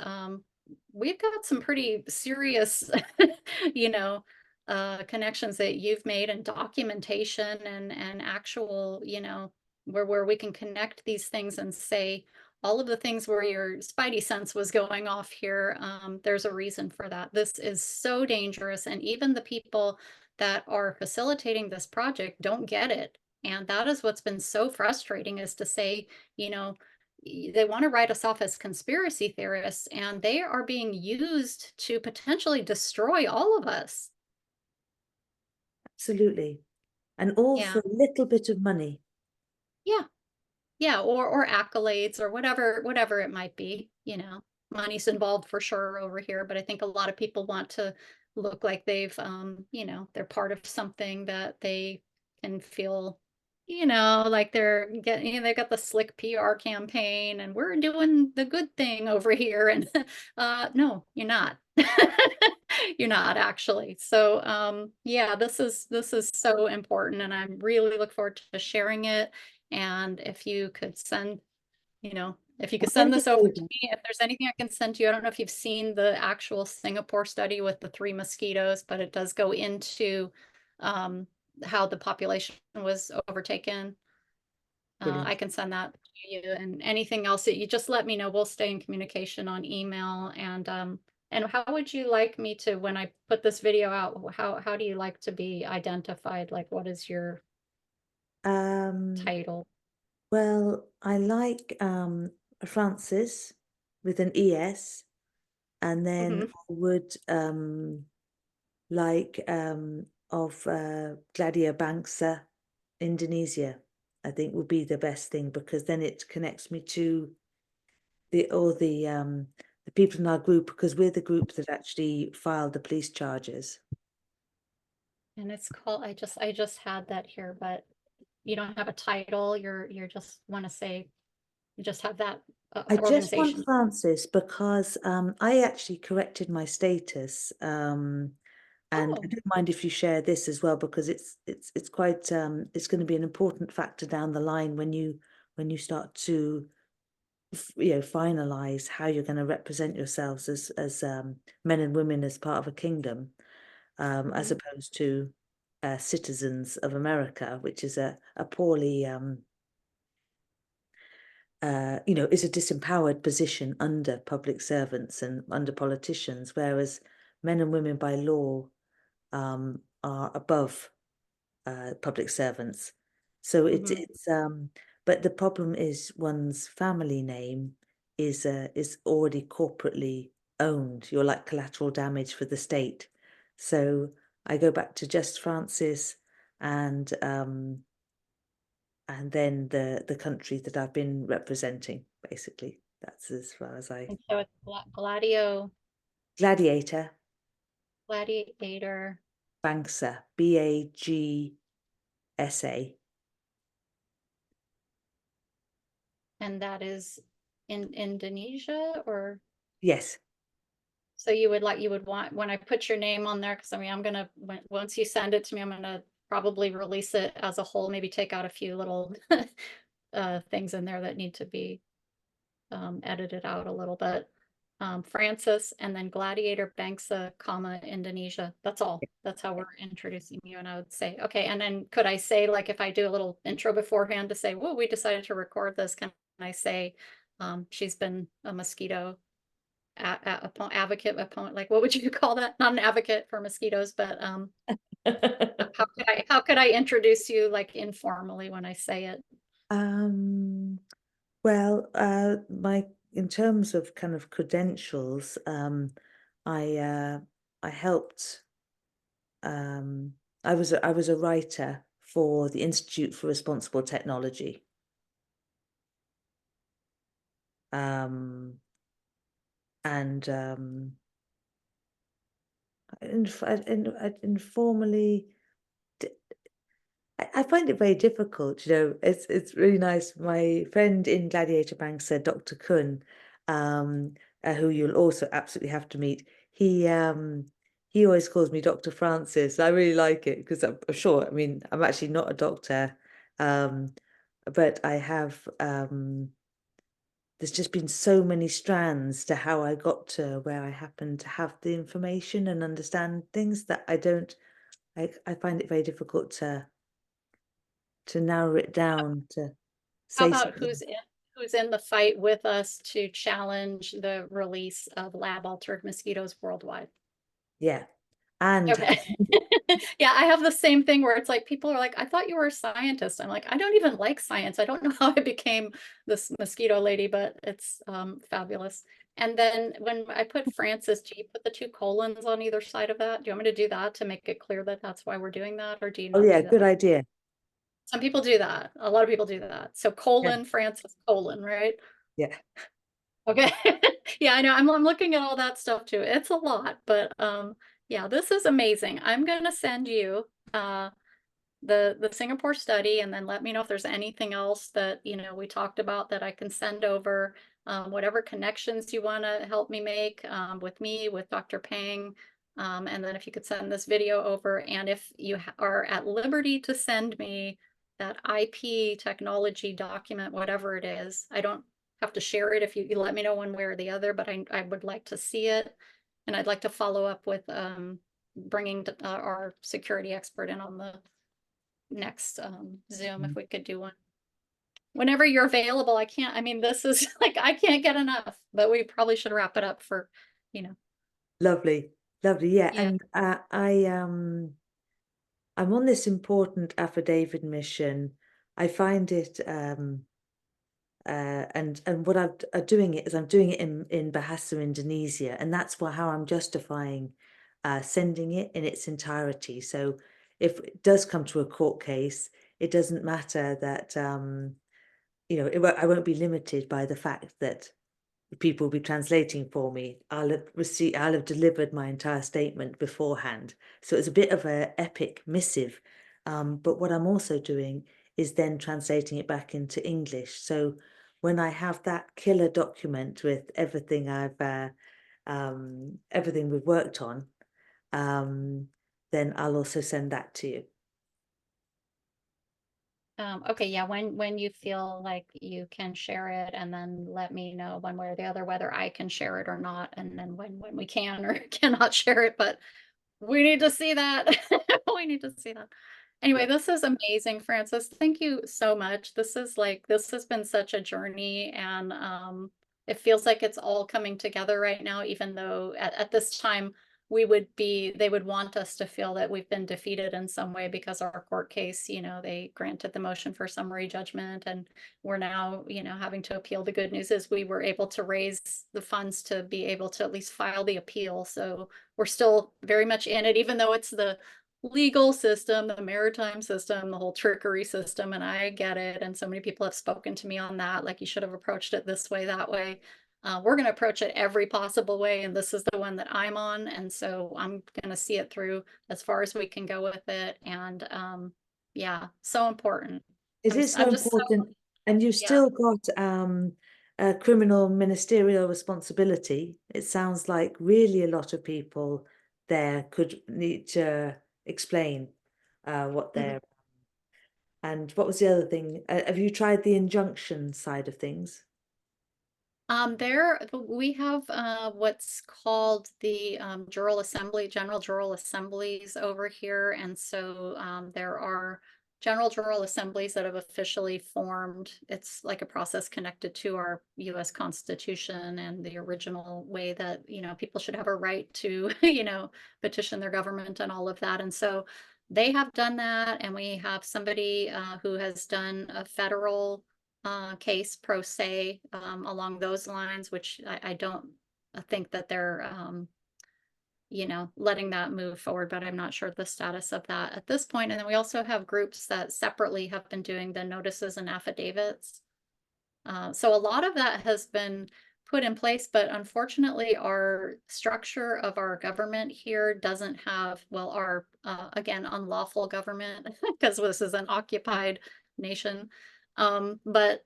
We've got some pretty serious, you know, connections that you've made, and documentation and actual, where we can connect these things and say all of the things where your spidey sense was going off here. There's a reason for that. This is so dangerous, and even the people that are facilitating this project don't get it. And that is what's been so frustrating, is to say, they want to write us off as conspiracy theorists, and they are being used to potentially destroy all of us. Absolutely, and all Yeah. for a little bit of money. Yeah. Yeah, or accolades or whatever it might be, money's involved for sure over here, but I think a lot of people want to look like they've, they're part of something that they can feel, like they're getting, they've got the slick PR campaign and we're doing the good thing over here. And no, you're not. You're not actually. So yeah, this is so important, and I'm really look forward to sharing it. And if you could send, if you I'll could send send this it over to over. me, if there's anything I can send to you. I don't know if you've seen the actual Singapore study with the 3 mosquitoes, but it does go into um, how the population was overtaken. I Brilliant. can send that to you, and anything else that you just let me know. We'll stay in communication on email. And how would you like me to, when I put this video out, how do you like to be identified? Like, what is your Um, title? well, I like Francis with an ES, and then Mhm. I would like of Gladiator Bangsa, Indonesia. I think would be the best thing, because then it connects me to the people in our group, because we're the group that actually filed the police charges. And it's called, I just had that here, but you don't have a title. You're just want to say, you just have that I just want organization. Francis because I actually corrected my status, and I Oh, don't mind if you share this as well, because it's quite it's going to be an important factor down the line when you start to finalize how you're going to represent yourselves as men and women as part of a kingdom, as opposed to citizens of America, which is a poorly is a disempowered position under public servants and under politicians, whereas men and women by law are above public servants. So it's but the problem is one's family name is already corporately owned. You're like collateral damage for the state. So I go back to just Francis and then the country that I've been representing, basically. That's as far as I... And so it's Gladiator, Gladiator, Bangsa, Bagsa. and that is in Indonesia, or Yes. so you would want, when I put your name on there, because I mean, I'm gonna, once you send it to me, I'm gonna probably release it as a whole, maybe take out a few little things in there that need to be edited out a little bit. Francis, and then Gladiator, Bangsa, comma, Indonesia. That's all. That's how we're introducing you. And I would say, okay. And then could I say, like, if I do a little intro beforehand to say, well, we decided to record this, can I say, she's been a mosquito advocate, opponent, like, what would you call that? Not an advocate for mosquitoes, but how could I introduce you, like, informally when I say it? Well, in terms of kind of credentials, I helped. I was a writer for the Institute for Responsible Technology. And informally, I find it very difficult. It's really nice. My friend in Gladiator Bangsa, Dr. Kun, who you'll also absolutely have to meet, he always calls me Dr. Francis. I really like it because I'm sure. I mean, I'm actually not a doctor, but I have. There's just been so many strands to how I got to where I happen to have the information and understand things that I don't. I find it very difficult to narrow it down to How say about something. who's in the fight with us to challenge the release of lab altered mosquitoes worldwide? Yeah. And Okay. Yeah, I have the same thing where it's like people are like, I thought you were a scientist. I'm like, I don't even like science. I don't know how I became this mosquito lady, but it's fabulous. And then when I put Francis, do you put the 2 colons on either side of that? Do you want me to do that to make it clear that that's why we're doing that, or do you oh not yeah, do good that? idea. Some people do that. A lot of people do that. So Yeah. colon, Francis, colon, right? Yeah. Okay. Yeah, I know. I'm looking at all that stuff too. It's a lot, but yeah, this is amazing. I'm gonna send you the Singapore study, and then let me know if there's anything else that we talked about that I can send over. Whatever connections you want to help me make with me, with Dr. Pang. And then if you could send this video over, and if you are at liberty to send me that IP technology document, whatever it is, I don't have to share it if you let me know one way or the other, but I would like to see it. And I'd like to follow up with bringing our security expert in on the next Zoom, if we could do one. Whenever you're available. I mean, this is like, I can't get enough, but we probably should wrap it up for. Lovely. Yeah. Yeah. And I'm on this important affidavit mission. I find it and what I'm doing it is I'm doing it in Bahasa, Indonesia, and that's how I'm justifying sending it in its entirety. So if it does come to a court case, it doesn't matter that I won't be limited by the fact that people will be translating for me. I'll have delivered my entire statement beforehand. So it's a bit of an epic missive. But what I'm also doing is then translating it back into English. So when I have that killer document with everything everything we've worked on, then I'll also send that to you. Okay, yeah, when you feel like you can share it, and then let me know one way or the other whether I can share it or not, and then when we can or cannot share it, but we need to see that. We need to see that. Anyway, Yeah. this is amazing, Francis. Thank you so much. This has been such a journey, and it feels like it's all coming together right now, even though at this time they would want us to feel that we've been defeated in some way because our court case, they granted the motion for summary judgment, and we're now, having to appeal. The good news is we were able to raise the funds to be able to at least file the appeal. So we're still very much in it, even though it's the legal system, the maritime system, the whole trickery system, and I get it. And so many people have spoken to me on that, like you should have approached it this way, that way. We're going to approach it every possible way, and this is the one that I'm on, and so I'm going to see it through as far as we can go with it. And yeah, so important. It is so I'm just so, important, and you've yeah. still got a criminal ministerial responsibility. It sounds like really a lot of people there could need to explain what Mhm. they're. And what was the other thing? Have you tried the injunction side of things? There we have what's called the General Jural Assemblies over here, and so there are General Jural Assemblies that have officially formed. It's like a process connected to our U.S. Constitution and the original way that people should have a right to petition their government and all of that, and so they have done that, and we have somebody who has done a federal case pro se along those lines, which I don't think that they're, letting that move forward, but I'm not sure the status of that at this point. And then we also have groups that separately have been doing the notices and affidavits. So a lot of that has been put in place, but unfortunately, our structure of our government here doesn't have, well, our, again, unlawful government, because this is an occupied nation. But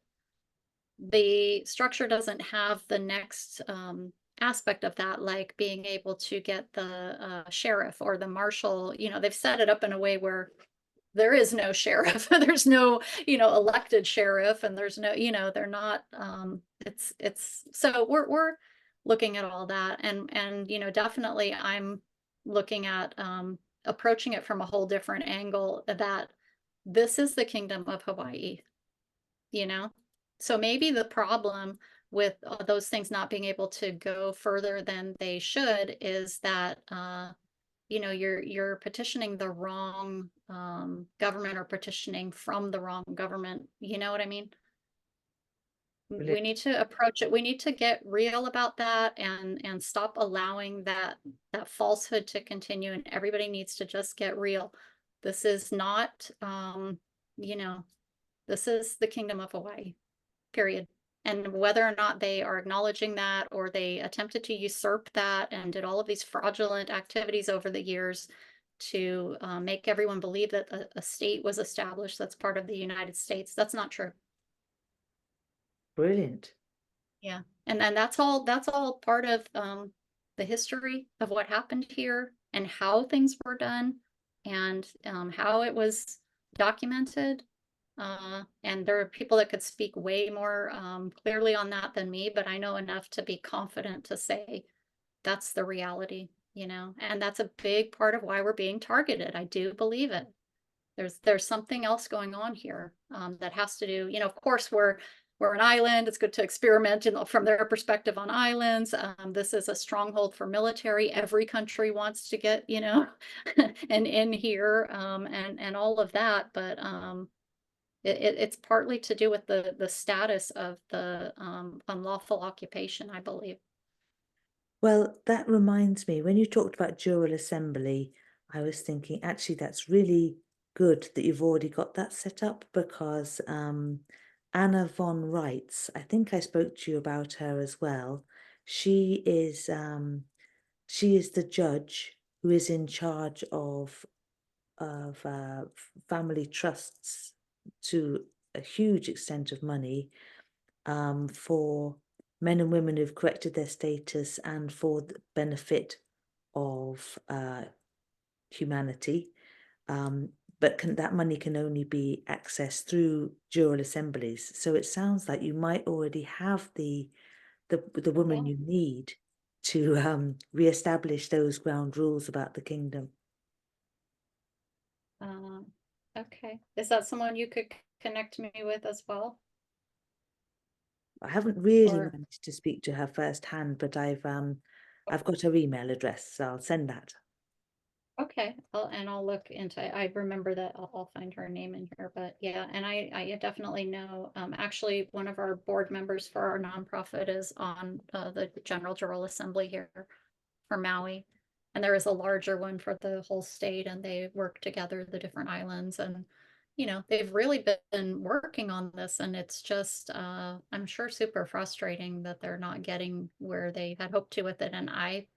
the structure doesn't have the next aspect of that, like being able to get the sheriff or the marshal. They've set it up in a way where there is no sheriff. There's no, elected sheriff, and there's no, they're not. It's so we're looking at all that, and definitely I'm looking at approaching it from a whole different angle. That this is the kingdom of Hawaii, you know? So maybe the problem with those things not being able to go further than they should is that you're petitioning the wrong government, or petitioning from the wrong government. You know what I mean? We Brilliant. need to approach it. We need to get real about that, and stop allowing that falsehood to continue. And everybody needs to just get real. This is not, you know, this is the kingdom of Hawaii, period. And whether or not they are acknowledging that, or they attempted to usurp that and did all of these fraudulent activities over the years to make everyone believe that a state was established that's part of the United States, that's not true. Brilliant. Yeah. And then that's all part of the history of what happened here, and how things were done, and how it was documented. And there are people that could speak way more clearly on that than me, but I know enough to be confident to say that's the reality, and that's a big part of why we're being targeted. I do believe it. There's something else going on here that has to do, of course, we're an island. It's good to experiment from their perspective on islands. This is a stronghold for military. Every country wants to get, and in here, and all of that. But it's partly to do with the status of the unlawful occupation, I believe. Well, that reminds me, when you talked about Jural Assembly, I was thinking actually that's really good that you've already got that set up, because Anna von Reitz, I think I spoke to you about her as well. She is the judge who is in charge of family trusts to a huge extent of money for men and women who've corrected their status and for the benefit of humanity. but that money can only be accessed through jural assemblies. So it sounds like you might already have the woman Yeah. you need to reestablish those ground rules about the kingdom. Okay. Is that someone you could connect me with as well? I haven't really Or managed to speak to her firsthand, but I've got her email address, so I'll send that. okay, I'll look into it. I remember that I'll find her name in here, but yeah, and I definitely know, actually one of our board members for our nonprofit is on the General Jural Assembly here for Maui. And there is a larger one for the whole state, and they work together, the different islands, and they've really been working on this, and it's just I'm sure super frustrating that they're not getting where they had hoped to with it. And I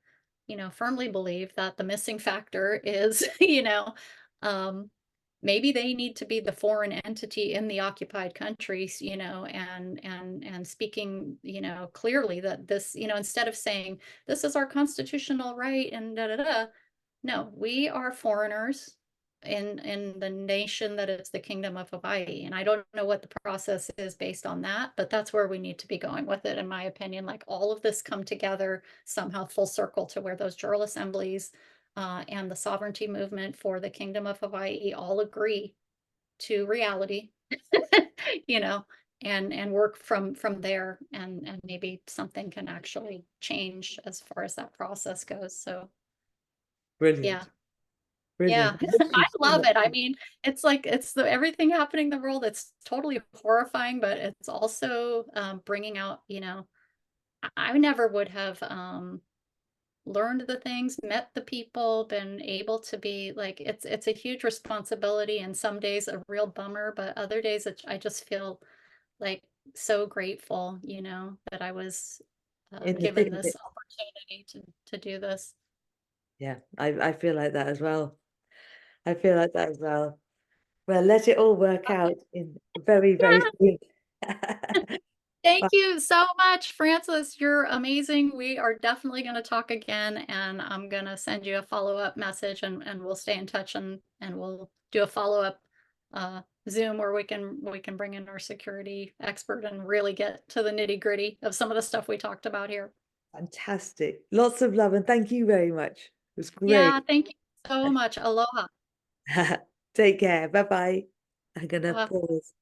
firmly believe that the missing factor is, um, maybe they need to be the foreign entity in the occupied countries, and speaking, clearly that this, instead of saying this is our constitutional right and da da da. No, we are foreigners in the nation that is the Kingdom of Hawaii. And I don't know what the process is based on that, but that's where we need to be going with it, in my opinion. Like all of this come together somehow full circle to where those jural assemblies and the sovereignty movement for the Kingdom of Hawaii all agree to reality, you know, and work from there, and maybe something can actually change as far as that process goes. So yeah. Brilliant, Yeah, brilliant. Thank I you so love much. it. I mean, it's like it's everything happening in the world. It's totally horrifying, but it's also bringing out, I never would have learned the things, met the people, been able to be like it's a huge responsibility, and some days a real bummer, but other days I just feel like so grateful, that I was In the given thick of this it. opportunity to do this. Yeah, I feel like that as well. I feel like that as well. Well, let it all work out in very, very soon. Thank you so much, Francis. You're amazing. We are definitely going to talk again, and I'm going to send you a follow-up message, and we'll stay in touch, and we'll do a follow-up Zoom where we can bring in our security expert and really get to the nitty-gritty of some of the stuff we talked about here. Fantastic. Lots of love and thank you very much. It was great. Yeah, thank you so much. Aloha. Take care. Bye bye. I'm gonna Aloha. pause.